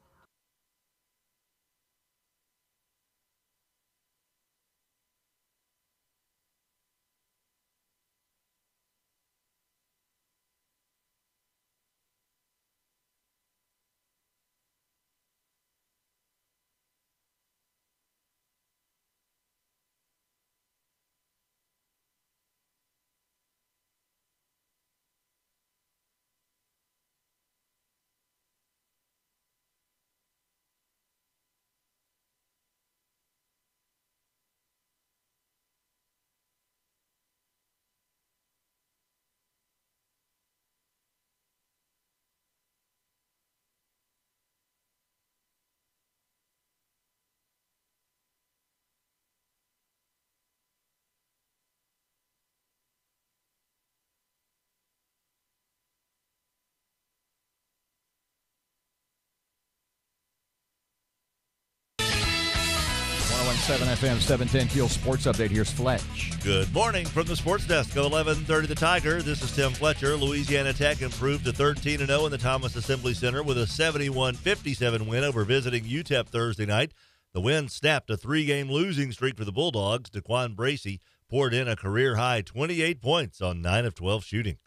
FM 710 Keel Sports Update. Here's Fletch. Good morning from the Sports Desk of 1130 The Tiger. This is Tim Fletcher. Louisiana Tech improved to 13-0 in the Thomas Assembly Center with a 71-57 win over visiting UTEP Thursday night. The win snapped a 3-game losing streak for the Bulldogs. Daquan Bracey poured in a career-high 28 points on 9 of 12 shooting.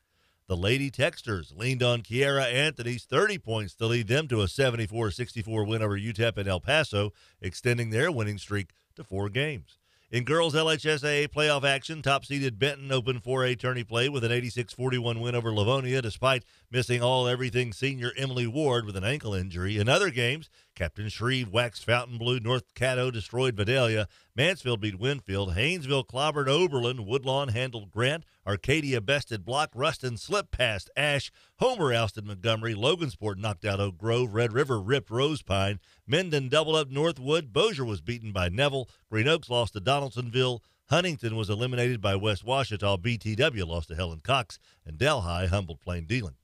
The Lady Texters leaned on Kiara Anthony's 30 points to lead them to a 74-64 win over UTEP in El Paso, extending their winning streak to 4 games. In girls LHSAA playoff action, top-seeded Benton opened 4A tourney play with an 86-41 win over Livonia, despite missing all-everything senior Emily Ward with an ankle injury. In other games, Captain Shreve waxed Fountain Blue, North Caddo destroyed Vidalia, Mansfield beat Winfield, Haynesville clobbered Oberlin, Woodlawn handled Grant, Arcadia bested Block, Ruston slipped past Ash, Homer ousted Montgomery, Logansport knocked out Oak Grove, Red River ripped Rosepine, Menden doubled up Northwood, Bossier was beaten by Neville, Green Oaks lost to Donaldsonville, Huntington was eliminated by West Washita, BTW lost to Helen Cox, and Delhi humbled Plain Dealing.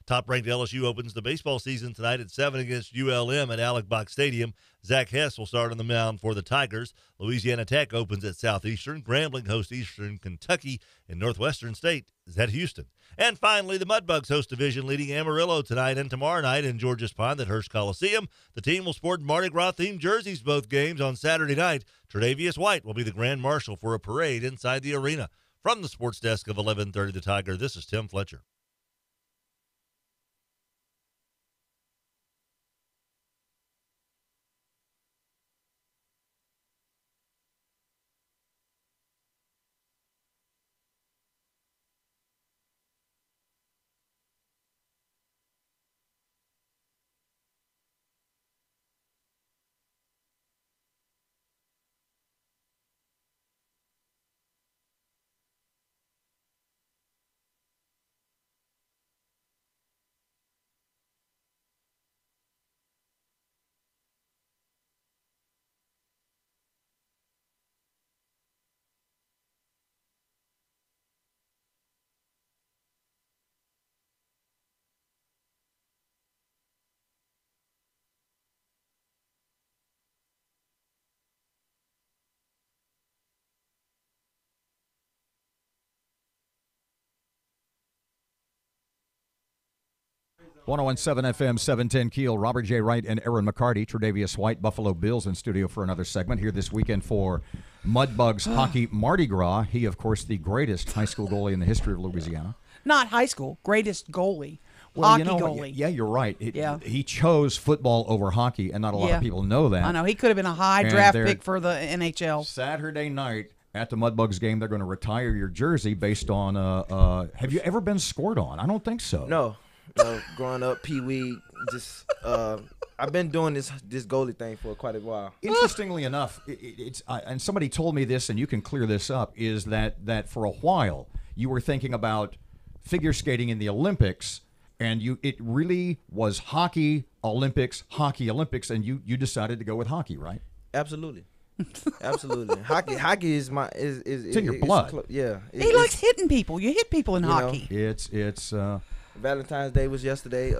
Top-ranked LSU opens the baseball season tonight at 7 against ULM at Alec Box Stadium. Zach Hess will start on the mound for the Tigers. Louisiana Tech opens at Southeastern. Grambling hosts Eastern Kentucky, and Northwestern State is at Houston. And finally, the Mudbugs host division leading Amarillo tonight and tomorrow night in Georges Pond at Hearst Coliseum. The team will sport Mardi Gras-themed jerseys both games on Saturday night. Tre'Davious White will be the grand marshal for a parade inside the arena. From the sports desk of 1130 The Tiger, this is Tim Fletcher. .101.7 FM, 710 Keel, Robert J. Wright and Erin McCarty. Tre'Davious White, Buffalo Bills in studio for another segment here this weekend for Mudbugs Hockey Mardi Gras. He, of course, the greatest high school goalie in the history of Louisiana. Not high school, greatest goalie. Well, hockey you know, goalie. Yeah, you're right. Yeah. He chose football over hockey, and not a lot of people know that. I know. He could have been a high draft pick for the NHL. Saturday night at the Mudbugs game, they're going to retire your jersey based on, have you ever been scored on? I don't think so. No, growing up, Pee-wee, just I've been doing this goalie thing for quite a while. Interestingly enough, it's and somebody told me this, and you can clear this up, is that for a while you were thinking about figure skating in the Olympics, and it really was hockey Olympics, and you decided to go with hockey, right? Absolutely. Absolutely. Hockey is my it's in your blood. He likes hitting people. You hit people in hockey. It's Valentine's Day was yesterday.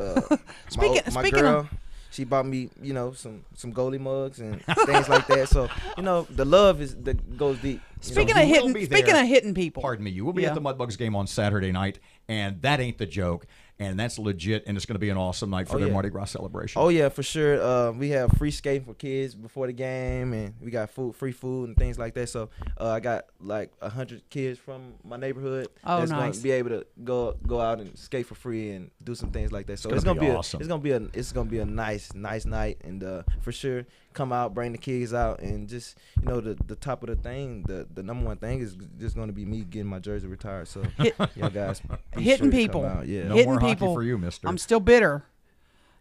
My girl, she bought me, some goalie mugs and things like that. So, the love goes deep. Speaking of hitting people. Pardon me. You will be at the Mudbugs game on Saturday night, and that ain't the joke. And that's legit, and it's going to be an awesome night for their Mardi Gras celebration. Oh, yeah, for sure. We have free skating for kids before the game, and we got free food and things like that. So I got like 100 kids from my neighborhood that's going to be able to go out and skate for free and do some things like that. So it's going to be awesome. It's going to be a nice night, and for sure, come out, bring the kids out, and just the top of the thing, the number one thing is just going to be me getting my jersey retired. So y'all guys, hitting people, hitting people for you, mister. I'm still bitter.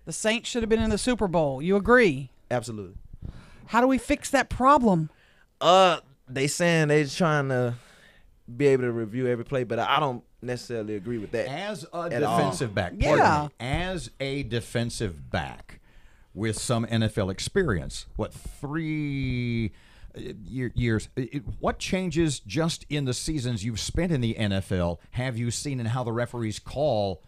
The Saints should have been in the Super Bowl. You agree? Absolutely. How do we fix that problem? They saying they're trying to be able to review every play, but I don't necessarily agree with that. As a defensive back, as a defensive back with some NFL experience, 3 years. What changes just in the seasons you've spent in the NFL have you seen in how the referees call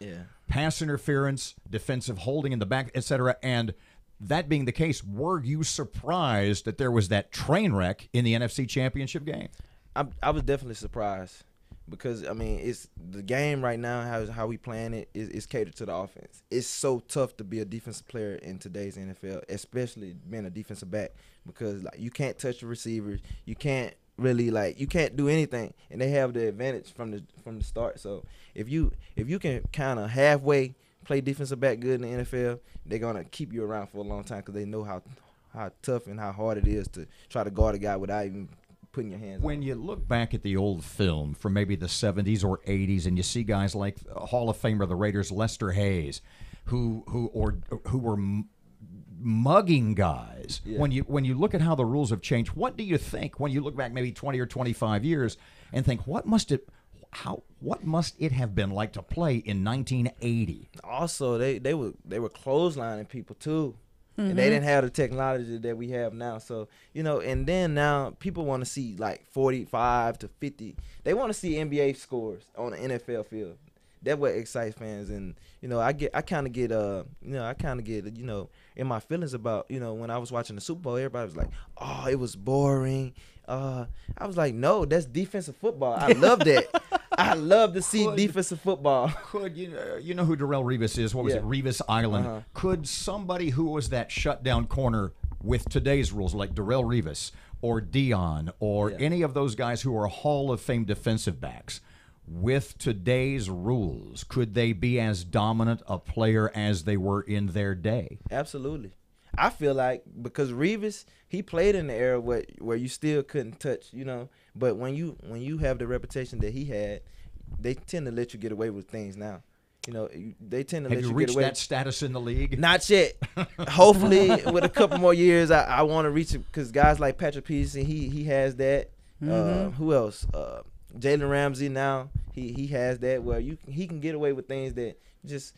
pass interference, defensive holding in the back, etc.? And that being the case, were you surprised that there was that train wreck in the NFC Championship game? I was definitely surprised because, it's the game right now, how we playing it is catered to the offense. It's so tough to be a defensive player in today's NFL, especially being a defensive back, because you can't touch the receivers. You can't really you can't do anything, and they have the advantage from the start. So if you can kind of halfway play defensive back good in the NFL, they're gonna keep you around for a long time because they know how tough and how hard it is to try to guard a guy without even putting your hands when on. You look back at the old film from maybe the 70s or 80s, and you see guys like Hall of Famer of the Raiders, Lester Hayes, who were mugging guys. When you look at how the rules have changed, what do you think when you look back maybe 20 or 25 years and think what must it have been like to play in 1980? Also, they were clotheslining people too. And they didn't have the technology that we have now. So, and then now people want to see 45 to 50. They want to see NBA scores on the NFL field. that what excites fans. And I kind of get in my feelings about when I was watching the Super Bowl, everybody was like, oh, it was boring. I was like, no, that's defensive football. I love that. I love to see defensive football. Could you know who Darrelle Revis is? What was it, Revis Island? Could somebody who was that shutdown corner with today's rules, like Darrelle Revis or Dion or any of those guys who are Hall of Fame defensive backs, with today's rules, could they be as dominant a player as they were in their day? Absolutely. I feel like because Revis, he played in the era where you still couldn't touch, but when you have the reputation that he had, they tend to let you get away with things now. They tend to let you get away. Have you reached that status in the league? Not yet. Hopefully, with a couple more years, I want to reach it, because guys like Patrick Peterson, he has that. Who else? Jalen Ramsey now, he has that where he can get away with things that just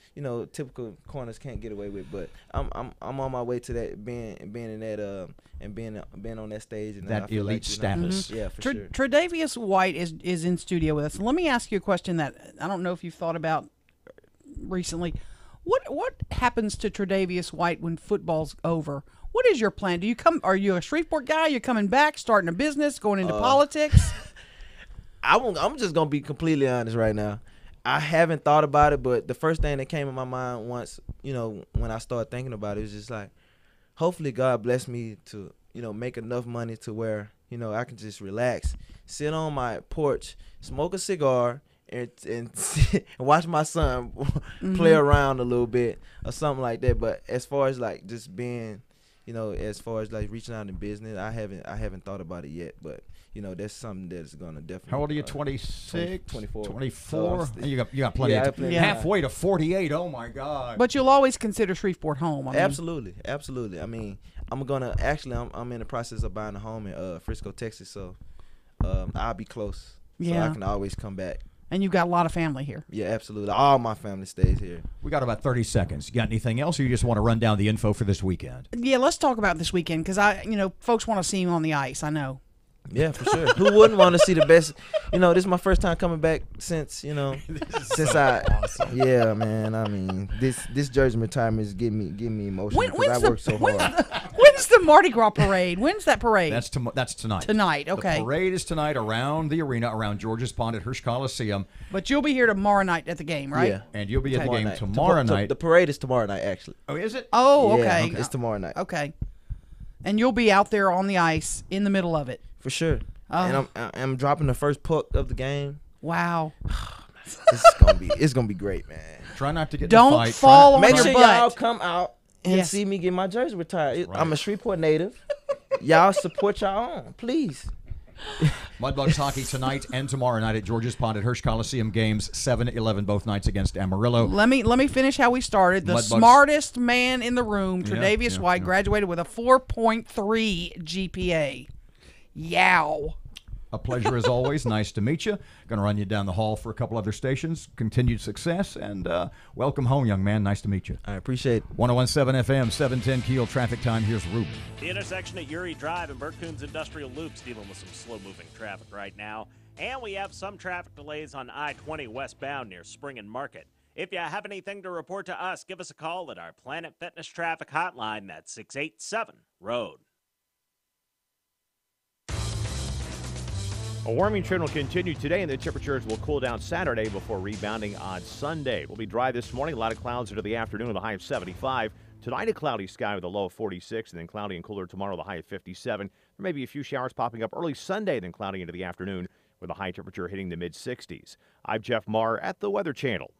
typical corners can't get away with. But I'm on my way to that, being in that and being on that stage and that elite status. Yeah, for sure. Tre'Davious White is in studio with us. Let me ask you a question that I don't know if you've thought about recently. What happens to Tre'Davious White when football's over? What is your plan? Are you a Shreveport guy? You're coming back, starting a business, going into politics? I'm just gonna be completely honest right now. I haven't thought about it, but the first thing that came in my mind once, when I started thinking about it, was just like, hopefully God bless me to, make enough money to where, I can just relax, sit on my porch, smoke a cigar, and watch my son play around a little bit or something like that. But as far as like just being, as far as like reaching out in business, I haven't thought about it yet, but. That's something that's going to definitely. How old are you? 26? 24. 24? So you got plenty of time. Halfway to 48. Oh, my God. But you'll always consider Shreveport home. Absolutely. Absolutely. I mean, I'm in the process of buying a home in Frisco, Texas, so I'll be close. So I can always come back. And you've got a lot of family here. Yeah, absolutely. All my family stays here. We got about 30 seconds. You got anything else, or you just want to run down the info for this weekend? Yeah, let's talk about this weekend, because folks want to see you on the ice. I know. Yeah, for sure. Who wouldn't want to see the best? This is my first time coming back since, since awesome. Yeah, man. I mean, this jersey retirement is getting me emotional because I worked so hard. When's the Mardi Gras parade? When's that parade? That's tonight. Tonight, okay. The parade is tonight around the arena, around George's Pond at Hirsch Coliseum. But you'll be here tomorrow night at the game, right? Yeah. And you'll be at the game tomorrow night. The parade is tomorrow night, actually. Oh, is it? Oh, yeah, okay. It's tomorrow night. Okay. And you'll be out there on the ice in the middle of it. For sure. And I'm dropping the first puck of the game. Wow. It's gonna be great, man. Try not to get Don't in the fight. fall on Make your sure butt. y'all come out and see me get my jersey retired. Right. I'm a Shreveport native. Y'all support y'all own, please. Mudbugs hockey tonight and tomorrow night at George's Pond at Hirsch Coliseum. Games 7-11 both nights against Amarillo. Let me finish how we started. The smartest man in the room, Tre'Davious White, graduated with a 4.3 GPA. Yow. A pleasure as always. Nice to meet you. Going to run you down the hall for a couple other stations. Continued success, and welcome home, young man. Nice to meet you. I appreciate it. 101.7 FM, 710 Keel traffic time. Here's Ruben. The intersection at Uri Drive and Burt Coons Industrial Loop's dealing with some slow-moving traffic right now. And we have some traffic delays on I-20 westbound near Spring and Market. If you have anything to report to us, give us a call at our Planet Fitness traffic hotline. That's 687-ROAD. A warming trend will continue today, and the temperatures will cool down Saturday before rebounding on Sunday. It will be dry this morning. A lot of clouds into the afternoon with a high of 75. Tonight, a cloudy sky with a low of 46, and then cloudy and cooler tomorrow with a high of 57. There may be a few showers popping up early Sunday, then cloudy into the afternoon with a high temperature hitting the mid-60s. I'm Jeff Marr at the Weather Channel.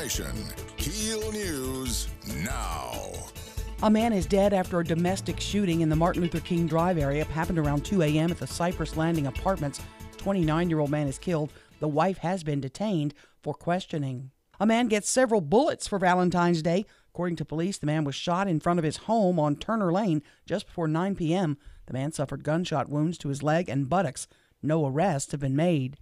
information. KEEL News now. A man is dead after a domestic shooting in the Martin Luther King Drive area. It happened around 2 a.m. at the Cypress Landing Apartments. 29-year-old man is killed. The wife has been detained for questioning. A man gets several bullets for Valentine's Day. According to police, the man was shot in front of his home on Turner Lane just before 9 p.m. The man suffered gunshot wounds to his leg and buttocks. No arrests have been made.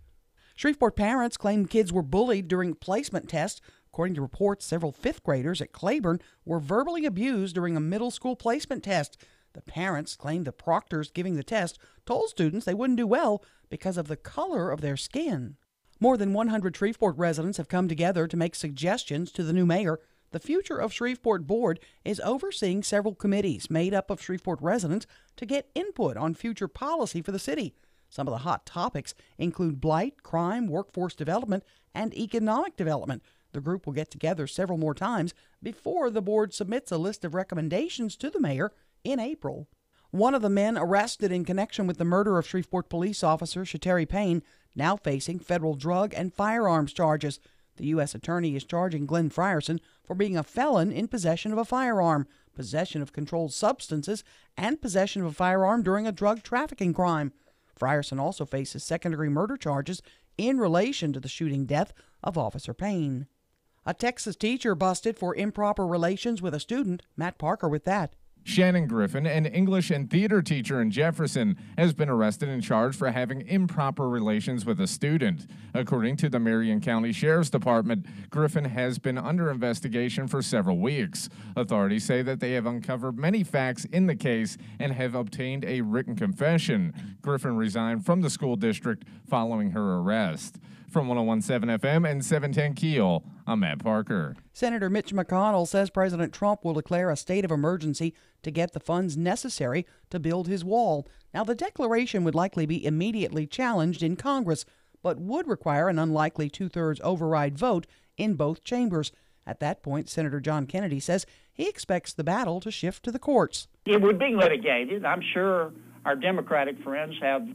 Shreveport parents claim kids were bullied during placement tests. According to reports, several fifth graders at Claiborne were verbally abused during a middle school placement test. The parents claim the proctors giving the test told students they wouldn't do well because of the color of their skin. More than 100 Shreveport residents have come together to make suggestions to the new mayor. The Future of Shreveport Board is overseeing several committees made up of Shreveport residents to get input on future policy for the city. Some of the hot topics include blight, crime, workforce development, and economic development. The group will get together several more times before the board submits a list of recommendations to the mayor in April. One of the men arrested in connection with the murder of Shreveport police officer Shateri Payne now facing federal drug and firearms charges. The U.S. attorney is charging Glenn Frierson for being a felon in possession of a firearm, possession of controlled substances, and possession of a firearm during a drug trafficking crime. Frierson also faces second-degree murder charges in relation to the shooting death of Officer Payne. A Texas teacher busted for improper relations with a student. Matt Parker with that. Shannon Griffin, an English and theater teacher in Jefferson, has been arrested and charged for having improper relations with a student. According to the Marion County Sheriff's Department, Griffin has been under investigation for several weeks. Authorities say that they have uncovered many facts in the case and have obtained a written confession. Griffin resigned from the school district following her arrest. From 101.7 FM and 710 KEEL, I'm Matt Parker. Senator Mitch McConnell says President Trump will declare a state of emergency to get the funds necessary to build his wall. Now, the declaration would likely be immediately challenged in Congress, but would require an unlikely two-thirds override vote in both chambers. At that point, Senator John Kennedy says he expects the battle to shift to the courts. It would be litigated. I'm sure our Democratic friends have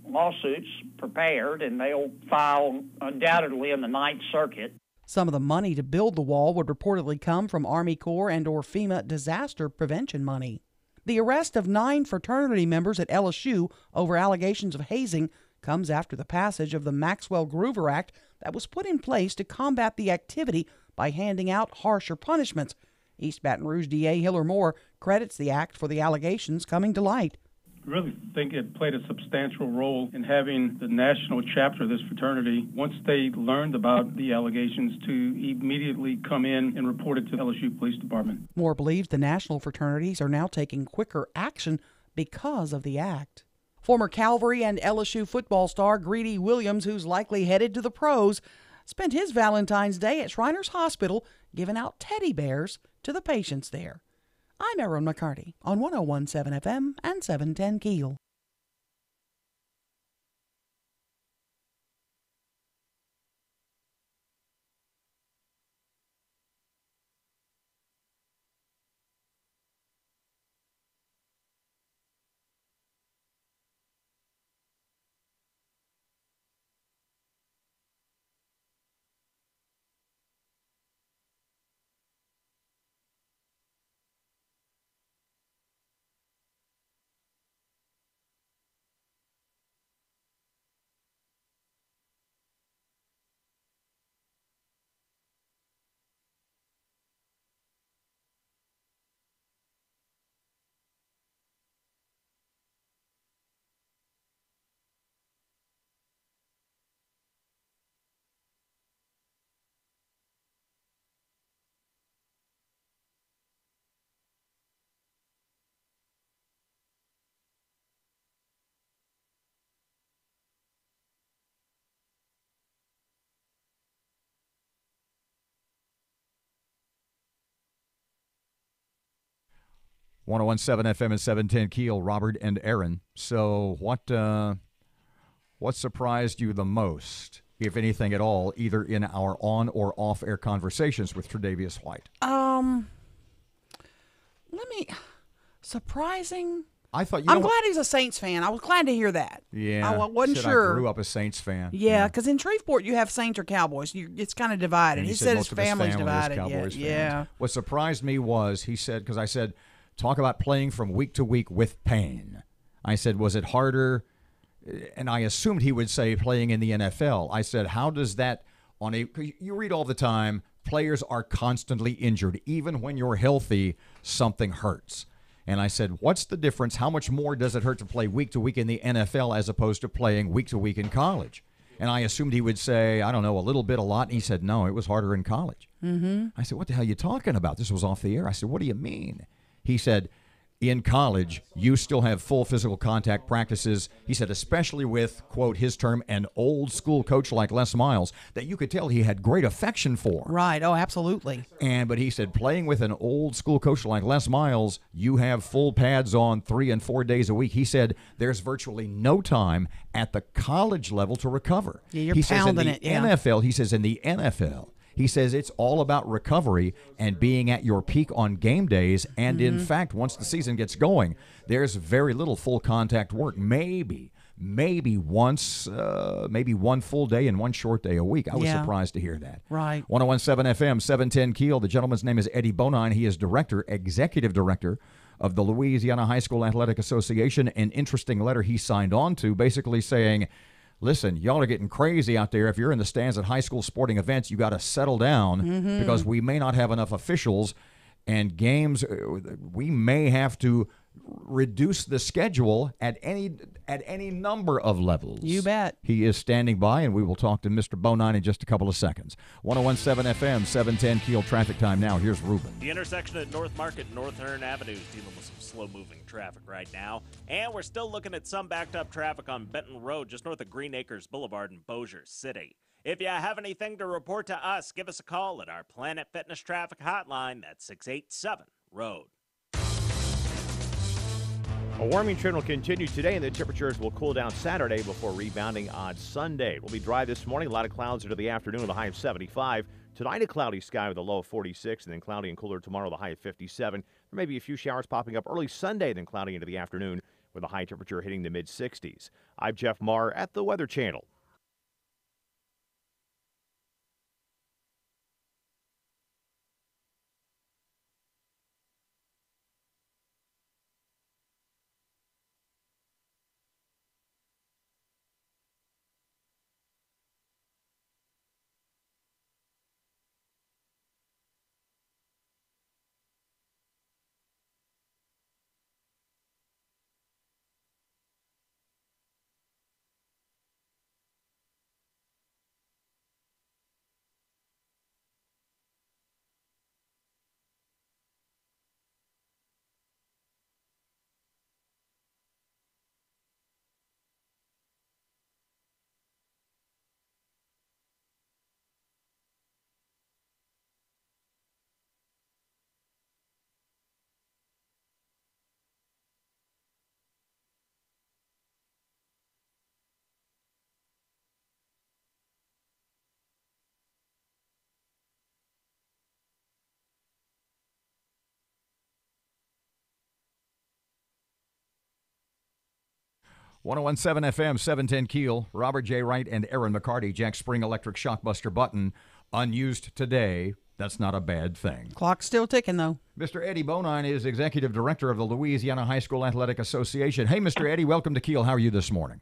lawsuits prepared, and they'll file undoubtedly in the Ninth Circuit. Some of the money to build the wall would reportedly come from Army Corps and or FEMA disaster prevention money. The arrest of 9 fraternity members at LSU over allegations of hazing comes after the passage of the Maxwell-Groover Act that was put in place to combat the activity by handing out harsher punishments. East Baton Rouge DA Hiller Moore credits the act for the allegations coming to light. I really think it played a substantial role in having the national chapter of this fraternity, once they learned about the allegations, to immediately come in and report it to the LSU Police Department. Moore believes the national fraternities are now taking quicker action because of the act. Former Calvary and LSU football star Greedy Williams, who's likely headed to the pros, spent his Valentine's Day at Shriners Hospital giving out teddy bears to the patients there. I'm Erin McCarty on 101.7 FM and 710 KEEL. .101.7 FM and 710 KEEL, Robert and Erin. So what surprised you the most, if anything at all, either in our on or off-air conversations with Tre'Davious White? Surprising. I thought I'm glad he's a Saints fan. I was glad to hear that. Yeah, I wasn't said sure. I grew up a Saints fan. Yeah, because in Shreveport you have Saints or Cowboys. It's kind of divided. And He said his most of his family's family is divided. Cowboys Yeah, fans. yeah. What surprised me was he said, because I said, talk about playing from week to week with pain. I said, was it harder? And I assumed he would say playing in the NFL. I said, how does that on a? You read all the time. Players are constantly injured. Even when you're healthy, something hurts. And I said, what's the difference? How much more does it hurt to play week to week in the NFL as opposed to playing week to week in college? And I assumed he would say, I don't know, a little bit, a lot. And he said, no, it was harder in college. Mm-hmm. I said, what the hell are you talking about? This was off the air. I said, what do you mean? He said, in college, you still have full physical contact practices. He said, especially with, quote, his term, an old school coach like Les Miles, that you could tell he had great affection for. Right. Oh, absolutely. But he said, playing with an old school coach like Les Miles, you have full pads on 3 and 4 days a week. He said, there's virtually no time at the college level to recover. Yeah, you're he says pounding in the it. Yeah. NFL, he says in the NFL, he says it's all about recovery and being at your peak on game days. And in fact, once the season gets going, there's very little full contact work. Maybe once, maybe one full day and one short day a week. I was surprised to hear that. Right. 101.7 FM, 710 Keel. The gentleman's name is Eddie Bonine. He is executive director of the Louisiana High School Athletic Association. An interesting letter he signed on to, basically saying, listen, y'all are getting crazy out there. If you're in the stands at high school sporting events, you got to settle down because we may not have enough officials and games. We may have to reduce the schedule at any number of levels. You bet. He is standing by, and we will talk to Mr. Bonine in just a couple of seconds. 101.7 FM, 710 Keel traffic time now. Here's Ruben. The intersection at North Market and North Hearn Avenue is dealing with some slow-moving traffic right now. And we're still looking at some backed-up traffic on Benton Road, just north of Green Acres Boulevard in Bossier City. If you have anything to report to us, give us a call at our Planet Fitness Traffic Hotline. That's 687-ROAD. A warming trend will continue today, and the temperatures will cool down Saturday before rebounding on Sunday. It will be dry this morning. A lot of clouds into the afternoon with a high of 75. Tonight, a cloudy sky with a low of 46, and then cloudy and cooler tomorrow with a high of 57. There may be a few showers popping up early Sunday, then cloudy into the afternoon with a high temperature hitting the mid-60s. I'm Jeff Marr at the Weather Channel. .101.7 FM, 710 Keel. Robert J. Wright and Erin McCarty. Jack Spring electric shockbuster button unused today. That's not a bad thing. Clock's still ticking, though. Mr. Eddie Bonine is executive director of the Louisiana High School Athletic Association. Hey, Mr. Eddie, welcome to Keel. How are you this morning?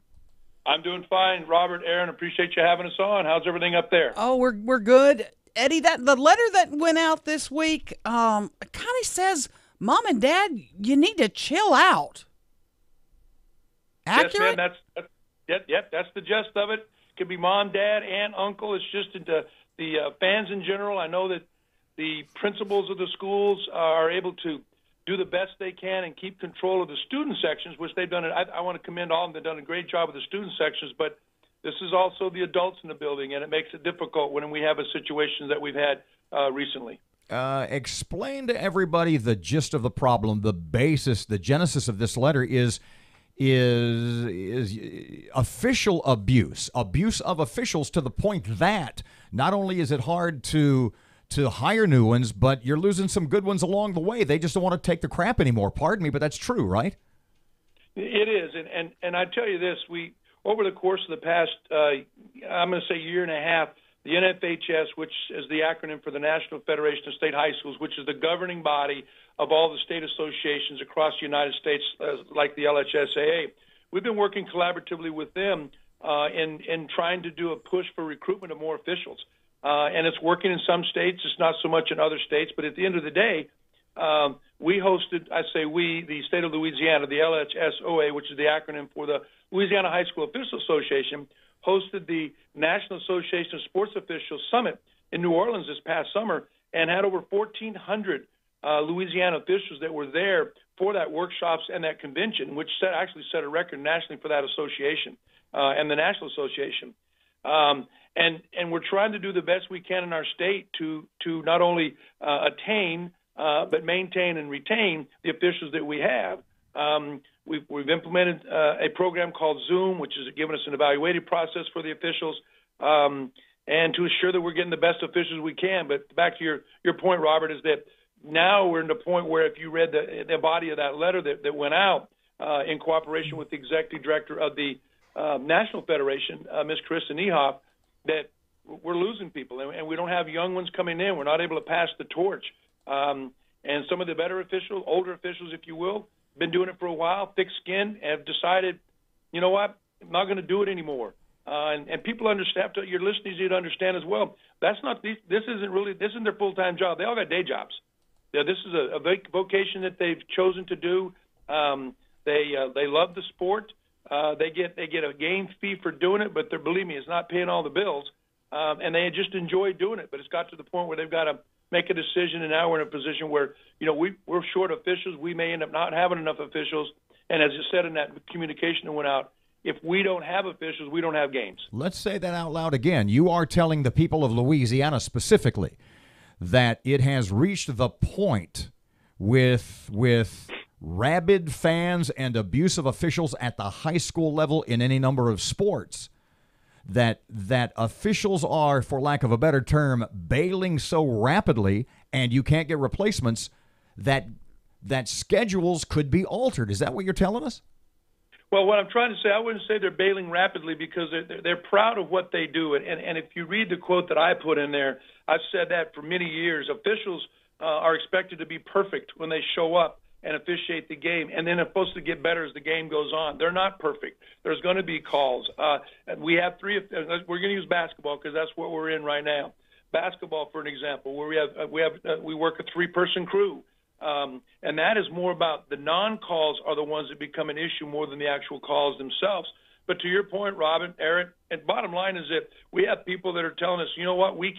I'm doing fine, Robert, Erin. Appreciate you having us on. How's everything up there? Oh, we're good, Eddie. The letter that went out this week, kind of says, "Mom and Dad, you need to chill out." Accurate? Yes, man. That's the gist of it. Could be mom, dad, aunt, uncle. It's just the fans in general. I know that the principals of the schools are able to do the best they can and keep control of the student sections, which they've done. I want to commend all of them. They've done a great job with the student sections, but this is also the adults in the building, and it makes it difficult when we have a situation that we've had recently. Explain to everybody the gist of the problem. The basis, the genesis of this letter is official abuse of officials, to the point that not only is it hard to hire new ones, but you're losing some good ones along the way. They just don't want to take the crap anymore. Pardon me, but that's true, right? It is, and I tell you this, we over the course of the past, I'm going to say year and a half, the NFHS, which is the acronym for the National Federation of State High Schools, which is the governing body of all the state associations across the United States, like the LHSAA, we've been working collaboratively with them in trying to do a push for recruitment of more officials. And it's working in some states. It's not so much in other states. But at the end of the day, we hosted, I say we, the state of Louisiana, the LHSOA, which is the acronym for the Louisiana High School Officials Association, hosted the National Association of Sports Officials Summit in New Orleans this past summer and had over 1,400 Louisiana officials that were there for that workshops and that convention, which actually set a record nationally for that association and the National Association. And we're trying to do the best we can in our state to not only attain but maintain and retain the officials that we have. We've implemented a program called Zoom, which has given us an evaluative process for the officials, and to assure that we're getting the best officials we can. But back to your point, Robert, is that now we're in the point where if you read the body of that letter that went out in cooperation with the executive director of the National Federation, Ms. Carissa Niehoff, that we're losing people, and we don't have young ones coming in. We're not able to pass the torch. And some of the better officials, older officials, if you will, been doing it for a while, thick-skinned, have decided, you know what, I'm not going to do it anymore. And people understand. Your listeners need to understand as well. This isn't their full-time job. They all got day jobs. Yeah, this is a vocation that they've chosen to do. They love the sport. They get a game fee for doing it, but believe me, it's not paying all the bills. And they just enjoy doing it. But it's got to the point where they've got to make a decision, and now we're in a position where, we're short officials. We may end up not having enough officials. And as you said in that communication that went out, if we don't have officials, we don't have games. Let's say that out loud again. You are telling the people of Louisiana specifically that it has reached the point with rabid fans and abusive officials at the high school level in any number of sports that officials are, for lack of a better term, bailing so rapidly, and you can't get replacements, that schedules could be altered. Is that what you're telling us? Well, what I'm trying to say, I wouldn't say they're bailing rapidly because they're proud of what they do. And if you read the quote that I put in there, I've said that for many years. Officials are expected to be perfect when they show up and officiate the game, and then they're supposed to get better as the game goes on. They're not perfect. There's going to be calls. We have three. We're going to use basketball because that's what we're in right now. Basketball, for an example, where we work a three-person crew. And that is more about the non-calls are the ones that become an issue more than the actual calls themselves. But to your point, Robin, Erin, and bottom line is that we have people that are telling us, you know what, we're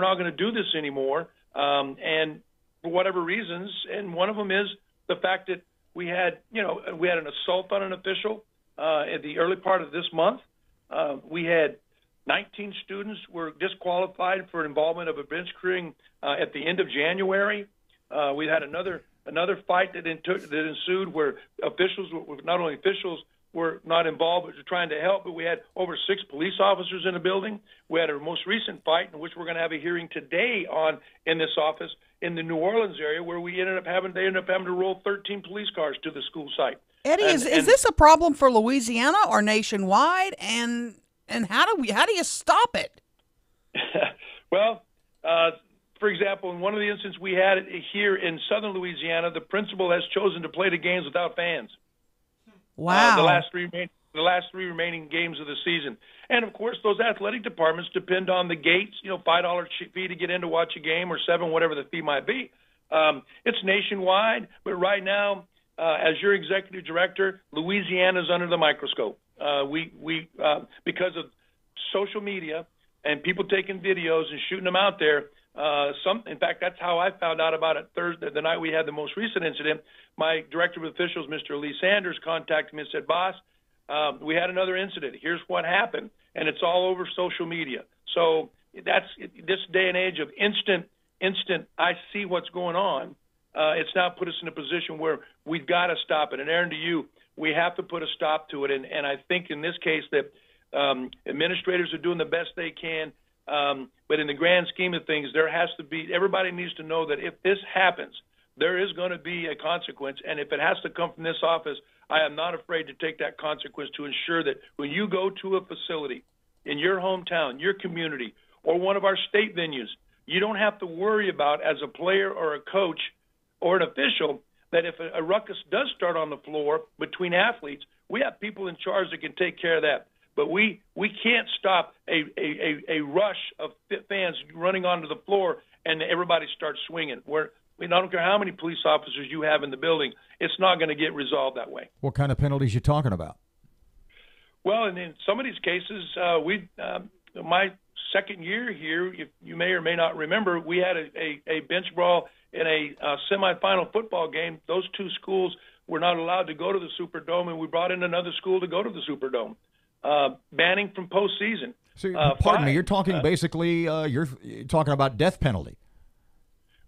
not going to do this anymore. And for whatever reasons, and one of them is the fact that we had an assault on an official at the early part of this month. We had 19 students were disqualified for involvement of a bench clearing at the end of January. We had another fight that ensued where not only officials were not involved but were trying to help, but we had over 6 police officers in the building. We had our most recent fight, in which we're going to have a hearing today in this office in the New Orleans area, where they ended up having to roll 13 police cars to the school site. Eddie, is this a problem for Louisiana or nationwide? And how do you stop it? Well, for example, in one of the instances we had here in southern Louisiana, the principal has chosen to play the games without fans. Wow. The last three remaining games of the season. And, of course, those athletic departments depend on the gates, $5 fee to get in to watch a game or $7, whatever the fee might be. It's nationwide, but right now, as your executive director, Louisiana's under the microscope. We because of social media and people taking videos and shooting them out there, in fact, that's how I found out about it Thursday, the night we had the most recent incident. My director of officials, Mr. Lee Sanders, contacted me and said, "Boss, we had another incident. Here's what happened," and it's all over social media. So that's this day and age of instant. I see what's going on. It's now put us in a position where we've got to stop it. And Erin, to you, we have to put a stop to it. And I think in this case that administrators are doing the best they can. But in the grand scheme of things, everybody needs to know that if this happens, there is going to be a consequence. And if it has to come from this office, I am not afraid to take that consequence to ensure that when you go to a facility in your hometown, your community, or one of our state venues, you don't have to worry about, as a player or a coach or an official, that if a ruckus does start on the floor between athletes, we have people in charge that can take care of that. But we can't stop a rush of fans running onto the floor and everybody starts swinging. I don't care how many police officers you have in the building, it's not going to get resolved that way. What kind of penalties you talking about? Well, and in some of these cases, my second year here, if you may or may not remember, we had a bench brawl in a semifinal football game. Those two schools were not allowed to go to the Superdome, and we brought in another school to go to the Superdome, banning from postseason. So, pardon me, you're talking basically, you're talking about death penalty.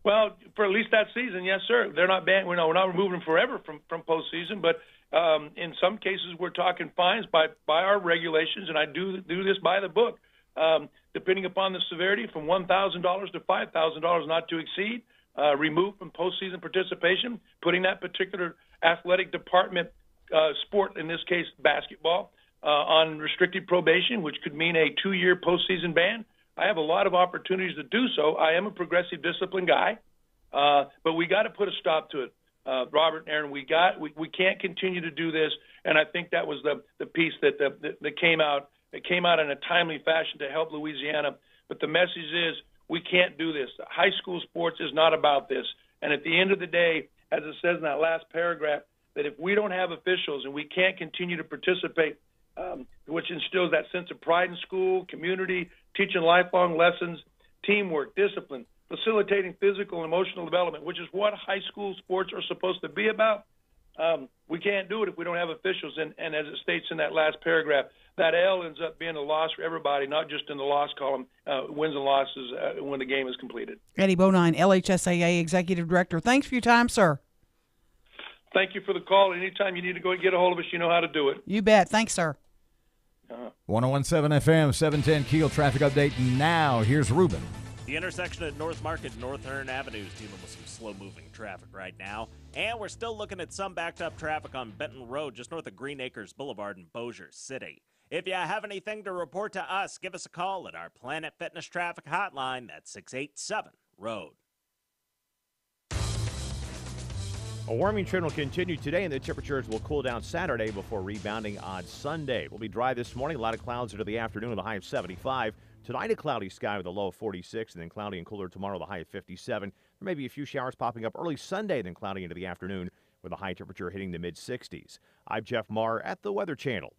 Well, for at least that season, yes, sir. They're not banned. We're not removing them forever from postseason, but in some cases we're talking fines by our regulations, and I do this by the book, depending upon the severity, from $1,000 to $5,000 not to exceed, removed from postseason participation, putting that particular athletic department sport, in this case basketball, on restricted probation, which could mean a 2-year postseason ban. I have a lot of opportunities to do so. I am a progressive discipline guy, but we got to put a stop to it, Robert and Erin. We can't continue to do this, and I think that was the piece that came out. It came out in a timely fashion to help Louisiana. But the message is we can't do this. High school sports is not about this. And at the end of the day, as it says in that last paragraph, that if we don't have officials and we can't continue to participate, which instills that sense of pride in school, community, teaching lifelong lessons, teamwork, discipline, facilitating physical and emotional development, which is what high school sports are supposed to be about. We can't do it if we don't have officials. And as it states in that last paragraph, that L ends up being a loss for everybody, not just in the loss column, wins and losses when the game is completed. Eddie Bonine, LHSAA Executive Director. Thanks for your time, sir. Thank you for the call. Anytime you need to go and get a hold of us, you know how to do it. You bet. Thanks, sir. 101.7 FM, 710 Keel traffic update now. Here's Ruben. The intersection at North Market and North Hearn Avenue is dealing with some slow-moving traffic right now. And we're still looking at some backed-up traffic on Benton Road, just north of Green Acres Boulevard in Bossier City. If you have anything to report to us, give us a call at our Planet Fitness Traffic Hotline. That's 687-ROAD. A warming trend will continue today, and the temperatures will cool down Saturday before rebounding on Sunday. We'll be dry this morning. A lot of clouds into the afternoon with a high of 75. Tonight, a cloudy sky with a low of 46, and then cloudy and cooler tomorrow with a high of 57. There may be a few showers popping up early Sunday, then cloudy into the afternoon with a high temperature hitting the mid-60s. I'm Jeff Marr at the Weather Channel.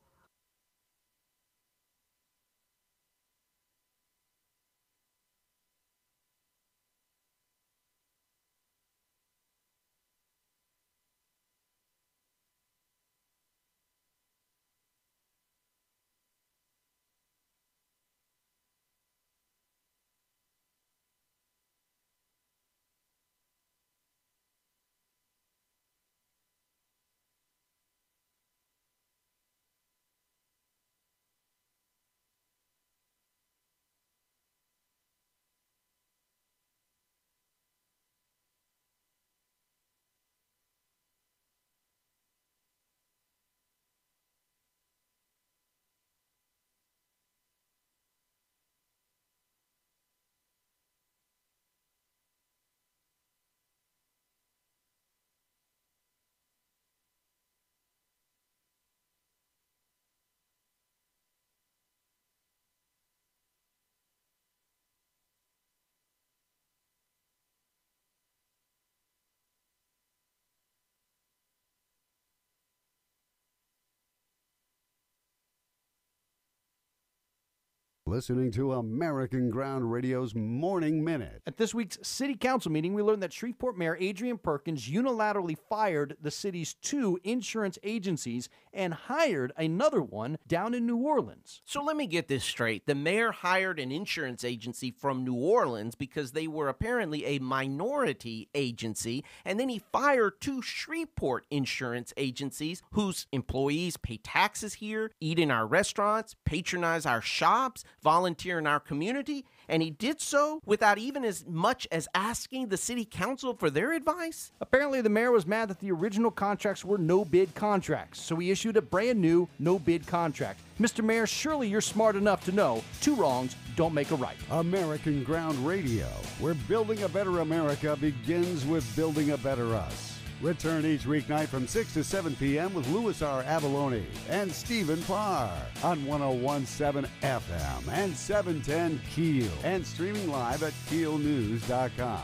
Listening to American Ground Radio's Morning Minute. At this week's City Council meeting, we learned that Shreveport Mayor Adrian Perkins unilaterally fired the city's 2 insurance agencies and hired another one down in New Orleans. So let me get this straight. The mayor hired an insurance agency from New Orleans because they were apparently a minority agency, and then he fired 2 Shreveport insurance agencies whose employees pay taxes here, eat in our restaurants, patronize our shops, volunteer in our community, and he did so without even as much as asking the city council for their advice? Apparently, the mayor was mad that the original contracts were no-bid contracts, so he issued a brand-new no-bid contract. Mr. Mayor, surely you're smart enough to know 2 wrongs don't make a right. American Ground Radio, where building a better America begins with building a better us. Return each weeknight from 6 to 7 p.m. with Louis R. Avalone and Stephen Parr on 101.7 FM and 710 KEEL, and streaming live at KEELnews.com.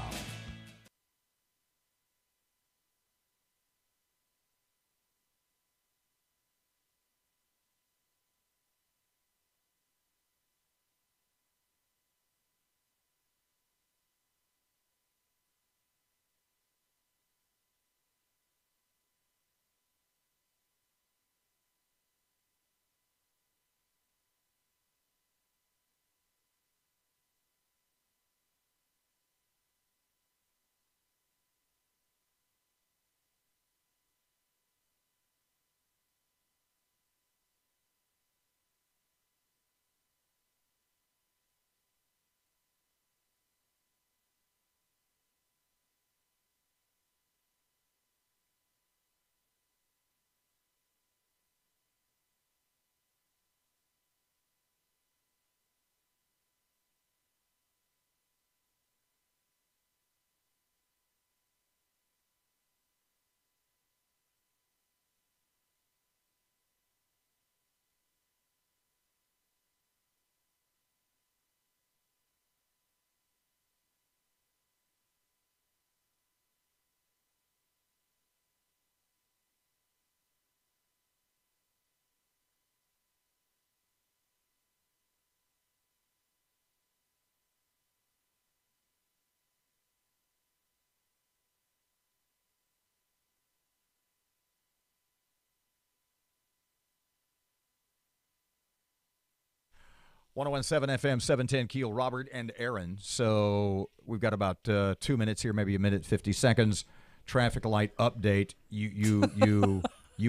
.101.7 FM, 710 KEEL, Robert and Erin. So we've got about 2 minutes here, maybe a minute 50 seconds. Traffic light update. You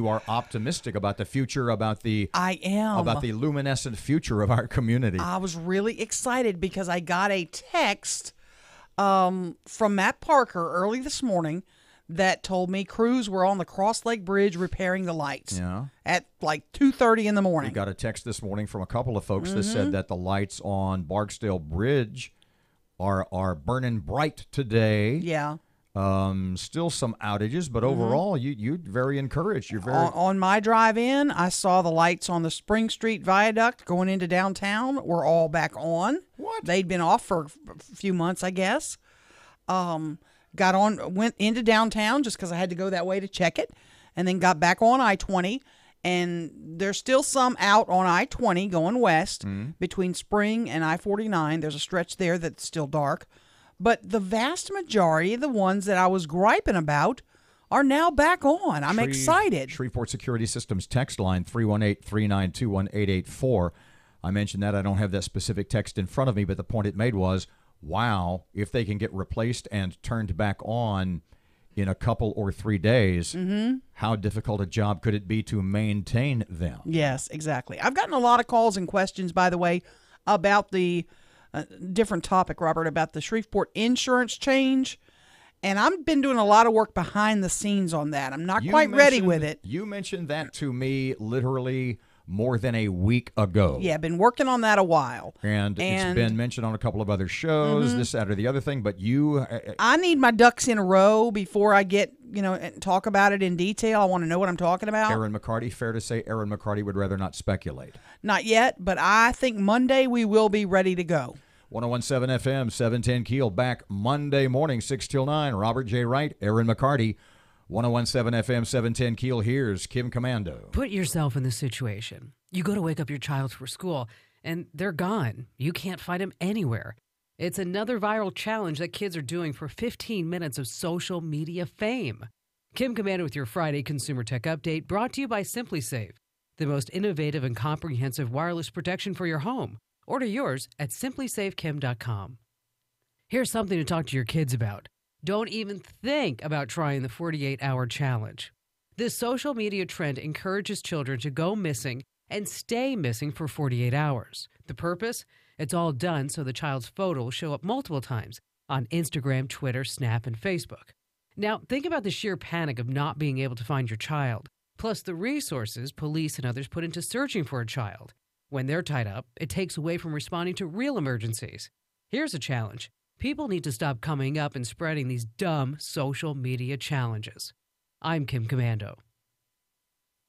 are optimistic about the future, about the luminescent future of our community. I was really excited because I got a text from Matt Parker early this morning that told me crews were on the Cross Lake Bridge repairing the lights at like 2:30 in the morning. We got a text this morning from a couple of folks that said that the lights on Barksdale Bridge are burning bright today. Yeah. Still some outages, but overall, you're very encouraged. You're very on my drive in. I saw the lights on the Spring Street Viaduct going into downtown were all back on. What? They'd been off for a few months, I guess. Went into downtown just because I had to go that way to check it, and then got back on I-20. And there's still some out on I-20 going west between Spring and I-49. There's a stretch there that's still dark. But the vast majority of the ones that I was griping about are now back on. I'm excited. Shreveport Security Systems text line, 318-392-1884. I mentioned that. I don't have that specific text in front of me, but the point it made was, wow, if they can get replaced and turned back on in a couple or 3 days, how difficult a job could it be to maintain them? Yes, exactly. I've gotten a lot of calls and questions, by the way, about the different topic, Robert, about the Shreveport insurance change. And I've been doing a lot of work behind the scenes on that. I'm not quite ready with it. You mentioned that to me literally more than a week ago. Yeah, I've been working on that a while. And it's been mentioned on a couple of other shows, this, that, or the other thing, but you... I need my ducks in a row before I get, and talk about it in detail. I want to know what I'm talking about. Erin McCarty, fair to say Erin McCarty would rather not speculate. Not yet, but I think Monday we will be ready to go. 101.7 FM, 710 KEEL, back Monday morning, 6 till 9. Robert J. Wright, Erin McCarty. 101.7 FM, 710 KEEL. Here's Kim Commando. Put yourself in this situation. You go to wake up your child for school, and they're gone. You can't find them anywhere. It's another viral challenge that kids are doing for 15 minutes of social media fame. Kim Commando with your Friday Consumer Tech Update, brought to you by SimpliSafe, the most innovative and comprehensive wireless protection for your home. Order yours at simplysafekim.com. Here's something to talk to your kids about. Don't even think about trying the 48-hour challenge. This social media trend encourages children to go missing and stay missing for 48 hours. The purpose? It's all done so the child's photo will show up multiple times on Instagram, Twitter, Snap, and Facebook. Now, think about the sheer panic of not being able to find your child, plus the resources police and others put into searching for a child. When they're tied up, it takes away from responding to real emergencies. Here's a challenge. People need to stop coming up and spreading these dumb social media challenges. I'm Kim Commando.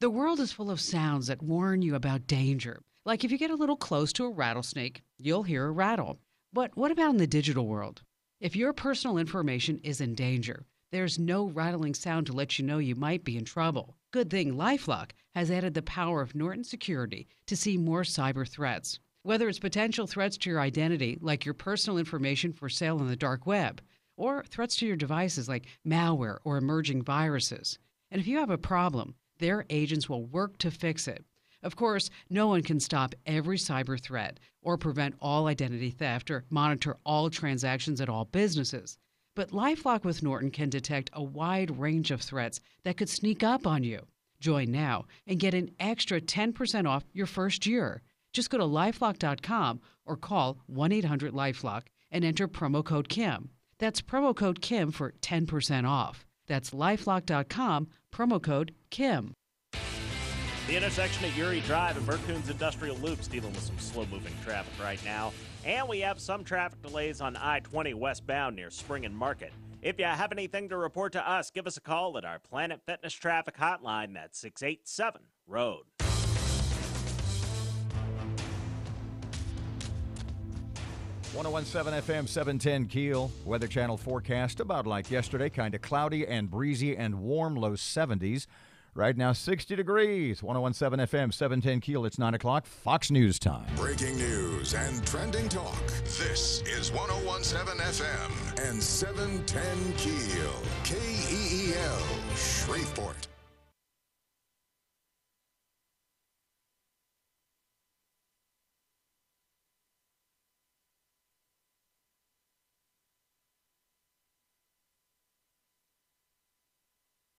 The world is full of sounds that warn you about danger. Like if you get a little close to a rattlesnake, you'll hear a rattle. But what about in the digital world? If your personal information is in danger, there's no rattling sound to let you know you might be in trouble. Good thing LifeLock has added the power of Norton Security to see more cyber threats. Whether it's potential threats to your identity, like your personal information for sale on the dark web, or threats to your devices like malware or emerging viruses. And if you have a problem, their agents will work to fix it. Of course, no one can stop every cyber threat or prevent all identity theft or monitor all transactions at all businesses. But LifeLock with Norton can detect a wide range of threats that could sneak up on you. Join now and get an extra 10% off your first year. Just go to LifeLock.com or call 1-800-LifeLock and enter promo code KIM. That's promo code KIM for 10% off. That's LifeLock.com, promo code KIM. The intersection at Uri Drive and Mercoons Industrial Loop's dealing with some slow-moving traffic right now. And we have some traffic delays on I-20 westbound near Spring and Market. If you have anything to report to us, give us a call at our Planet Fitness Traffic Hotline. That's 687-ROAD. .107 FM 710 Keel Weather Channel forecast about like yesterday, kind of cloudy and breezy and warm, low 70s. Right now 60 degrees. 101.7 FM 710 Keel. It's 9 o'clock. Fox News time. Breaking news and trending talk. This is 101.7 FM and 710 Keel. KEEL Shreveport.